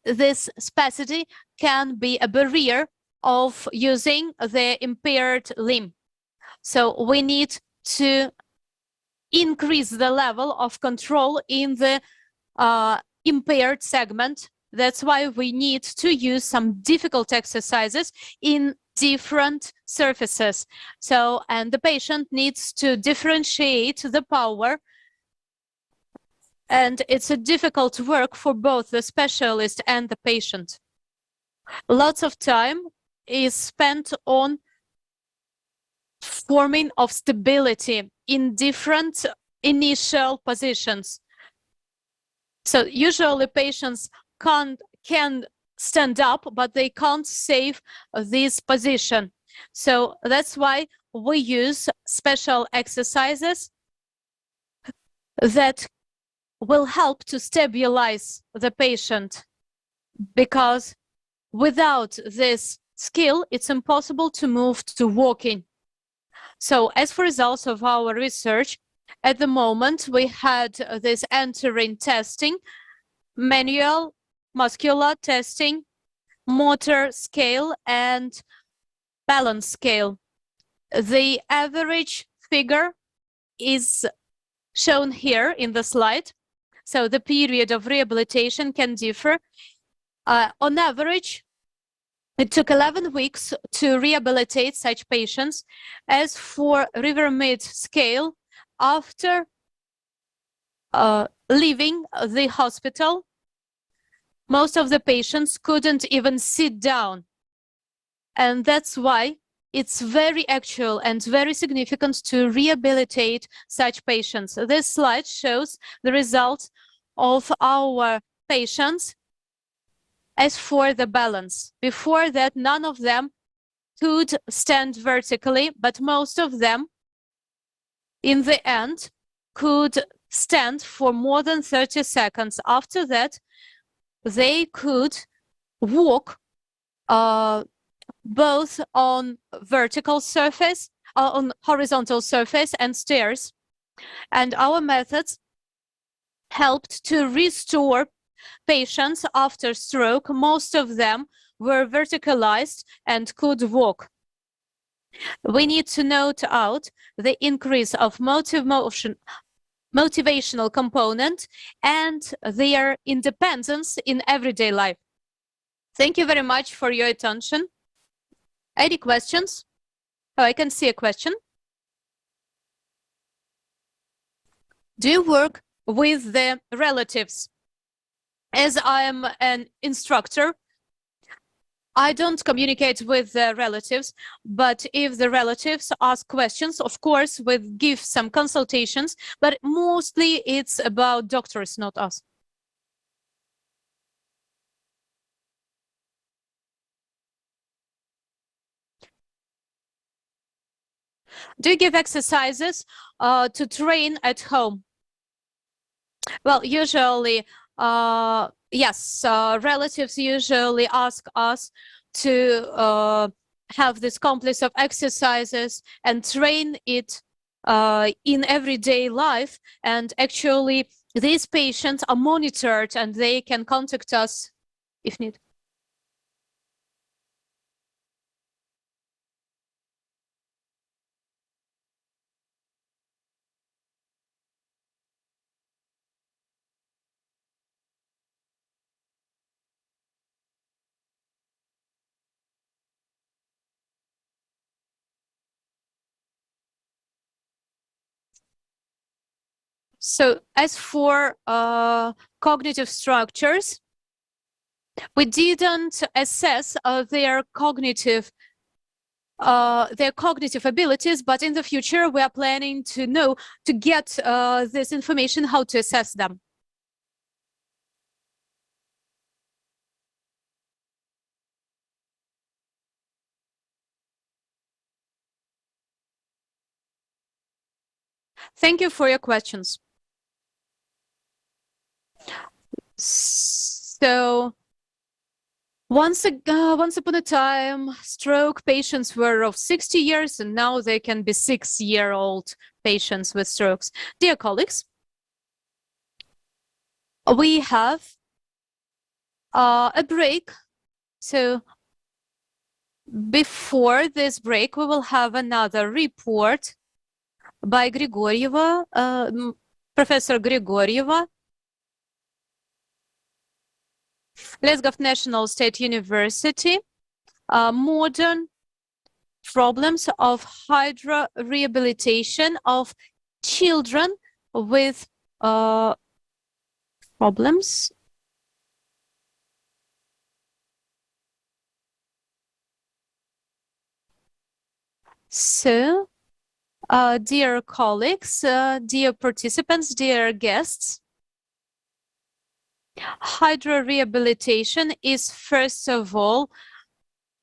this spasticity can be a barrier of using the impaired limb. So we need to increase the level of control in the impaired segment. That's why we need to use some difficult exercises in different surfaces. So, and the patient needs to differentiate the power, and it's a difficult work for both the specialist and the patient. Lots of time is spent on forming of stability in different initial positions. So usually patients can stand up, but they can't save this position. So that's why we use special exercises that will help to stabilize the patient, because without this skill, it's impossible to move to walking. So as for results of our research, at the moment, we had this entering testing, manual, muscular testing, motor scale, and balance scale. The average figure is shown here in the slide. So the period of rehabilitation can differ. On average, it took 11 weeks to rehabilitate such patients. As for River-Mid scale, after leaving the hospital, most of the patients couldn't even sit down. And that's why it's very actual and very significant to rehabilitate such patients. This slide shows the results of our patients. As for the balance, before that, none of them could stand vertically, but most of them, in the end, could stand for more than 30 seconds. After that, they could walk both on vertical surface, on horizontal surface and stairs. And our methods helped to restore patients after stroke. Most of them were verticalized and could walk. We need to note out the increase of motivational component and their independence in everyday life. Thank you very much for your attention. Any questions? Oh, I can see a question. Do you work with the relatives? As I am an instructor, I don't communicate with the relatives, but if the relatives ask questions, of course, we give some consultations, but mostly it's about doctors, not us. Do you give exercises to train at home? Well, usually, yes, relatives usually ask us to have this complex of exercises and train it in everyday life. And actually, these patients are monitored and they can contact us if needed. So as for cognitive structures, we didn't assess their cognitive abilities, but in the future we are planning to get this information, how to assess them. Thank you for your questions. So once upon a time, stroke patients were of 60 years, and now they can be 6-year-old patients with strokes. Dear colleagues, we have a break. So before this break, we will have another report by Grigorieva, Professor Grigorieva, Lesgov National State University, modern problems of hydro-rehabilitation of children with problems. So, dear colleagues, dear participants, dear guests, hydro-rehabilitation is, first of all,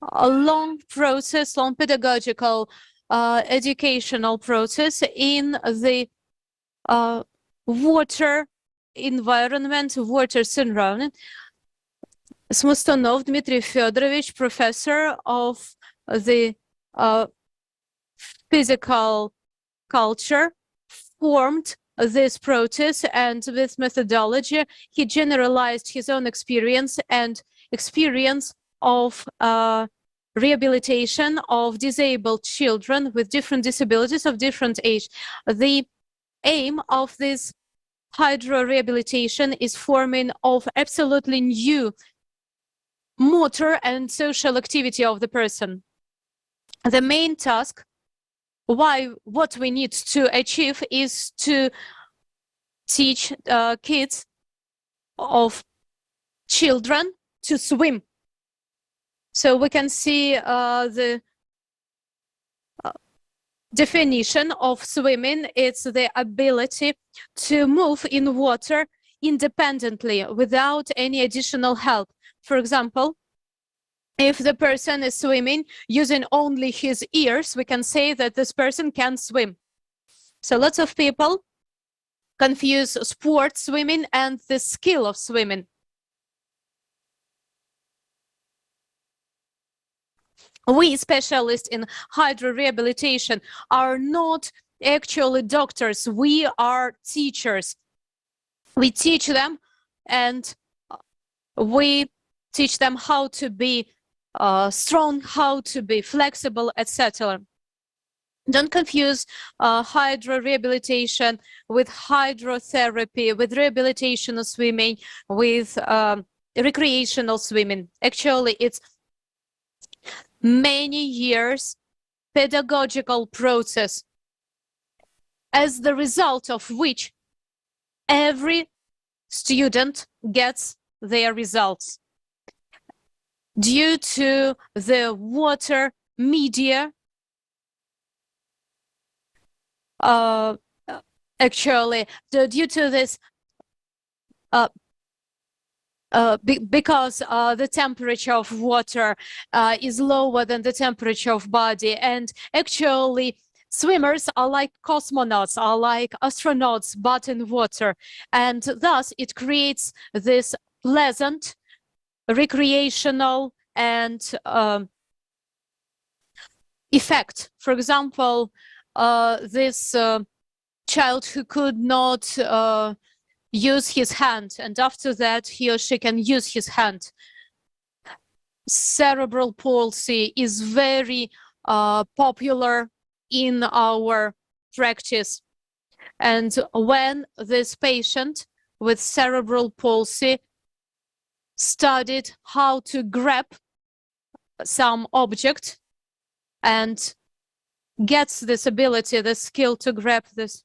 a long process, long pedagogical, educational process in the water environment, water surrounding. Smustonov Dmitry Fyodorovich, professor of the physical culture, formed this process, and with methodology he generalized his own experience and experience of rehabilitation of disabled children with different disabilities of different age. The aim of this hydro-rehabilitation is forming of absolutely new motor and social activity of the person. The main task, what we need to achieve, is to teach kids of children to swim. So we can see the definition of swimming. It's the ability to move in water independently without any additional help. For example, if the person is swimming using only his ears, we can say that this person can swim. So lots of people confuse sport swimming and the skill of swimming. We specialists in hydro-rehabilitation are not actually doctors. We are teachers. We teach them, and we teach them how to be strong, how to be flexible, etc. Don't confuse hydro-rehabilitation with hydrotherapy, with rehabilitation of swimming, with recreational swimming. Actually, it's many years pedagogical process, as the result of which every student gets their results. Due to the water media, actually, due to this, because the temperature of water is lower than the temperature of body, and actually swimmers are like cosmonauts, are like astronauts, but in water, and thus it creates this pleasant, recreational and effect. For example, this child who could not use his hand, and after that he or she can use his hand. Cerebral palsy is very popular in our practice, and when this patient with cerebral palsy studied how to grab some object and gets this ability, the skill to grab this.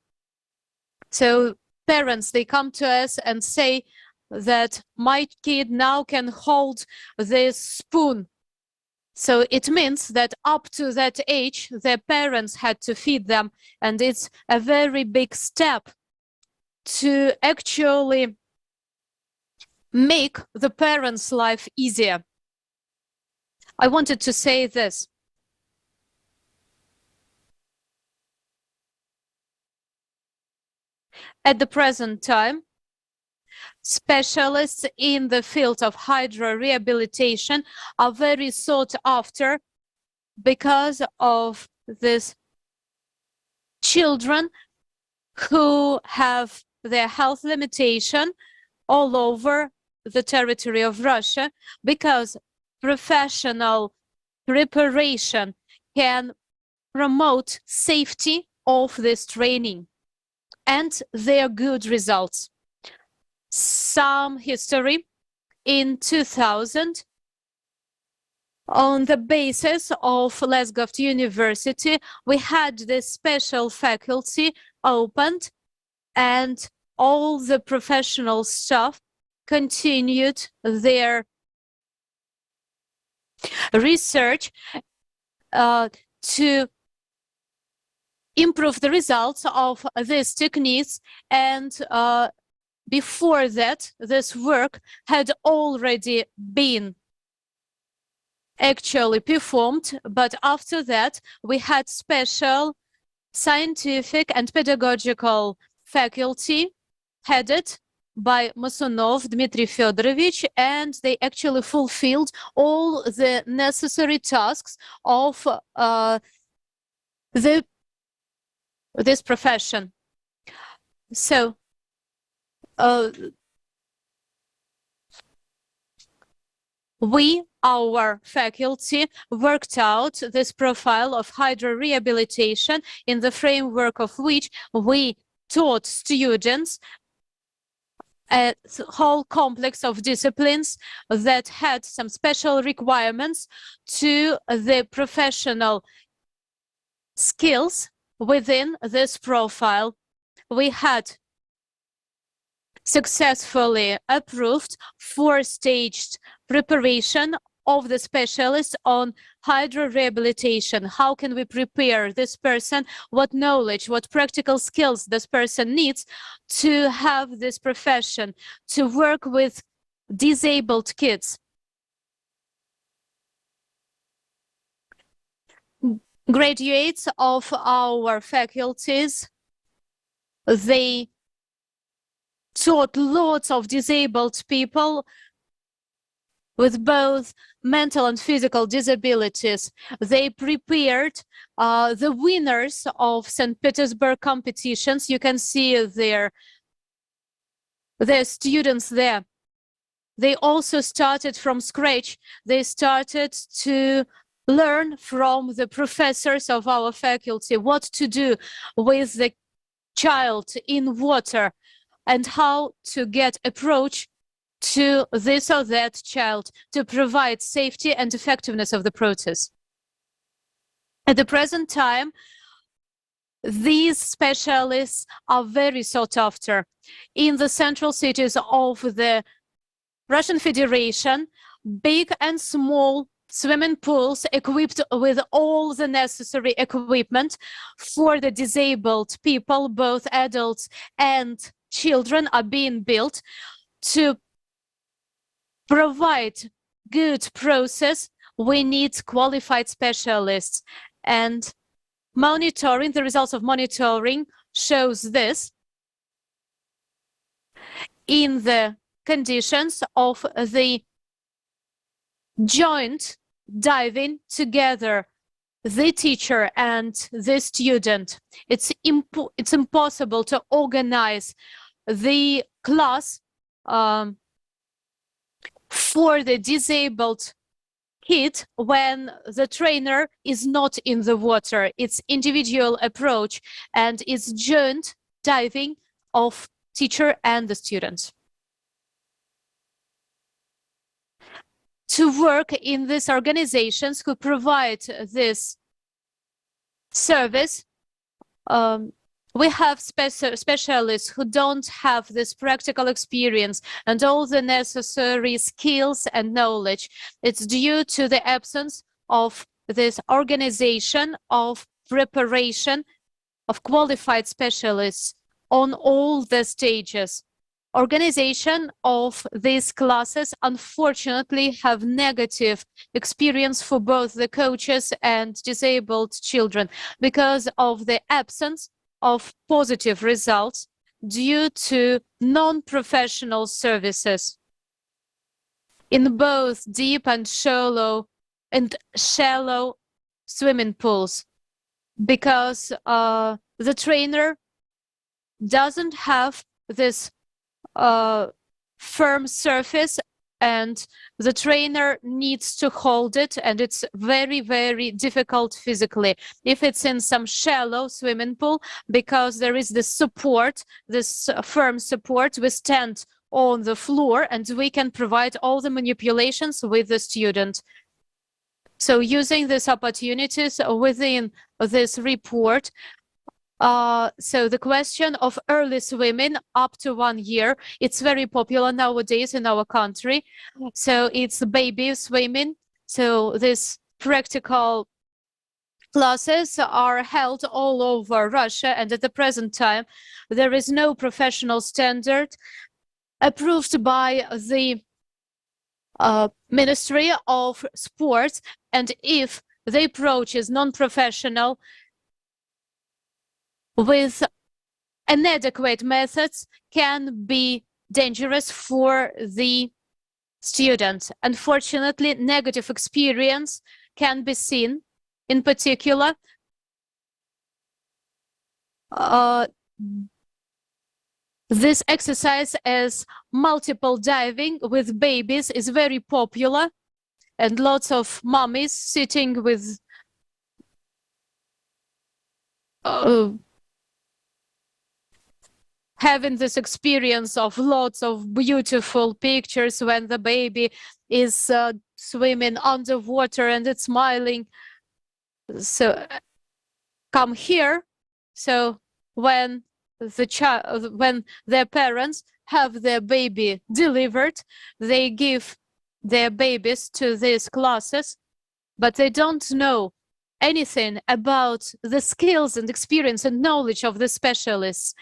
So parents, they come to us and say that my kid now can hold this spoon. So it means that up to that age, their parents had to feed them. And it's a very big step to actually make the parents' life easier. I wanted to say this. At the present time, specialists in the field of hydro-rehabilitation are very sought after because of these children who have their health limitation all over the territory of Russia, because professional preparation can promote safety of this training and their good results. Some history: in 2000, on the basis of Lesgov University, we had this special faculty opened, and all the professional staff continued their research to improve the results of these techniques. And before that, this work had already been actually performed, but after that we had special scientific and pedagogical faculty headed by Masonov Dmitry Fyodorovich, and they actually fulfilled all the necessary tasks of this profession. So our faculty worked out this profile of hydro-rehabilitation, in the framework of which we taught students a whole complex of disciplines that had some special requirements to the professional skills within this profile. We had successfully approved 4-staged preparation of the specialist on hydro-rehabilitation. How can we prepare this person? What knowledge, what practical skills this person needs to have this profession, to work with disabled kids? Graduates of our faculties, they taught lots of disabled people with both mental and physical disabilities. They prepared the winners of St. Petersburg competitions. You can see their students there. They also started from scratch. They started to learn from the professors of our faculty what to do with the child in water and how to get approach to this or that child to provide safety and effectiveness of the process. At the present time, these specialists are very sought after in the central cities of the Russian Federation big and small swimming pools equipped with all the necessary equipment for the disabled people, both adults and children, are being built to provide good process. We need qualified specialists, and monitoring, the results of monitoring shows this. In the conditions of the joint diving together, the teacher and the student, it's impossible to organize the class for the disabled kid when the trainer is not in the water. It's individual approach, and it's joint diving of teacher and the students. To work in these organizations who provide this service, we have specialists who don't have this practical experience and all the necessary skills and knowledge. It's due to the absence of this organization of preparation of qualified specialists on all the stages. Organization of these classes unfortunately have negative experience for both the coaches and disabled children because of the absence of positive results due to non-professional services in both deep and shallow swimming pools, because the trainer doesn't have this firm surface, and the trainer needs to hold it, and it's very, very difficult physically. If it's in some shallow swimming pool, because there is this support, this firm support, we stand on the floor and we can provide all the manipulations with the student. So using these opportunities within this report, so the question of early swimming up to 1 year, it's very popular nowadays in our country. So it's baby swimming. So these practical classes are held all over Russia, and at the present time, there is no professional standard approved by the Ministry of Sports. And if the approach is non-professional, with inadequate methods, can be dangerous for the students. Unfortunately, negative experience can be seen. In particular, this exercise as multiple diving with babies is very popular, and lots of mummies sitting with having this experience of lots of beautiful pictures when the baby is swimming underwater and it's smiling. So come here. So when their parents have their baby delivered, they give their babies to these classes, but they don't know anything about the skills and experience and knowledge of the specialists.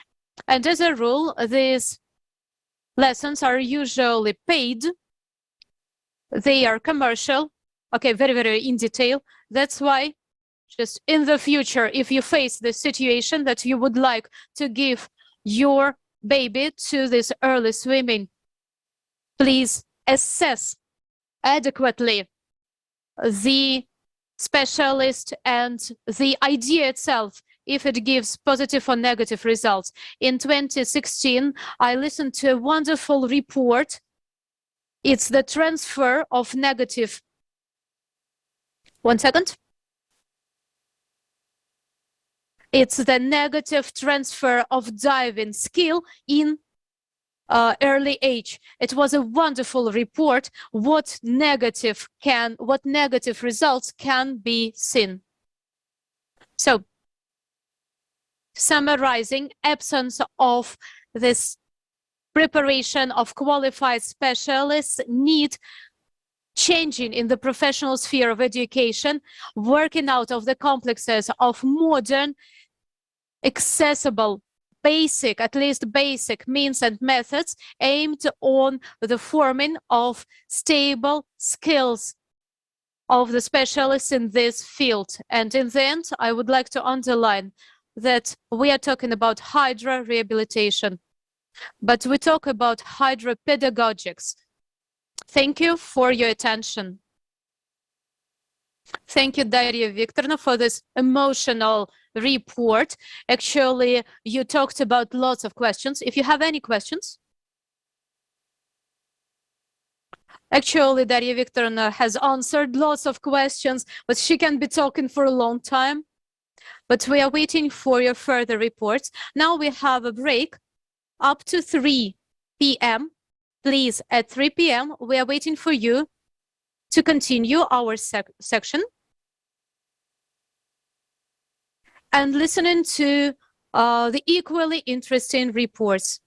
And as a rule, these lessons are usually paid. They are commercial. Okay, very, very in detail. That's why just in the future, if you face the situation that you would like to give your baby to this early swimming, please assess adequately the specialist and the idea itself, if it gives positive or negative results. In 2016, I listened to a wonderful report. It's the transfer of negative. 1 second. It's the negative transfer of diving skill in early age. It was a wonderful report. What negative results can be seen. So, summarizing, absence of this preparation of qualified specialists need changing in the professional sphere of education, working out of the complexes of modern, accessible, basic, at least basic means and methods aimed on the forming of stable skills of the specialists in this field. And in the end, I would like to underline that we are talking about hydro rehabilitation, but we talk about hydropedagogics. Thank you for your attention. Thank you, Daria Viktorovna, for this emotional report. Actually, you talked about lots of questions. If you have any questions. Actually, Daria Viktorovna has answered lots of questions, but she can be talking for a long time. But we are waiting for your further reports. Now we have a break up to 3 p.m. Please, at 3 p.m., we are waiting for you to continue our section and listening to the equally interesting reports.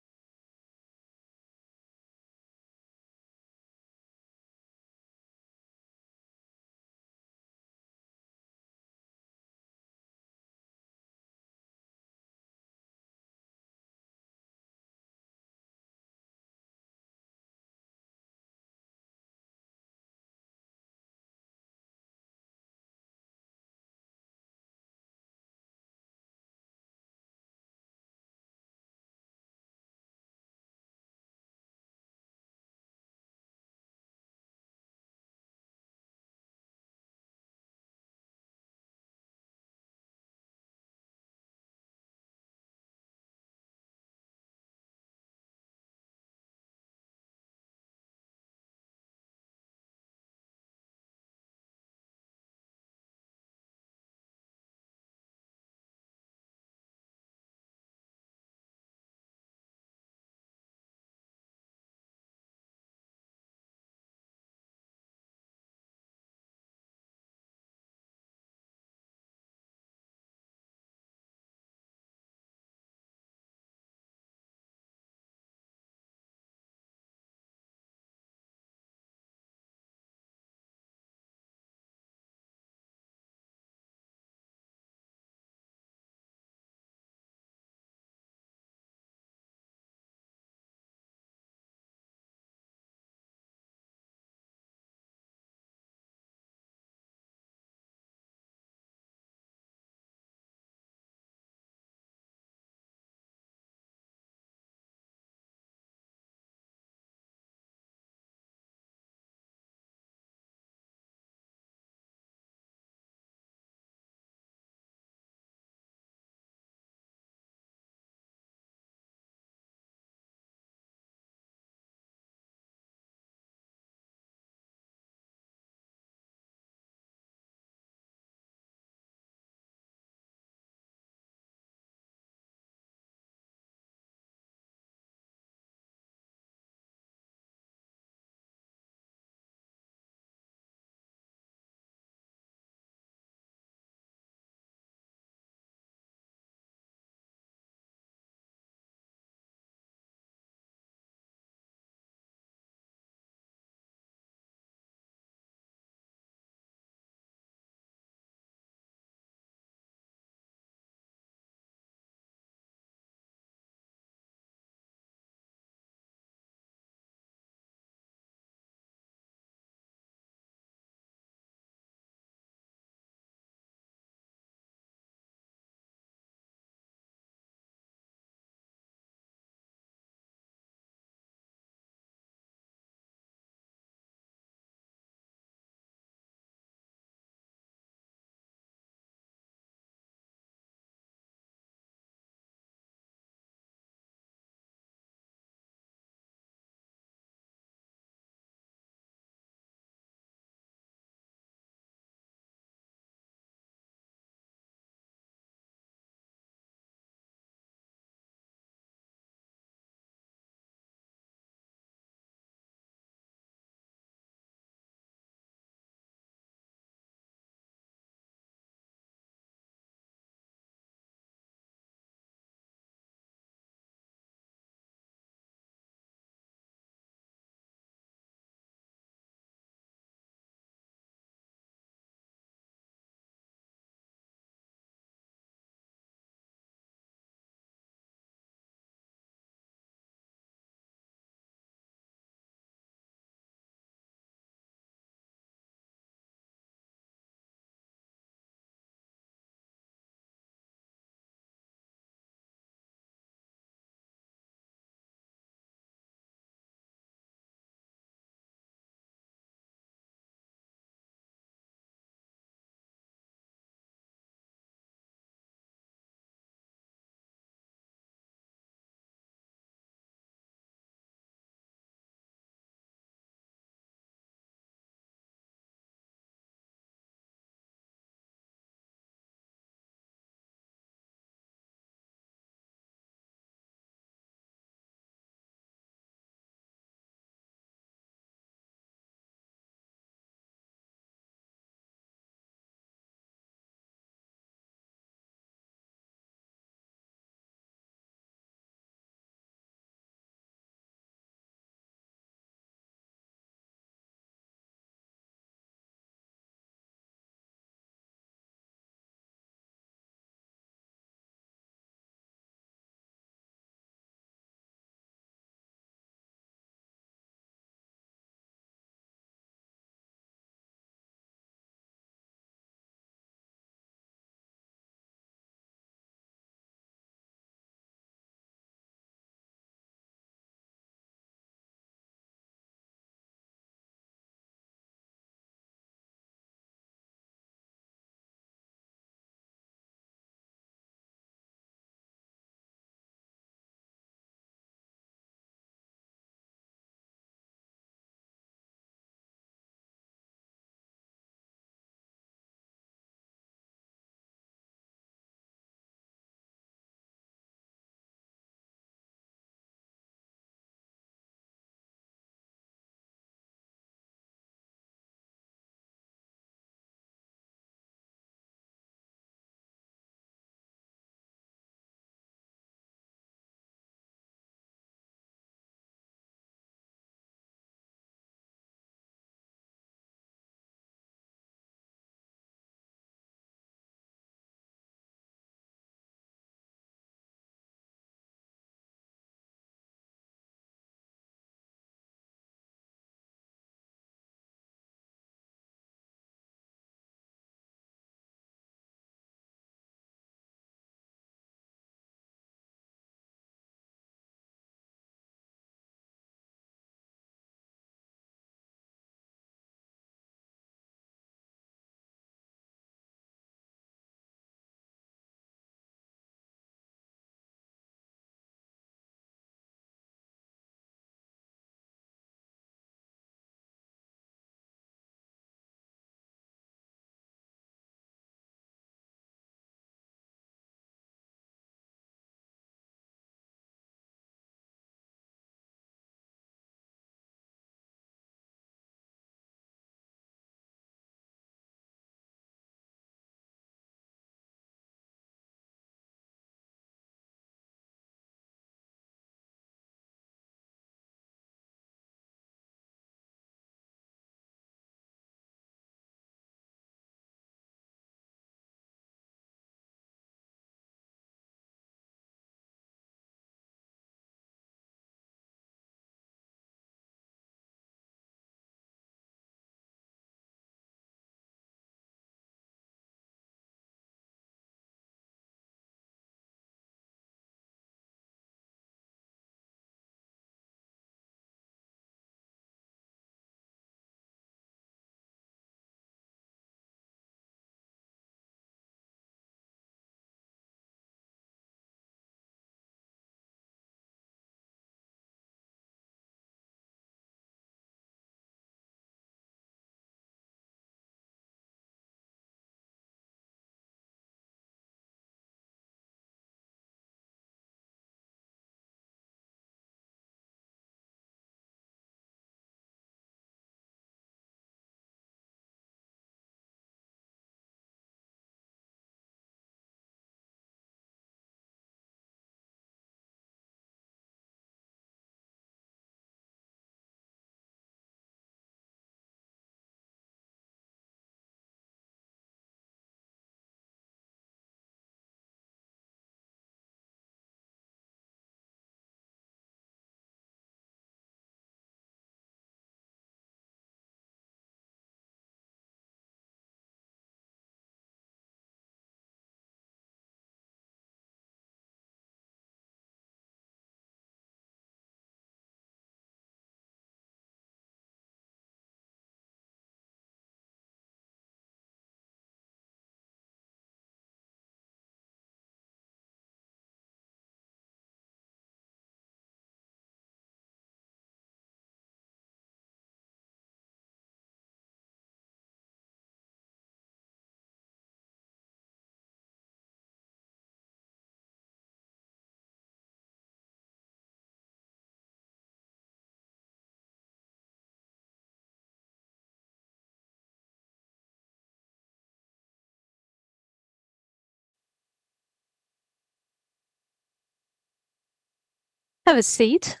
Have a seat.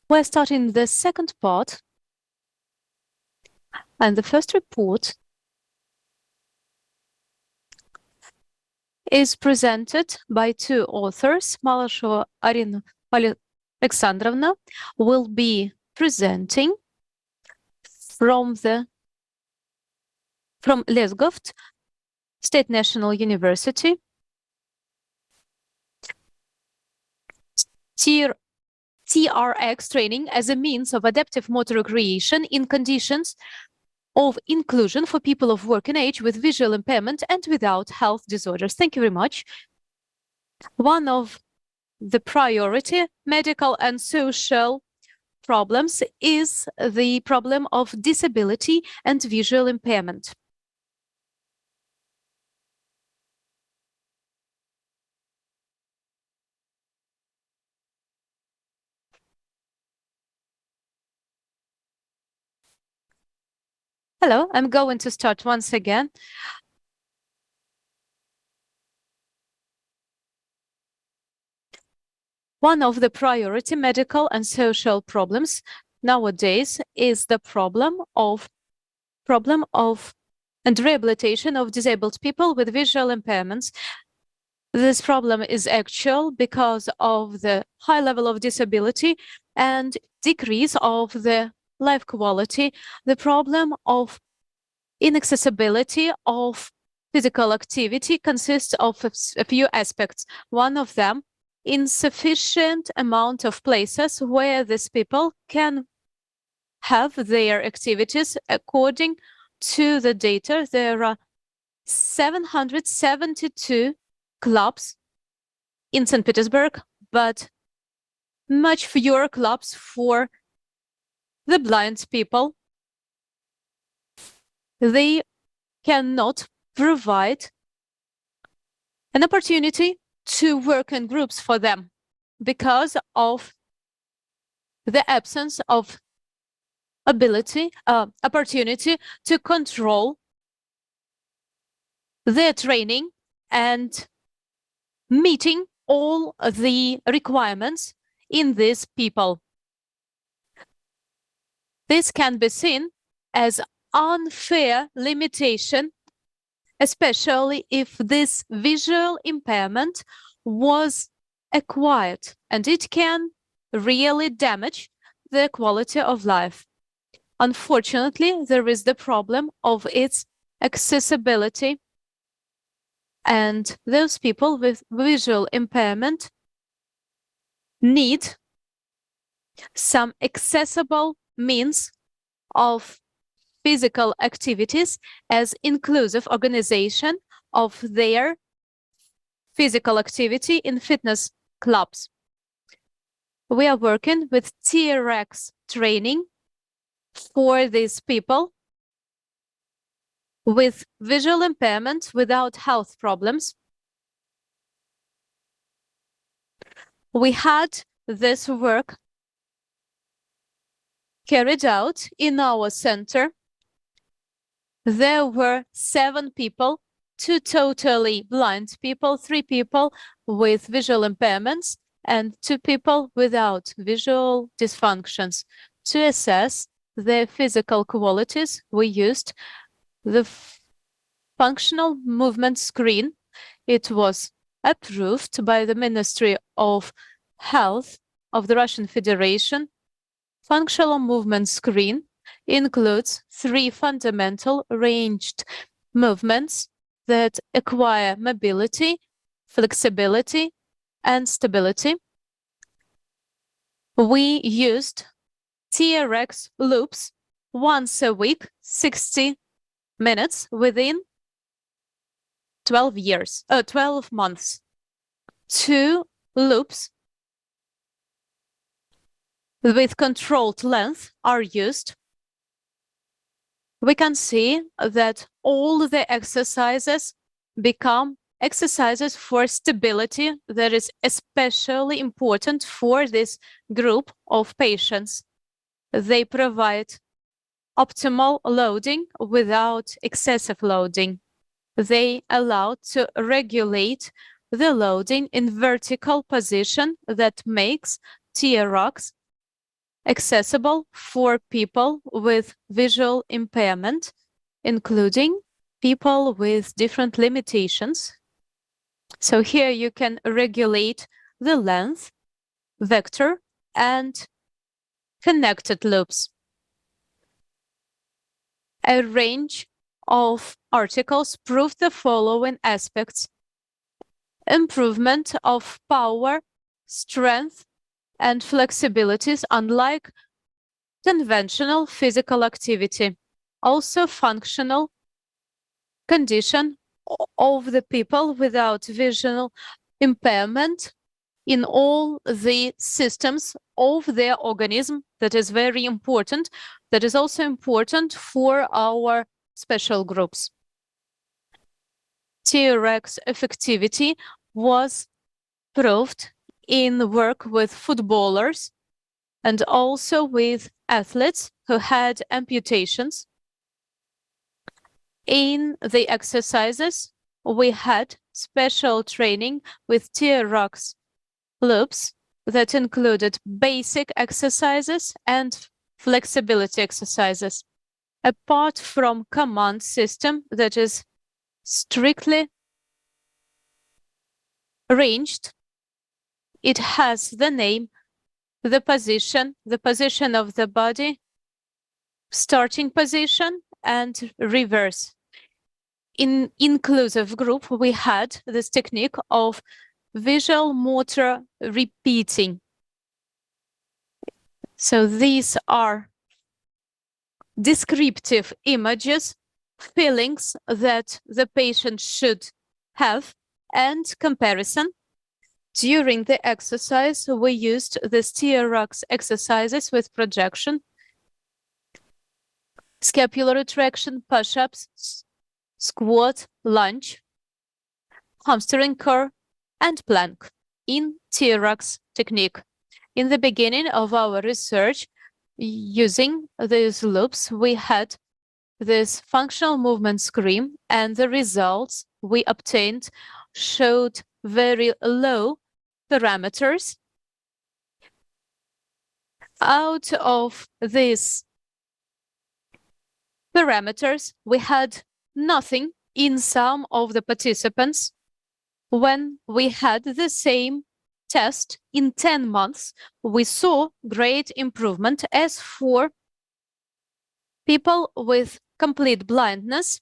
We're starting the second part. And the first report is presented by two authors. Malashova Arina Alexandrovna will be presenting from Lesgovt State National University. TRX training as a means of adaptive motor recreation in conditions of inclusion for people of working age with visual impairment and without health disorders. Thank you very much. One of the priority medical and social problems is the problem of disability and visual impairment. Hello, I'm going to start once again. One of the priority medical and social problems nowadays is the problem of and rehabilitation of disabled people with visual impairments. This problem is actual because of the high level of disability and decrease of the life quality. The problem of inaccessibility of physical activity consists of a few aspects. One of them, insufficient amount of places where these people can have their activities. According to the data, there are 772 clubs in St. Petersburg, but much fewer clubs for the blind people. They cannot provide an opportunity to work in groups for them because of the absence of opportunity to control their training and meeting all the requirements in these people. This can be seen as unfair limitation, especially if this visual impairment was acquired, and it can really damage the quality of life. Unfortunately, there is the problem of its accessibility, and those people with visual impairment need some accessible means of physical activities as inclusive organization of their physical activity in fitness clubs. We are working with TRX training for these people with visual impairment without health problems. We had this work carried out in our center. There were 7 people, 2 totally blind people, 3 people with visual impairments, and 2 people without visual dysfunctions. To assess their physical qualities, we used the functional movement screen. It was approved by the Ministry of Health of the Russian Federation. Functional movement screen includes 3 fundamental ranged movements that acquire mobility, flexibility, and stability. We used TRX loops once a week, 60 minutes within 12 months. 2 loops with controlled length are used. We can see that all the exercises become exercises for stability that is especially important for this group of patients. They provide optimal loading without excessive loading. They allow to regulate the loading in vertical position that makes TRX accessible for people with visual impairment, including people with different limitations. So here you can regulate the length, vector, and connected loops. A range of articles prove the following aspects: improvement of power, strength, and flexibilities unlike conventional physical activity. Also functional condition of the people without visual impairment in all the systems of their organism. That is very important. That is also important for our special groups. TRX effectivity was proved in work with footballers and also with athletes who had amputations. In the exercises, we had special training with TRX loops that included basic exercises and flexibility exercises. Apart from command system that is strictly arranged, it has the name, the position of the body, starting position, and reverse. In inclusive group, we had this technique of visual motor repeating. So these are descriptive images, feelings that the patient should have, and comparison. During the exercise, we used the TRX exercises with projection, scapular retraction, push-ups, squat, lunge, hamstring curl, and plank in TRX technique. In the beginning of our research, using these loops, we had this functional movement screen, and the results we obtained showed very low parameters. Out of these parameters, we had nothing in some of the participants. When we had the same test in 10 months, we saw great improvement. As for people with complete blindness,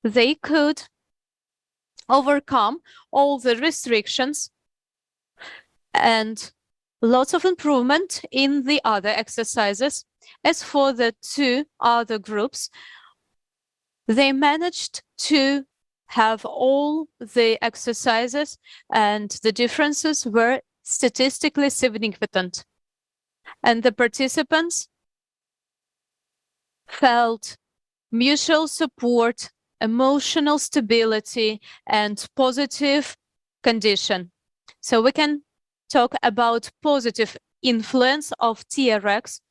they could overcome all the restrictions and lots of improvement in the other exercises. As for the two other groups, they managed to have all the exercises, and the differences were statistically significant. And the participants felt mutual support, emotional stability, and positive condition. So we can talk about positive influence of TRX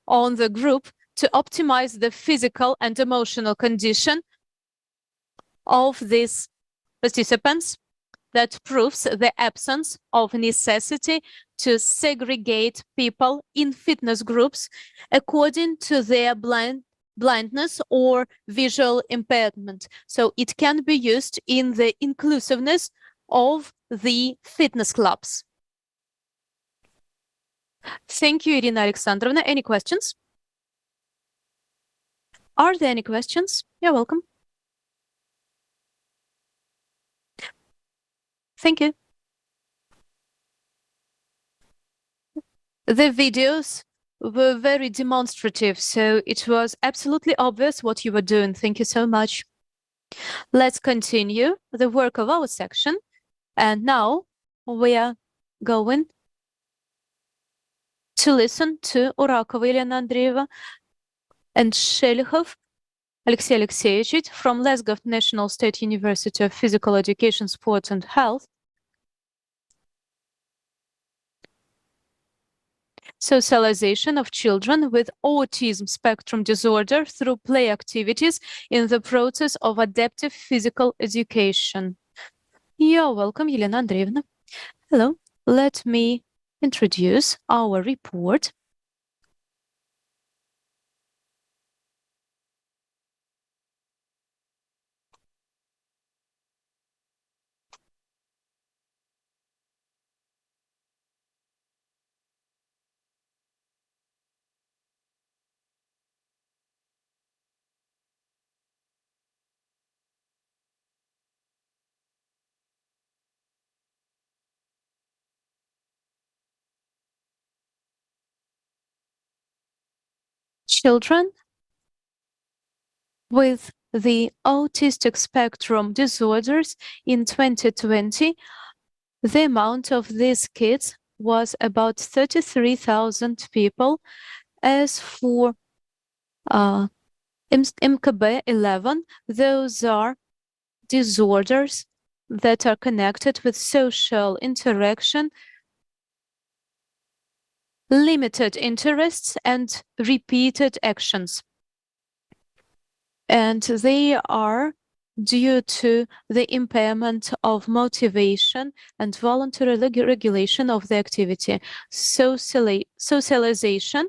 on the group to optimize the physical and emotional condition of these participants. That proves the absence of necessity to segregate people in fitness groups according to their blindness or visual impairment. So it can be used in the inclusiveness of the fitness clubs. Thank you, Irina Alexandrovna. Any questions? Are there any questions? You're welcome. Thank you. The videos were very demonstrative, so it was absolutely obvious what you were doing. Thank you so much. Let's continue the work of our section. And now we are going to listen to Urakova Elena Andreeva and Shelikhov Alexey Alekseevich from Lesgov National State University of Physical Education, Sport and Health. Socialization of children with autism spectrum disorder through play activities in the process of adaptive physical education. You're welcome, Elena Andreevna. Hello, let me introduce our report. Children with the autistic spectrum disorders in 2020, the amount of these kids was about 33,000 people. As for MKB 11, those are disorders that are connected with social interaction, limited interests, and repeated actions. And they are due to the impairment of motivation and voluntary regulation of the activity. Socialization,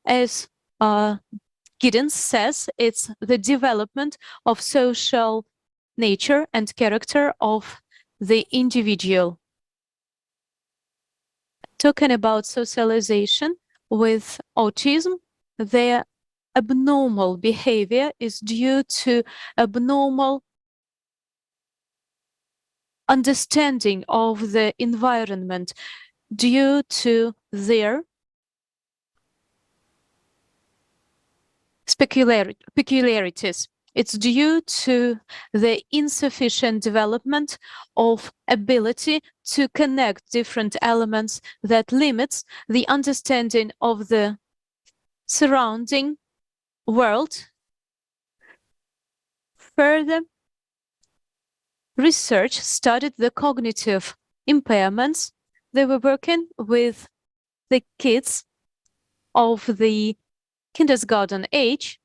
as Giddens says, it's the development of social nature and character of the individual. Talking about socialization with autism, their abnormal behavior is due to abnormal understanding of the environment, due to their peculiarities. It's due to the insufficient development of ability to connect different elements that limits the understanding of the surrounding world. Further research studied the cognitive impairments. They were working with the kids of the kindergarten age.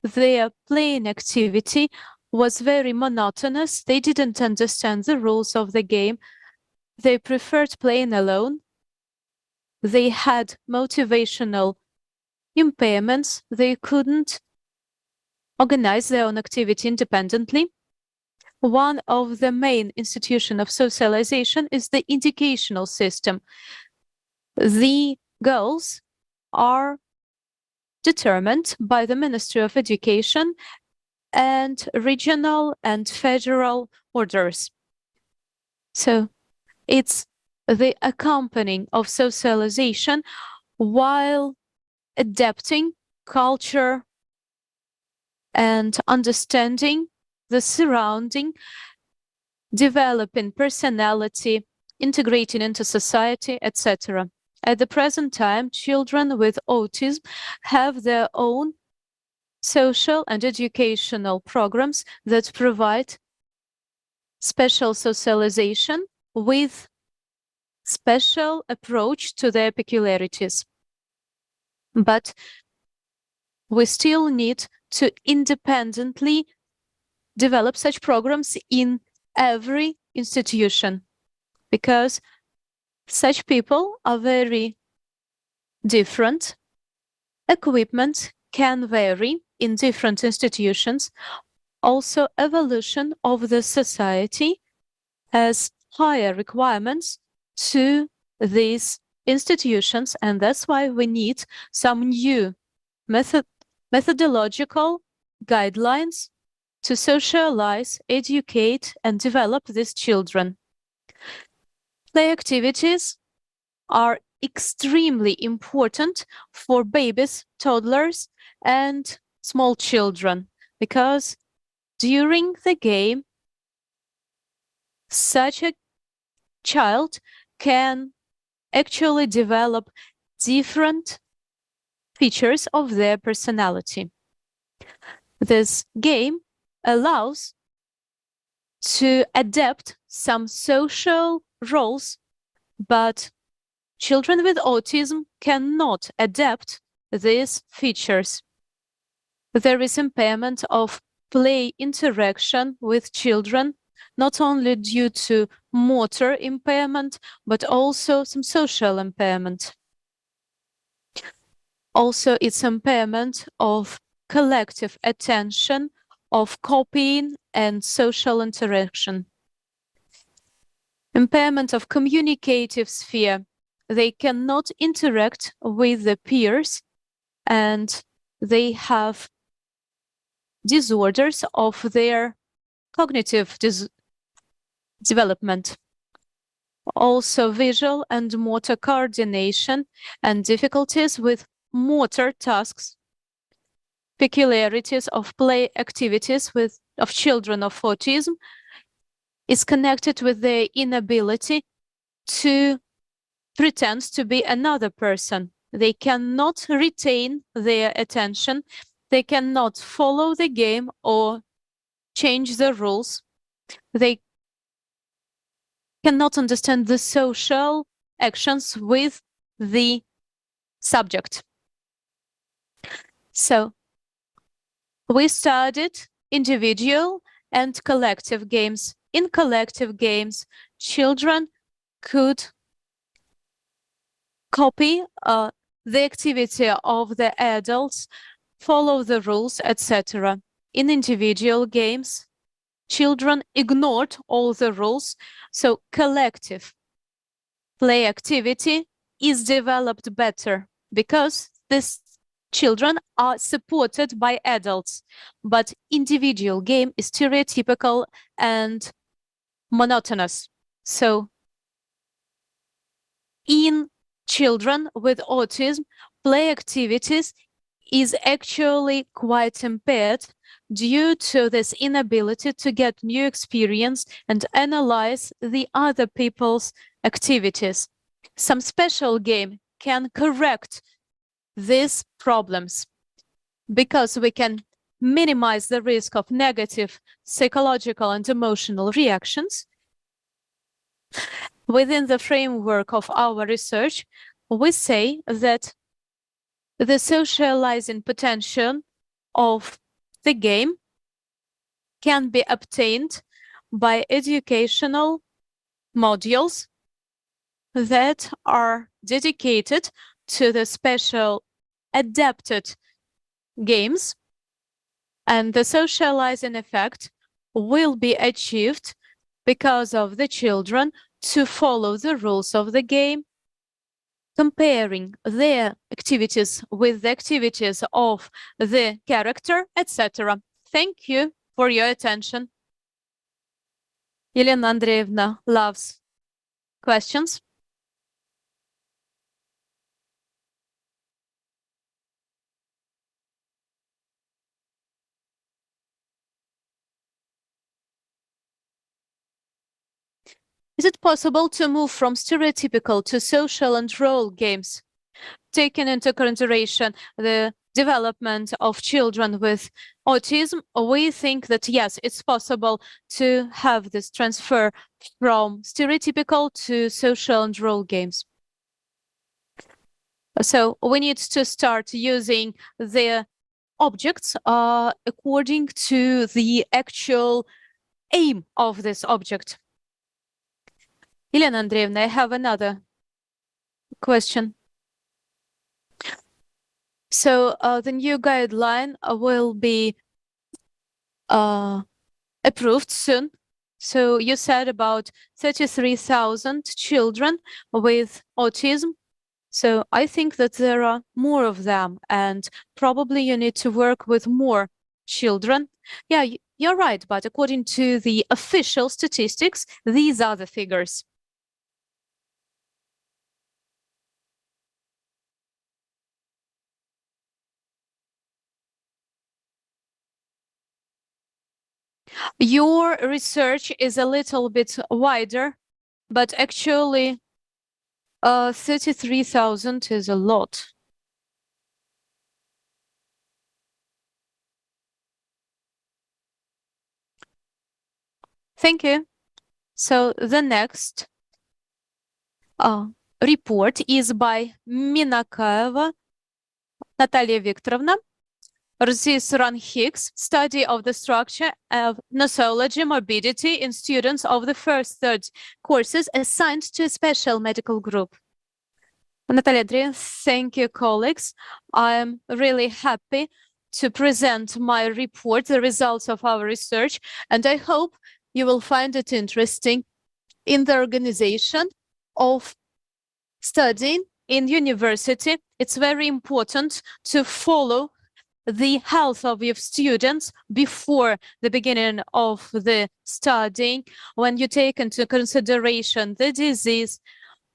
Their playing activity was very monotonous. They didn't understand the rules of the game. They preferred playing alone. They had motivational impairments. They couldn't organize their own activity independently. One of the main institutions of socialization is the educational system. The goals are determined by the Ministry of Education and regional and federal orders. So it's the accompanying of socialization while adapting culture and understanding the surrounding, developing personality, integrating into society, etc. At the present time, children with autism have their own social and educational programs that provide special socialization with special approach to their peculiarities. But we still need to independently develop such programs in every institution, because such people are very different. Equipment can vary in different institutions. Also, evolution of the society has higher requirements to these institutions, and that's why we need some new methodological guidelines to socialize, educate, and develop these children. Play activities are extremely important for babies, toddlers, and small children, because during the game, such a child can actually develop different features of their personality. This game allows to adapt some social roles, but children with autism cannot adapt these features. There is impairment of play interaction with children, not only due to motor impairment, but also some social impairment. Also, it's impairment of collective attention, of copying and social interaction. Impairment of communicative sphere. They cannot interact with the peers and they have disorders of their cognitive development. Also visual and motor coordination and difficulties with motor tasks, peculiarities of play activities of children of autism is connected with their inability to pretend to be another person. They cannot retain their attention. They cannot follow the game or change the rules. They cannot understand the social actions with the subject. So we studied individual and collective games. In collective games, children could copy the activity of the adults, follow the rules, etc. In individual games, children ignored all the rules, so collective play activity is developed better because these children are supported by adults, but individual game is stereotypical and monotonous. So in children with autism, play activities is actually quite impaired due to this inability to get new experience and analyze the other people's activities. Some special game can correct these problems because we can minimize the risk of negative psychological and emotional reactions. Within the framework of our research, we say that the socializing potential of the game can be obtained by educational modules that are dedicated to the special adapted games, and the socializing effect will be achieved because of the children to follow the rules of the game, comparing their activities with the activities of the character, etc. Thank you for your attention. Elena Andreevna loves questions. Is it possible to move from stereotypical to social and role games? Taking into consideration the development of children with autism, we think that yes, it's possible to have this transfer from stereotypical to social and role games. So we need to start using the objects according to the actual aim of this object. Elena Andreevna, I have another question. So the new guideline will be approved soon. So you said about 33,000 children with autism. So I think that there are more of them, and probably you need to work with more children. Yeah, you're right, but according to the official statistics, these are the figures. Your research is a little bit wider, but actually 33,000 is a lot. Thank you. So the next report is by Minakaeva Natalia Viktorovna. Zheng study of the structure of nosology morbidity in students of the first third courses assigned to a special medical group. Natalia Andreevna, thank you, colleagues. I'm really happy to present my report, the results of our research, and I hope you will find it interesting. In the organization of studying in university, it's very important to follow the health of your students before the beginning of the studying, when you take into consideration the disease,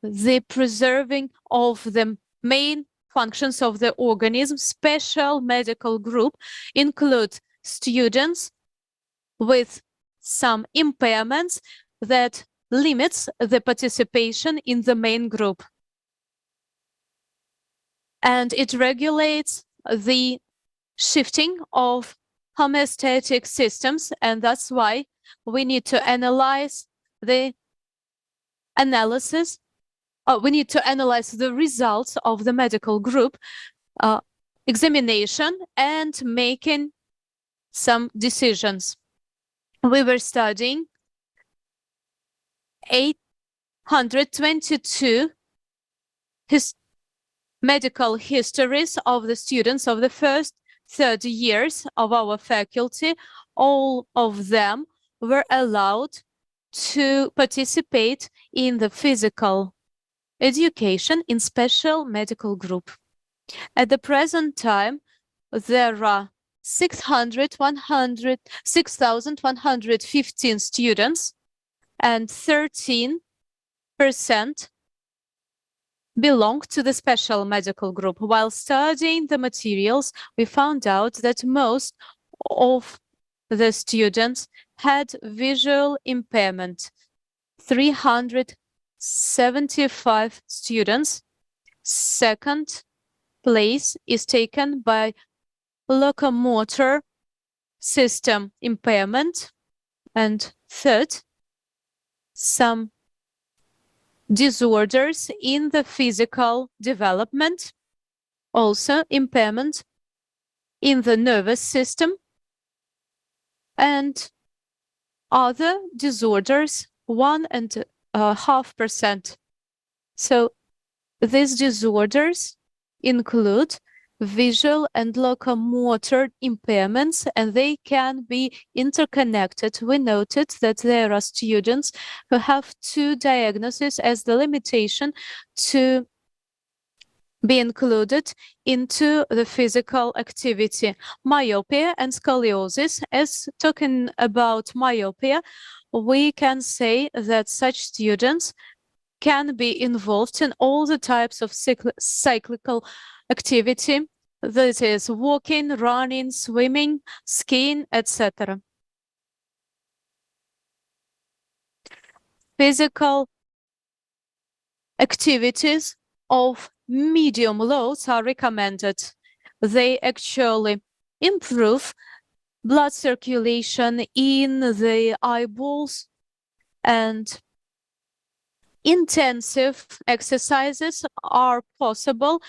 the preserving of the main functions of the organism. Special medical group include students with some impairments that limits the participation in the main group. And it regulates the shifting of homeostatic systems, and that's why we need to analyze the analysis. We need to analyze the results of the medical group examination and making some decisions. We were studying 822 medical histories of the students of the first 30 years of our faculty. All of them were allowed to participate in the physical education in special medical group. At the present time, there are 6,115 students, and 13% belong to the special medical group. While studying the materials, we found out that most of the students had visual impairment. 375 students. Second place is taken by locomotor system impairment. And third, some disorders in the physical development, also impairment in the nervous system, and other disorders 1.5%. So these disorders include visual and locomotor impairments, and they can be interconnected. We noted that there are students who have two diagnoses as the limitation to be included into the physical activity: myopia and scoliosis. As talking about myopia, we can say that such students can be involved in all the types of cyclical activity, that is walking, running, swimming, skiing, etc. Physical activities of medium loads are recommended. They actually improve blood circulation in the eyeballs, and intensive exercises are possible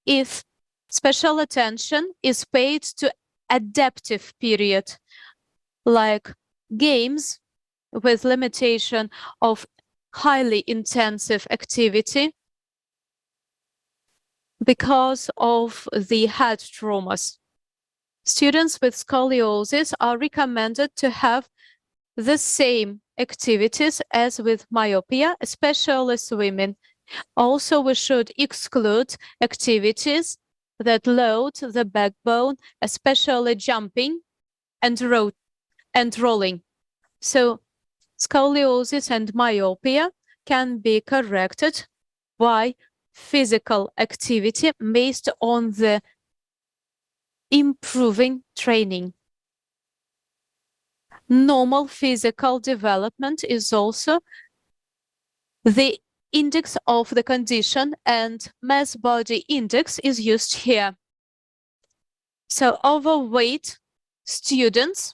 if special attention is paid to adaptive period, like games with limitation of highly intensive activity because of the head traumas. Students with scoliosis are recommended to have the same activities as with myopia, especially swimming. Also, we should exclude activities that load the backbone, especially jumping and rolling. So scoliosis and myopia can be corrected by physical activity based on the improving training. Normal physical development is also the index of the condition, and mass body index is used here. So overweight students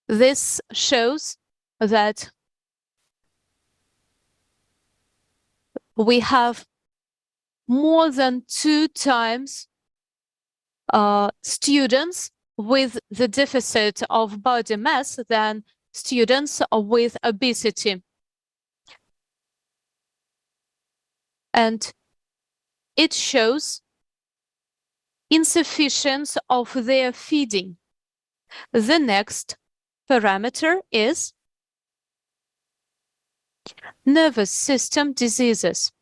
this shows that we have more than 2 times students with the deficit of body mass than students with obesity. And it shows insufficiency of their feeding. The next parameter is nervous system diseases.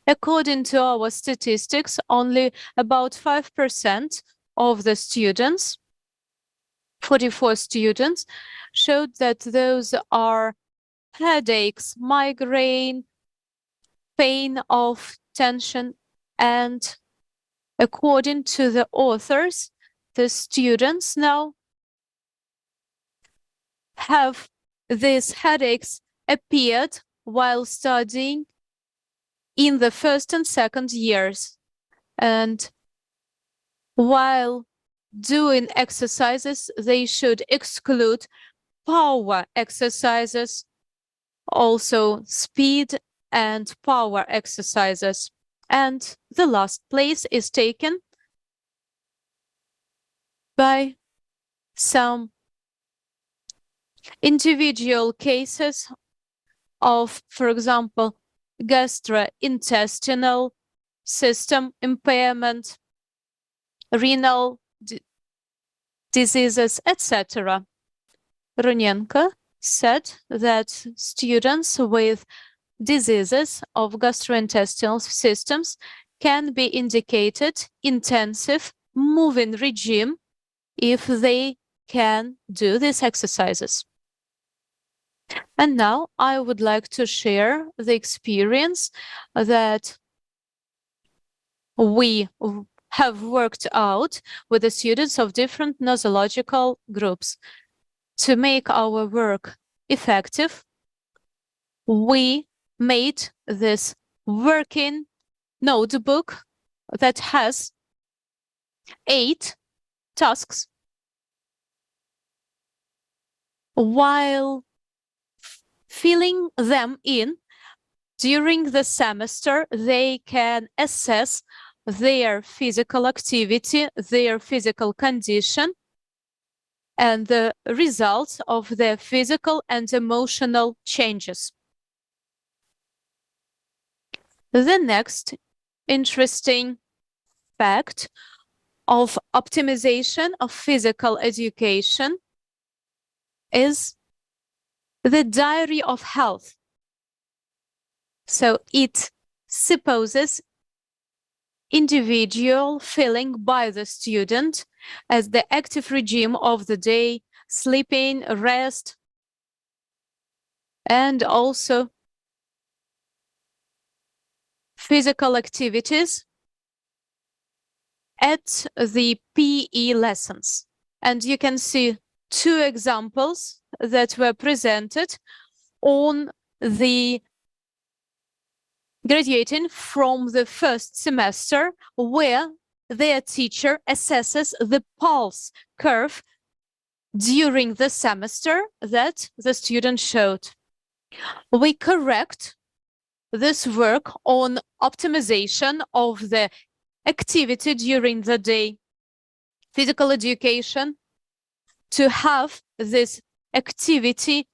According to our statistics, only about 5% of the students, 44 students, showed that those are headaches, migraine, pain of tension, and according to the authors, the students now have these headaches appeared while studying in the first and second years. And while doing exercises, they should exclude power exercises, also speed and power exercises. And the last place is taken by some individual cases of, for example, gastrointestinal system impairment, renal diseases, etc. Runenko said that students with diseases of gastrointestinal systems can be indicated intensive moving regime if they can do these exercises. And now I would like to share the experience that we have worked out with the students of different nosological groups. To make our work effective, we made this working notebook that has 8 tasks. While filling them in during the semester, they can assess their physical activity, their physical condition, and the results of their physical and emotional changes. The next interesting fact of optimization of physical education is the diary of health. So it supposes individual filling by the student as the active regime of the day, sleeping, rest, and also physical activities at the PE lessons. And you can see 2 examples that were presented on the graduating from the first semester, where their teacher assesses the pulse curve during the semester that the student showed. We correct this work on optimization of the activity during the day, physical education, to have this activity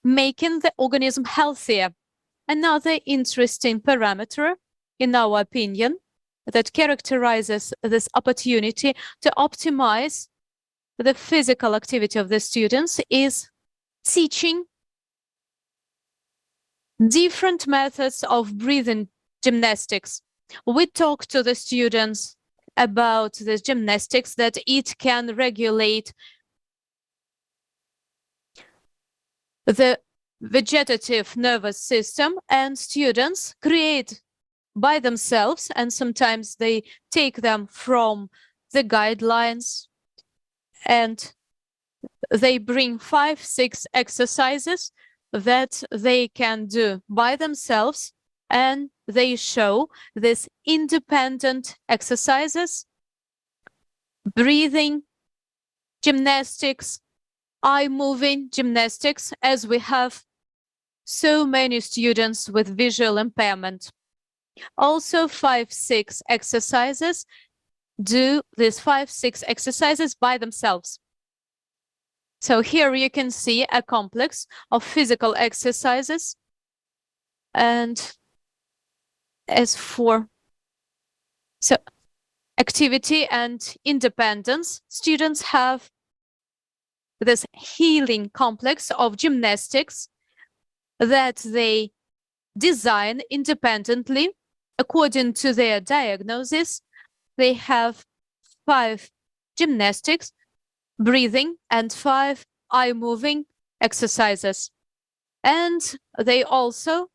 making the organism healthier. Another interesting parameter, in our opinion, that characterizes this opportunity to optimize the physical activity of the students is teaching different methods of breathing gymnastics. We talk to the students about the gymnastics, that it can regulate the vegetative nervous system, and students create by themselves, and sometimes they take them from the guidelines, and they bring 5-6 exercises that they can do by themselves, and they show these independent exercises, breathing gymnastics, eye moving gymnastics, as we have so many students with visual impairment. Also, 5-6 exercises do these 5-6 exercises by themselves. So here you can see a complex of physical exercises. And as for activity and independence, students have this healing complex of gymnastics that they design independently according to their diagnosis. They have 5 gymnastics, breathing, and 5 eye-moving exercises. And they also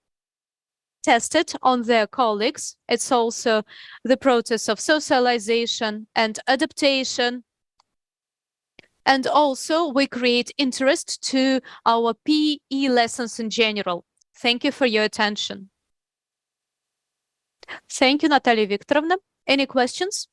test it on their colleagues. It's also the process of socialization and adaptation. And also we create interest to our PE lessons in general. Thank you for your attention. Thank you, Natalia Viktorovna. Any questions?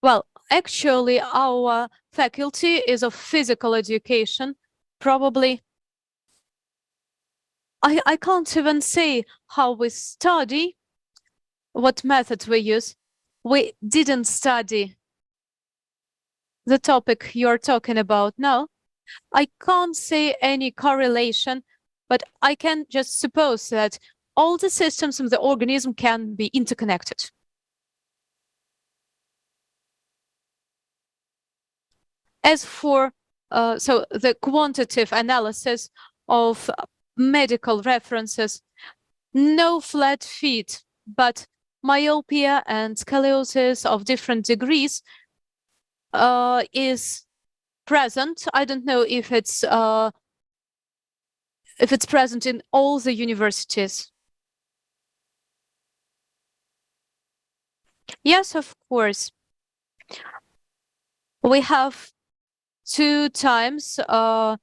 Well, actually, our faculty is of physical education. Probably, I can't even say how we study, what methods we use. We didn't study the topic you're talking about now. I can't say any correlation, but I can just suppose that all the systems in the organism can be interconnected. As for the quantitative analysis of medical references, no flat feet, but myopia and scoliosis of different degrees is present. I don't know if it's present in all the universities. Yes, of course. We have 2 times a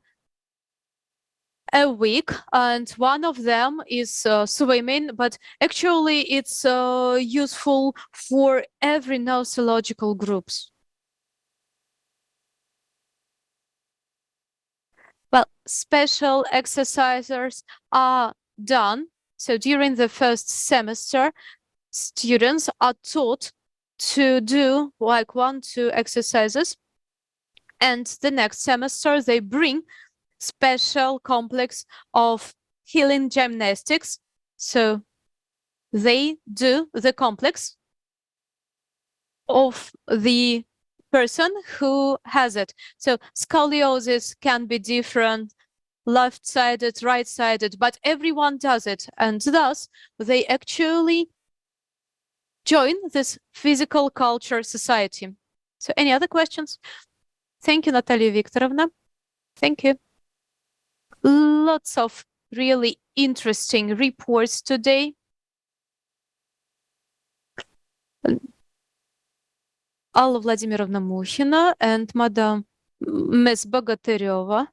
week, and one of them is swimming, but actually it's useful for every nosological groups. Well, special exercises are done. So during the first semester, students are taught to do like 1-2 exercises. And the next semester, they bring special complex of healing gymnastics. So they do the complex of the person who has it. So scoliosis can be different, left-sided, right-sided, but everyone does it. And thus, they actually join this physical culture society. So any other questions? Thank you, Natalia Viktorovna. Thank you. Lots of really interesting reports today. Alla Vladimirovna Mukhina and Madam Ms. Bogotyryova.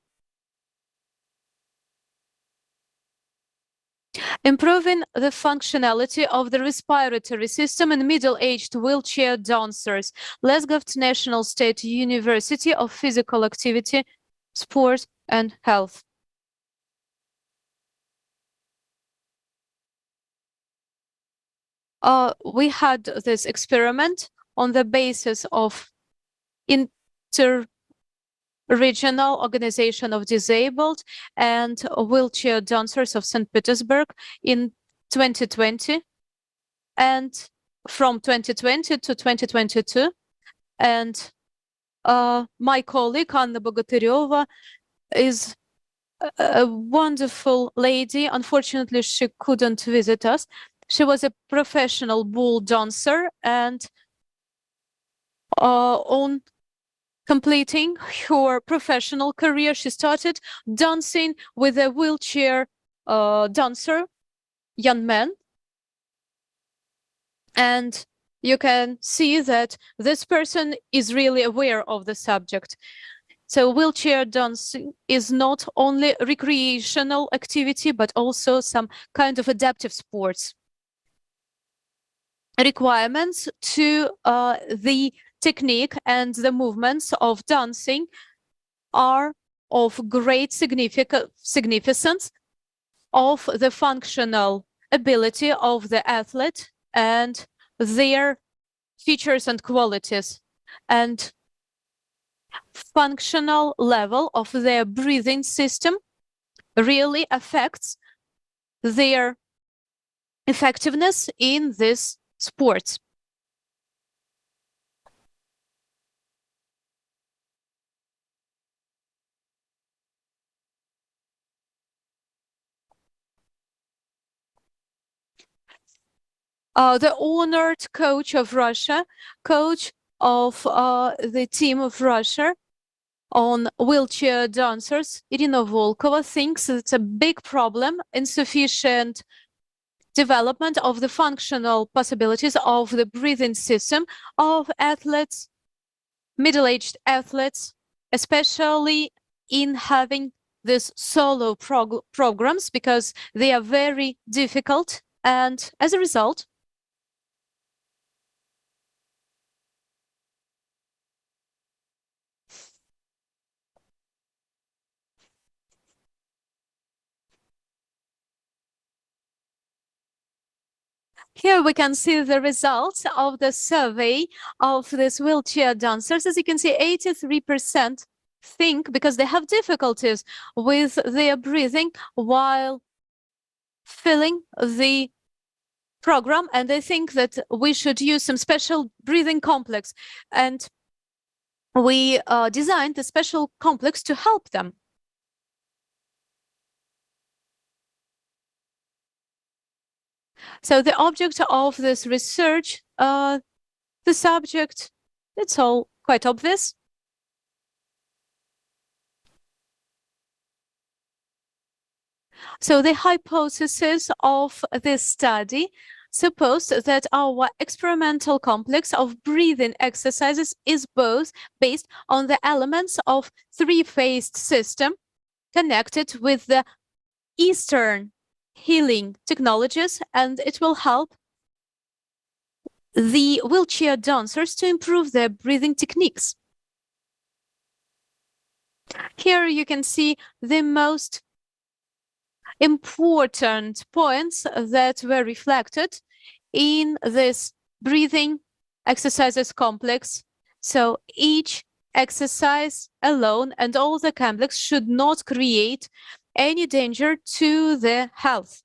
Improving the functionality of the respiratory system in middle-aged wheelchair dancers. Lesgovt National State University of Physical Activity, Sport and Health. We had this experiment on the basis of Regional Organization of Disabled and Wheelchair Dancers of St. Petersburg in 2020, and from 2020 to 2022. And my colleague, Anna Bogotyryova, is a wonderful lady. Unfortunately, she couldn't visit us. She was a professional bull dancer, and on completing her professional career, she started dancing with a wheelchair dancer, young man. And you can see that this person is really aware of the subject. So wheelchair dancing is not only recreational activity, but also some kind of adaptive sports. Requirements to the technique and the movements of dancing are of great significance of the functional ability of the athlete and their features and qualities, and functional level of their breathing system really affects their effectiveness in this sport. The honored coach of Russia, coach of the team of Russia on wheelchair dancers, Irina Volkova, thinks it's a big problem, insufficient development of the functional possibilities of the breathing system of athletes, middle-aged athletes, especially in having these solo programs, because they are very difficult, and as a result, here we can see the results of the survey of these wheelchair dancers. As you can see, 83% think, because they have difficulties with their breathing while filling the program, and they think that we should use some special breathing complex. And we designed a special complex to help them. So the object of this research, the subject, it's all quite obvious. So the hypothesis of this study supposed that our experimental complex of breathing exercises is both based on the elements of three-phased system connected with the Eastern healing technologies, and it will help the wheelchair dancers to improve their breathing techniques. Here you can see the most important points that were reflected in this breathing exercises complex. So each exercise alone and all the complex should not create any danger to the health.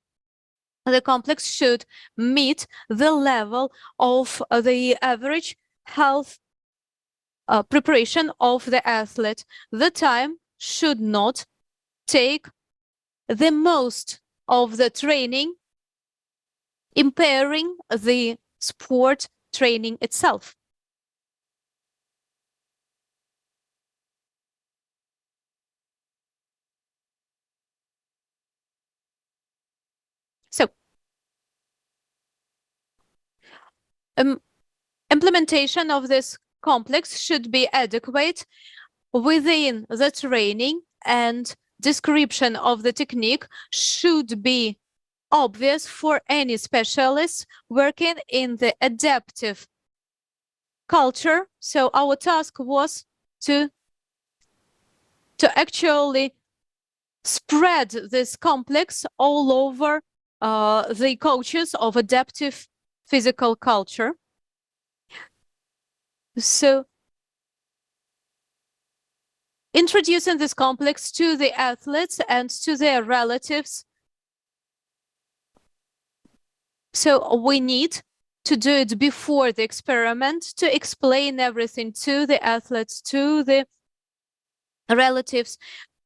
The complex should meet the level of the average health preparation of the athlete. The time should not take the most of the training, impairing the sport training itself. So, implementation of this complex should be adequate within the training, and description of the technique should be obvious for any specialist working in the adaptive culture. So our task was to actually spread this complex all over the coaches of adaptive physical culture. So introducing this complex to the athletes and to their relatives. So we need to do it before the experiment, to explain everything to the athletes, to the relatives.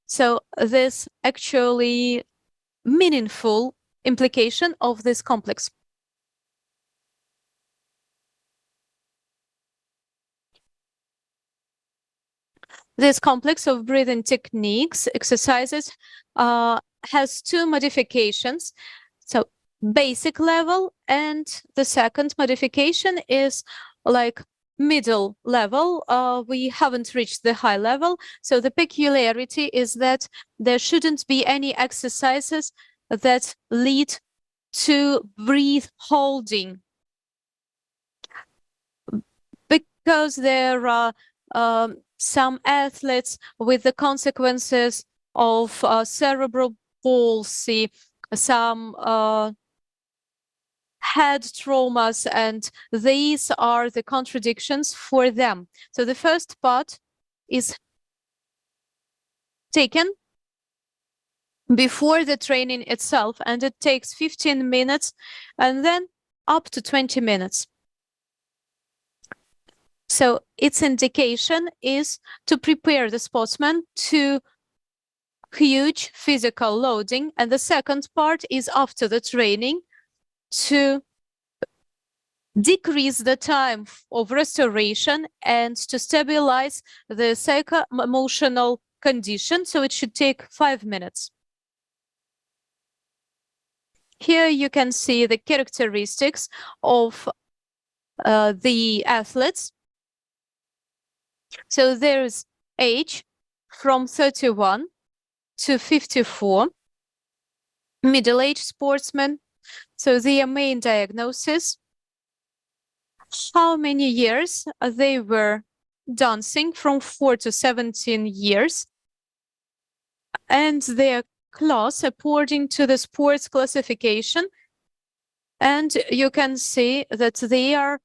So this actually meaningful implication of this complex. This complex of breathing techniques, exercises, has two modifications. So basic level, and the second modification is like middle level. We haven't reached the high level. So the peculiarity is that there shouldn't be any exercises that lead to breath holding, because there are some athletes with the consequences of cerebral palsy, some head traumas, and these are the contradictions for them. So the first part is taken before the training itself, and it takes 15 minutes and then up to 20 minutes. So its indication is to prepare the sportsman to huge physical loading, and the second part is after the training to decrease the time of restoration and to stabilize the psycho-emotional condition. So it should take 5 minutes. Here you can see the characteristics of the athletes. So there's age from 31 to 54, middle-aged sportsmen. So their main diagnosis, how many years they were dancing, from 4 to 17 years, and their class according to the sports classification. And you can see that they are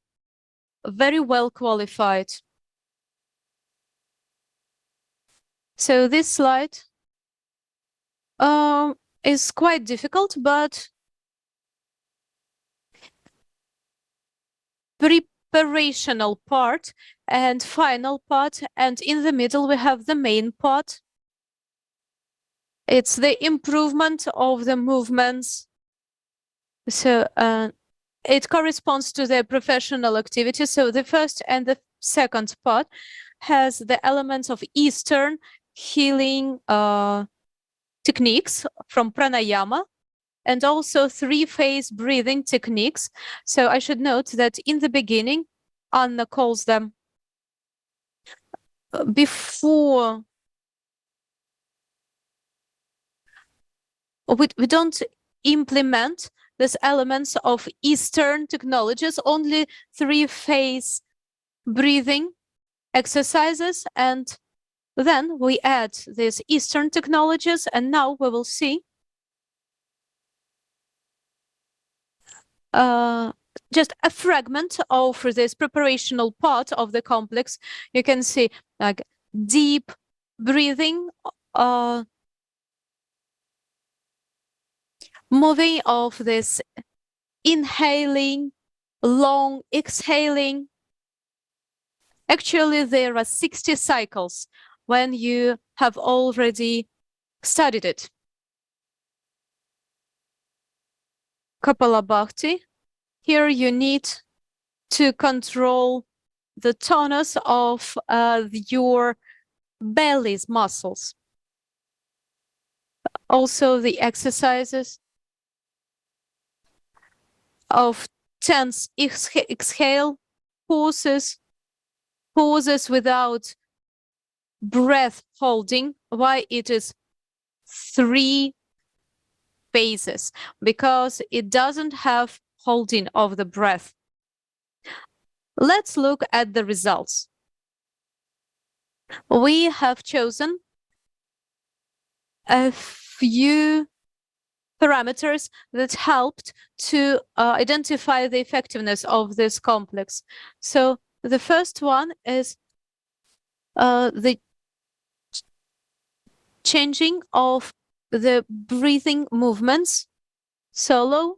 very well qualified. So this slide is quite difficult, but preparational part and final part, and in the middle we have the main part. It's the improvement of the movements. So it corresponds to the professional activity. So the first and the second part has the elements of Eastern healing techniques from pranayama, and also 3-phase breathing techniques. So I should note that in the beginning, Anna calls them before. We don't implement these elements of Eastern technologies, only 3-phase breathing exercises, and then we add these Eastern technologies, and now we will see just a fragment of this preparational part of the complex. You can see like deep breathing, moving of this inhaling, long exhaling. Actually, there are 60 cycles when you have already studied it. Kapalabhati. Here you need to control the tonus of your belly's muscles. Also the exercises of tense exhale, pauses without breath holding. Why it is 3 phases? Because it doesn't have holding of the breath. Let's look at the results. We have chosen a few parameters that helped to identify the effectiveness of this complex. So the first one is the changing of the breathing movements, solo,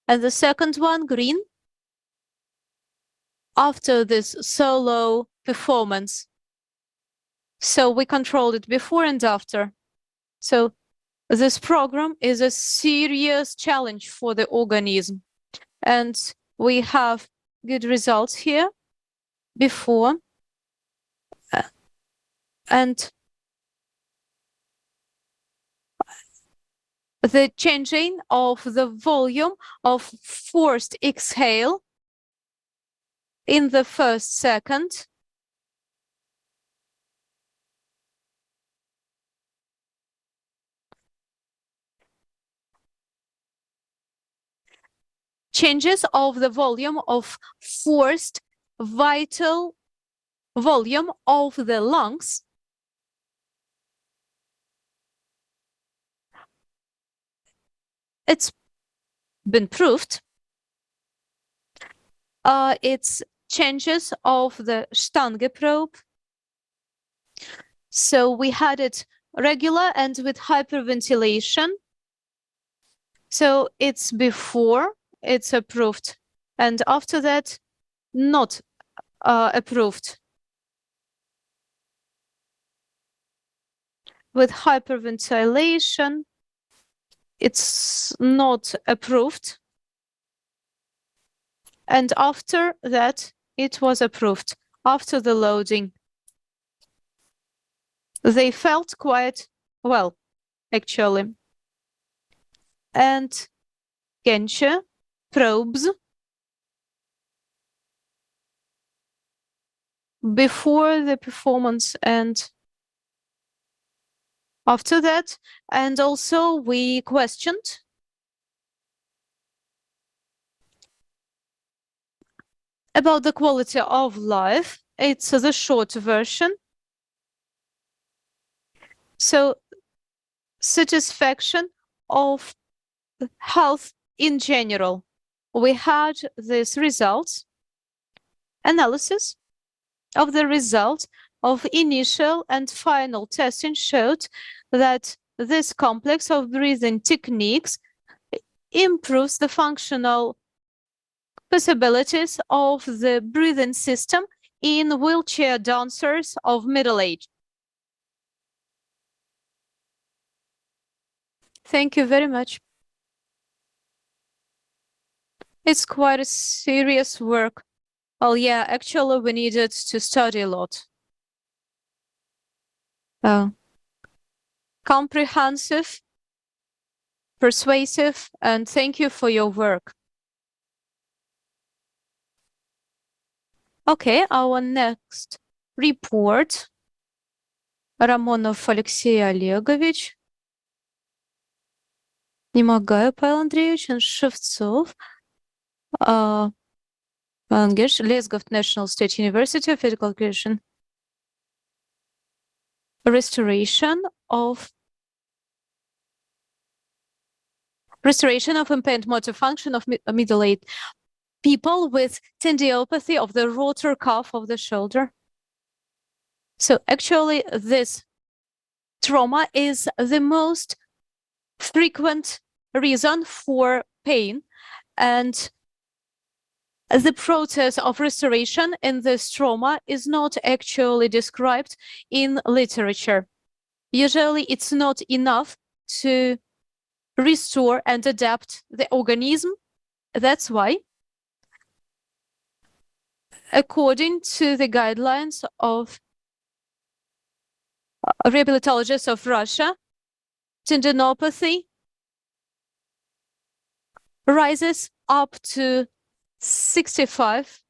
and the second one, green, after this solo performance. So we controlled it before and after. So this program is a serious challenge for the organism, and we have good results here before and the changing of the volume of forced exhale in the first second. Changes of the volume of forced vital volume of the lungs it's been proved. It's changes of the Stange probe. So we had it regular and with hyperventilation. So it's before it's approved, and after that, not approved. With hyperventilation, it's not approved. And after that, it was approved. After the loading, they felt quite well, actually. And Genscher probes before the performance and after that. And also we questioned about the quality of life. It's the short version. So satisfaction of health in general. We had this results, analysis of the results of initial and final testing showed that this complex of breathing techniques improves the functional possibilities of the breathing system in wheelchair dancers of middle age. Thank you very much. It's quite a serious work. Oh yeah, actually we needed to study a lot. Comprehensive, persuasive, and thank you for your work. Okay, our next report. Ramonov Alexey Olegovich. Немогаю, Павел Андреевич, and Shevtsov. English, Lesgov National State University of Physical Education. Restoration of impaired motor function of middle-aged people with tendinopathy of the rotor cuff of the shoulder. So actually this trauma is the most frequent reason for pain, and the process of restoration in this trauma is not actually described in literature. Usually it's not enough to restore and adapt the organism. That's why, according to the guidelines of rehabilitologists of Russia, tendinopathy rises up to 65,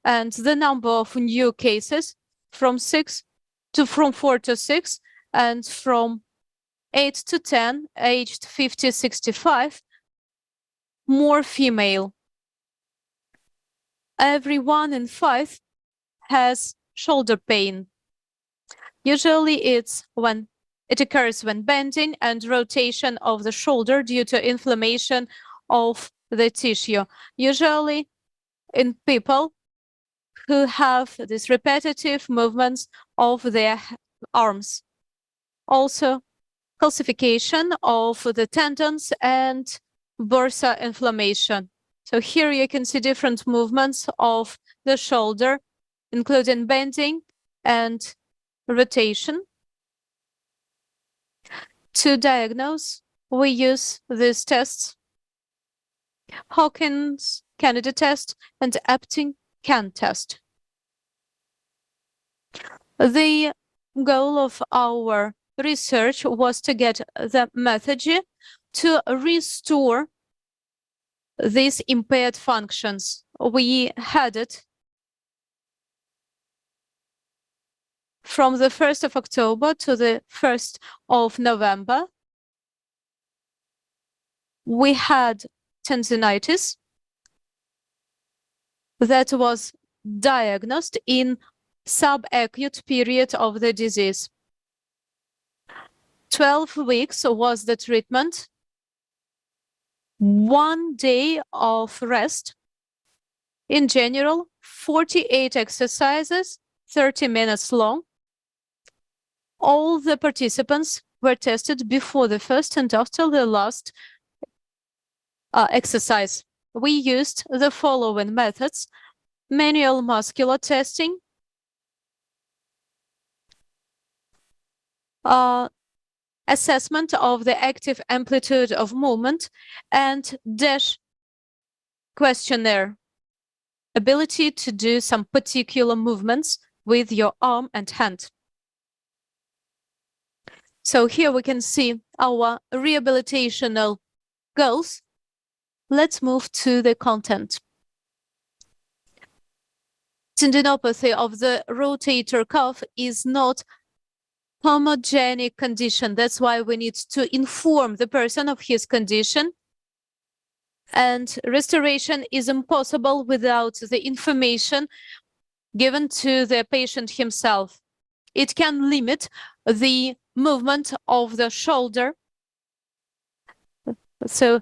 and the number of new cases from 4 to 6, and from 8 to 10, aged 50-65, more female. Every 1 in 5 has shoulder pain. Usually it occurs when bending and rotation of the shoulder due to inflammation of the tissue. Usually in people who have these repetitive movements of their arms. Also, calcification of the tendons and bursa inflammation. So here you can see different movements of the shoulder, including bending and rotation. To diagnose, we use these tests: Hawkins Kennedy test and Epting-Can test. The goal of our research was to get the method to restore these impaired functions. We had it from the 1st of October to the 1st of November, we had tendinitis that was diagnosed in subacute period of the disease. 12 weeks was the treatment, 1 day of rest. In general, 48 exercises, 30 minutes long. All the participants were tested before the first and after the last exercise. We used the following methods: manual muscular testing, assessment of the active amplitude of movement, and DASH questionnaire, ability to do some particular movements with your arm and hand. So here we can see our rehabilitational goals. Let's move to the content. Tendinopathy of the rotator cuff is not homogenic condition. That's why we need to inform the person of his condition. And restoration is impossible without the information given to the patient himself. It can limit the movement of the shoulder. So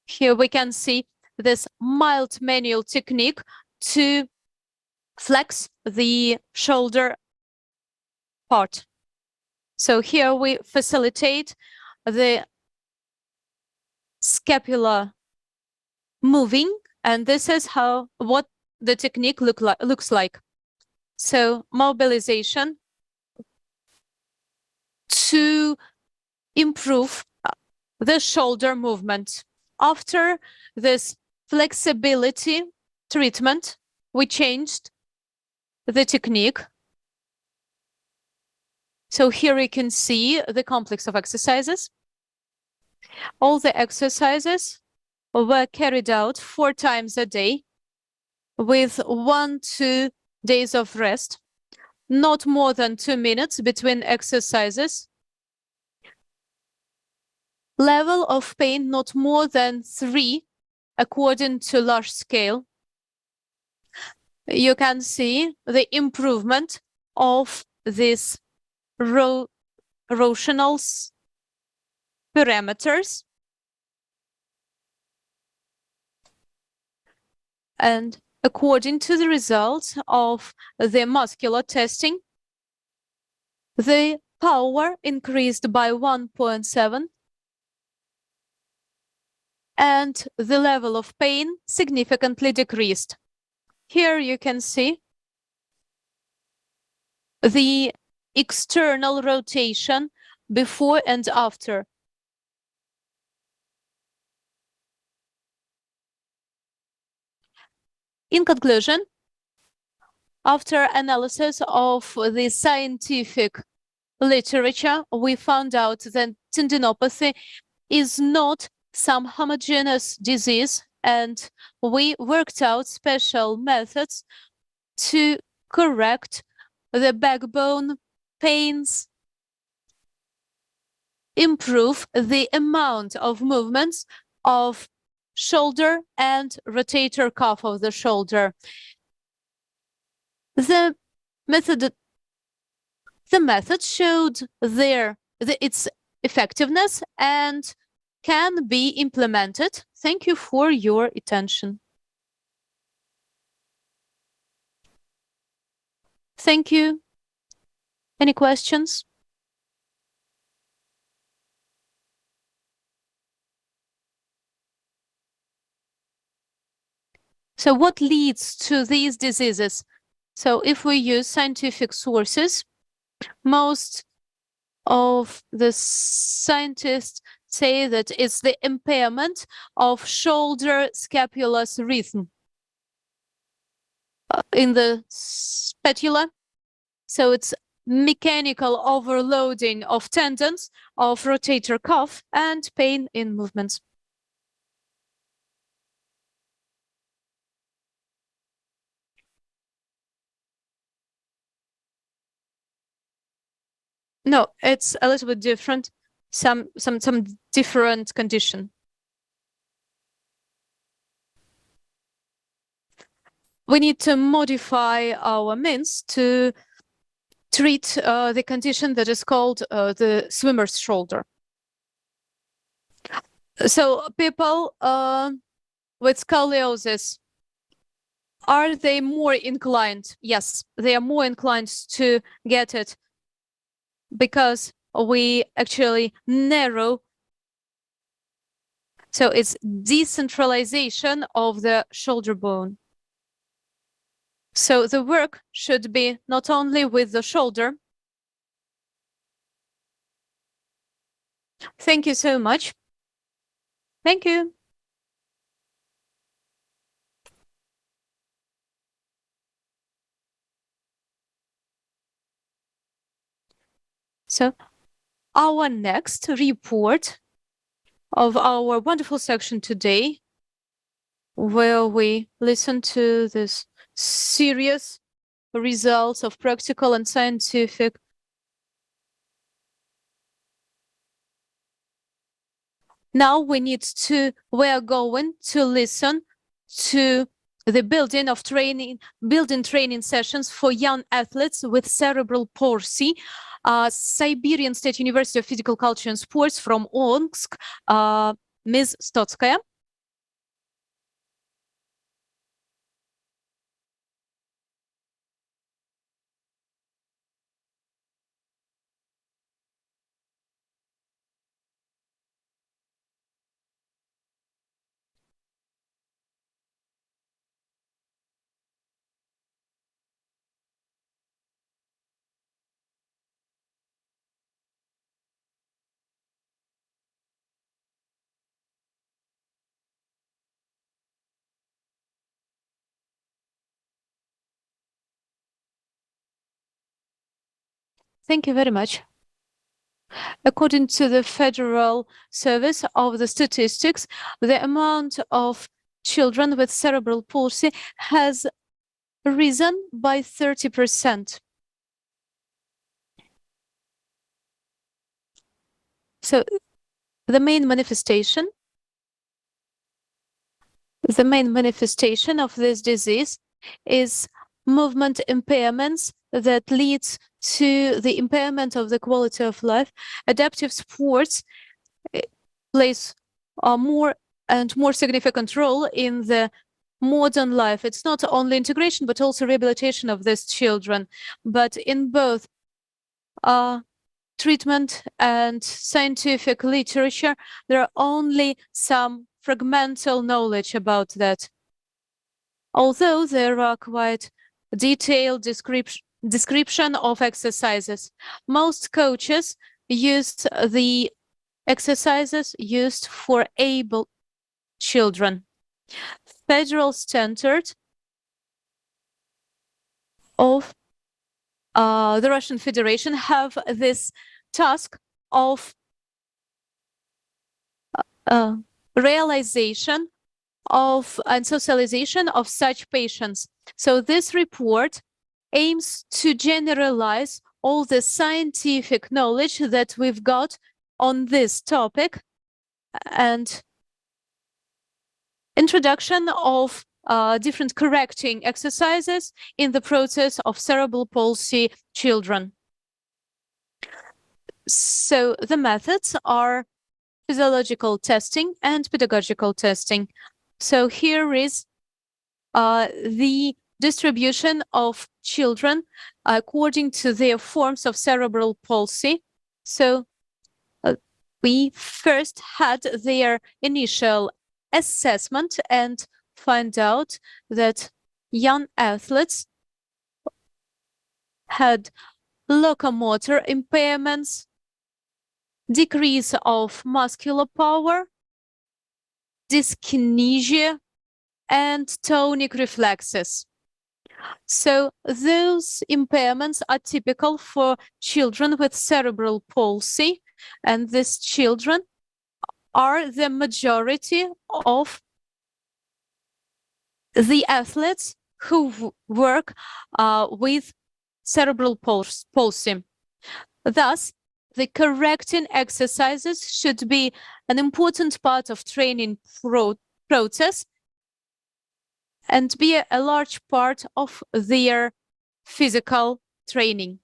here we can see this mild manual technique to flex the shoulder part. So here we facilitate the scapula moving, and this is what the technique looks like. So mobilization to improve the shoulder movement. After this flexibility treatment, we changed the technique. So here you can see the complex of exercises. All the exercises were carried out 4 times a day with 1-2 days of rest, not more than 2 minutes between exercises. Level of pain not more than 3 according to large scale. You can see the improvement of this rotational parameters. And according to the results of the muscular testing, the power increased by 1.7 and the level of pain significantly decreased. Here you can see the external rotation before and after. In conclusion, after analysis of the scientific literature, we found out that tendinopathy is not some homogeneous disease, and we worked out special methods to correct the backbone pains, improve the amount of movements of shoulder and rotator cuff of the shoulder. The method showed its effectiveness and can be implemented. Thank you for your attention. Thank you. Any questions? So what leads to these diseases? So if we use scientific sources, most of the scientists say that it's the impairment of shoulder scapulous rhythm in the spatula. So it's mechanical overloading of tendons of rotator cuff and pain in movements. No, it's a little bit different. Some different condition. We need to modify our means to treat the condition that is called the swimmer's shoulder. So people with scoliosis, are they more inclined? Yes, they are more inclined to get it because we actually narrow. So it's decentralization of the shoulder bone. So the work should be not only with the shoulder. Thank you so much. Thank you. So our next report of our wonderful section today, where we listen to this serious results of practical and scientific now we are going to listen to the building training sessions for young athletes with cerebral palsy. Siberian State University of Physical Culture and Sports from Omsk, Ms. Stotskaya. Thank you very much. According to the Federal Service of the Statistics, the amount of children with cerebral palsy has risen by 30%. So the main manifestation of this disease is movement impairments that leads to the impairment of the quality of life. Adaptive sports plays a more and more significant role in the modern life. It's not only integration, but also rehabilitation of these children. But in both treatment and scientific literature, there are only some fragmental knowledge about that. Although there are quite detailed description of exercises. Most coaches use the exercises used for able children. Federal standard of the Russian Federation have this task of realization of and socialization of such patients. So this report aims to generalize all the scientific knowledge that we've got on this topic and introduction of different correcting exercises in the process of cerebral palsy children. So the methods are physiological testing and pedagogical testing. So here is the distribution of children according to their forms of cerebral palsy. So we first had their initial assessment and find out that young athletes had locomotor impairments, decrease of muscular power, dyskinesia, and tonic reflexes. So those impairments are typical for children with cerebral palsy, and these children are the majority of the athletes who work with cerebral palsy. Thus, the correcting exercises should be an important part of training process and be a large part of their physical training.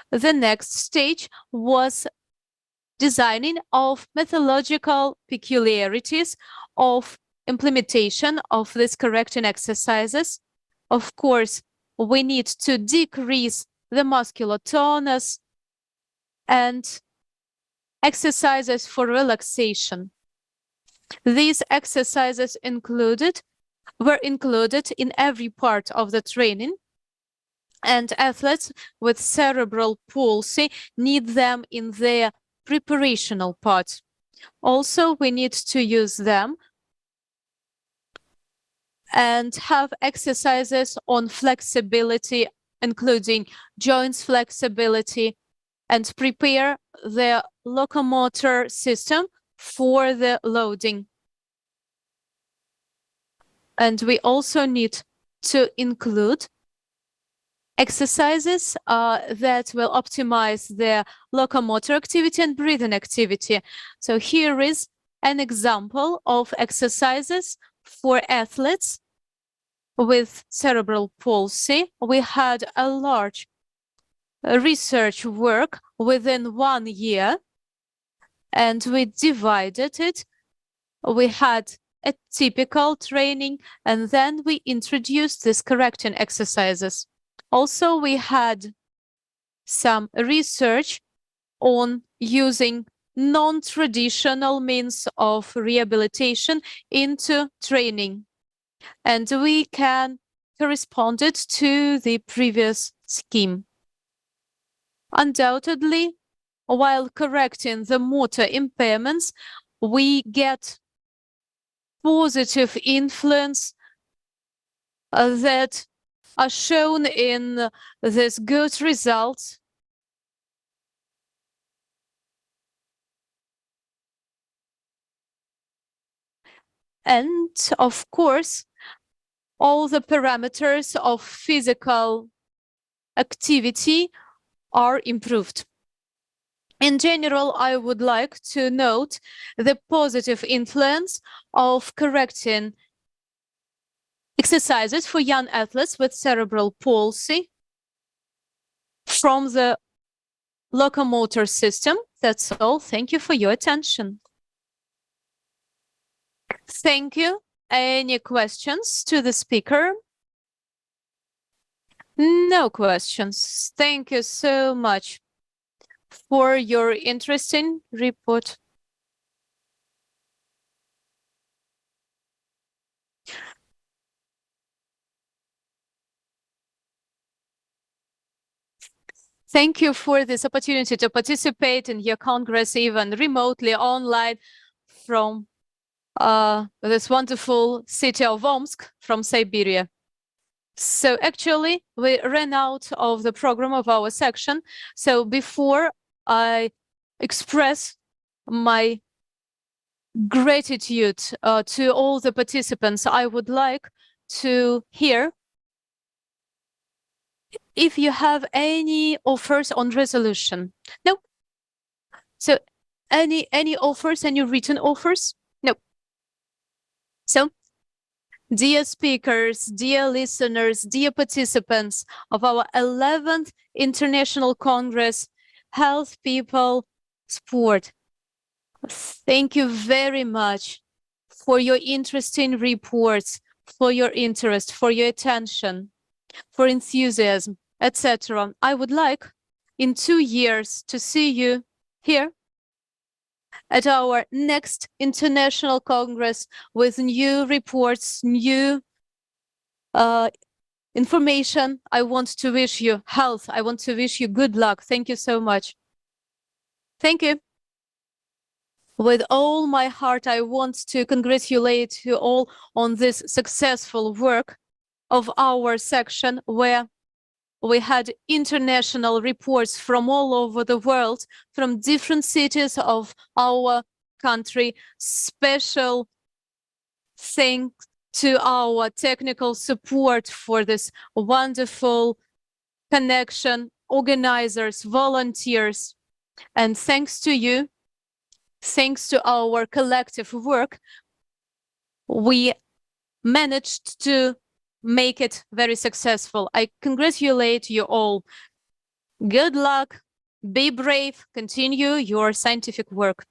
The next stage was designing of methodological peculiarities of implementation of these correcting exercises. Of course, we need to decrease the muscular tonus and exercises for relaxation. These exercises were included in every part of the training, and athletes with cerebral palsy need them in their preparational part. Also, we need to use them and have exercises on flexibility, including joints flexibility, and prepare the locomotor system for the loading. And we also need to include exercises that will optimize the locomotor activity and breathing activity. So here is an example of exercises for athletes with cerebral palsy. We had a large research work within 1 year, and we divided it. We had a typical training, and then we introduced these correcting exercises. Also, we had some research on using non-traditional means of rehabilitation into training, and we can correspond it to the previous scheme. Undoubtedly, while correcting the motor impairments, we get positive influence that are shown in this good results. And of course, all the parameters of physical activity are improved. In general, I would like to note the positive influence of correcting exercises for young athletes with cerebral palsy from the locomotor system. That's all. Thank you for your attention. Thank you. Any questions to the speaker? No questions. Thank you so much for your interesting report. Thank you for this opportunity to participate in your Congress, even remotely online from this wonderful city of Omsk from Siberia. So actually, we ran out of the program of our section. So before I express my gratitude to all the participants, I would like to hear if you have any offers on resolution. No? So any offers, any written offers? No. So, dear speakers, dear listeners, dear participants of our 11th International Congress, Health, People, Sport, thank you very much for your interesting reports, for your interest, for your attention, for enthusiasm, etc. I would like in 2 years to see you here at our next International Congress with new reports, new information. I want to wish you health. I want to wish you good luck. Thank you so much. Thank you. With all my heart, I want to congratulate you all on this successful work of our section, where we had international reports from all over the world, from different cities of our country. Special thanks to our technical support for this wonderful connection, organizers, volunteers. And thanks to you, thanks to our collective work, we managed to make it very successful. I congratulate you all. Good luck, be brave, continue your scientific work.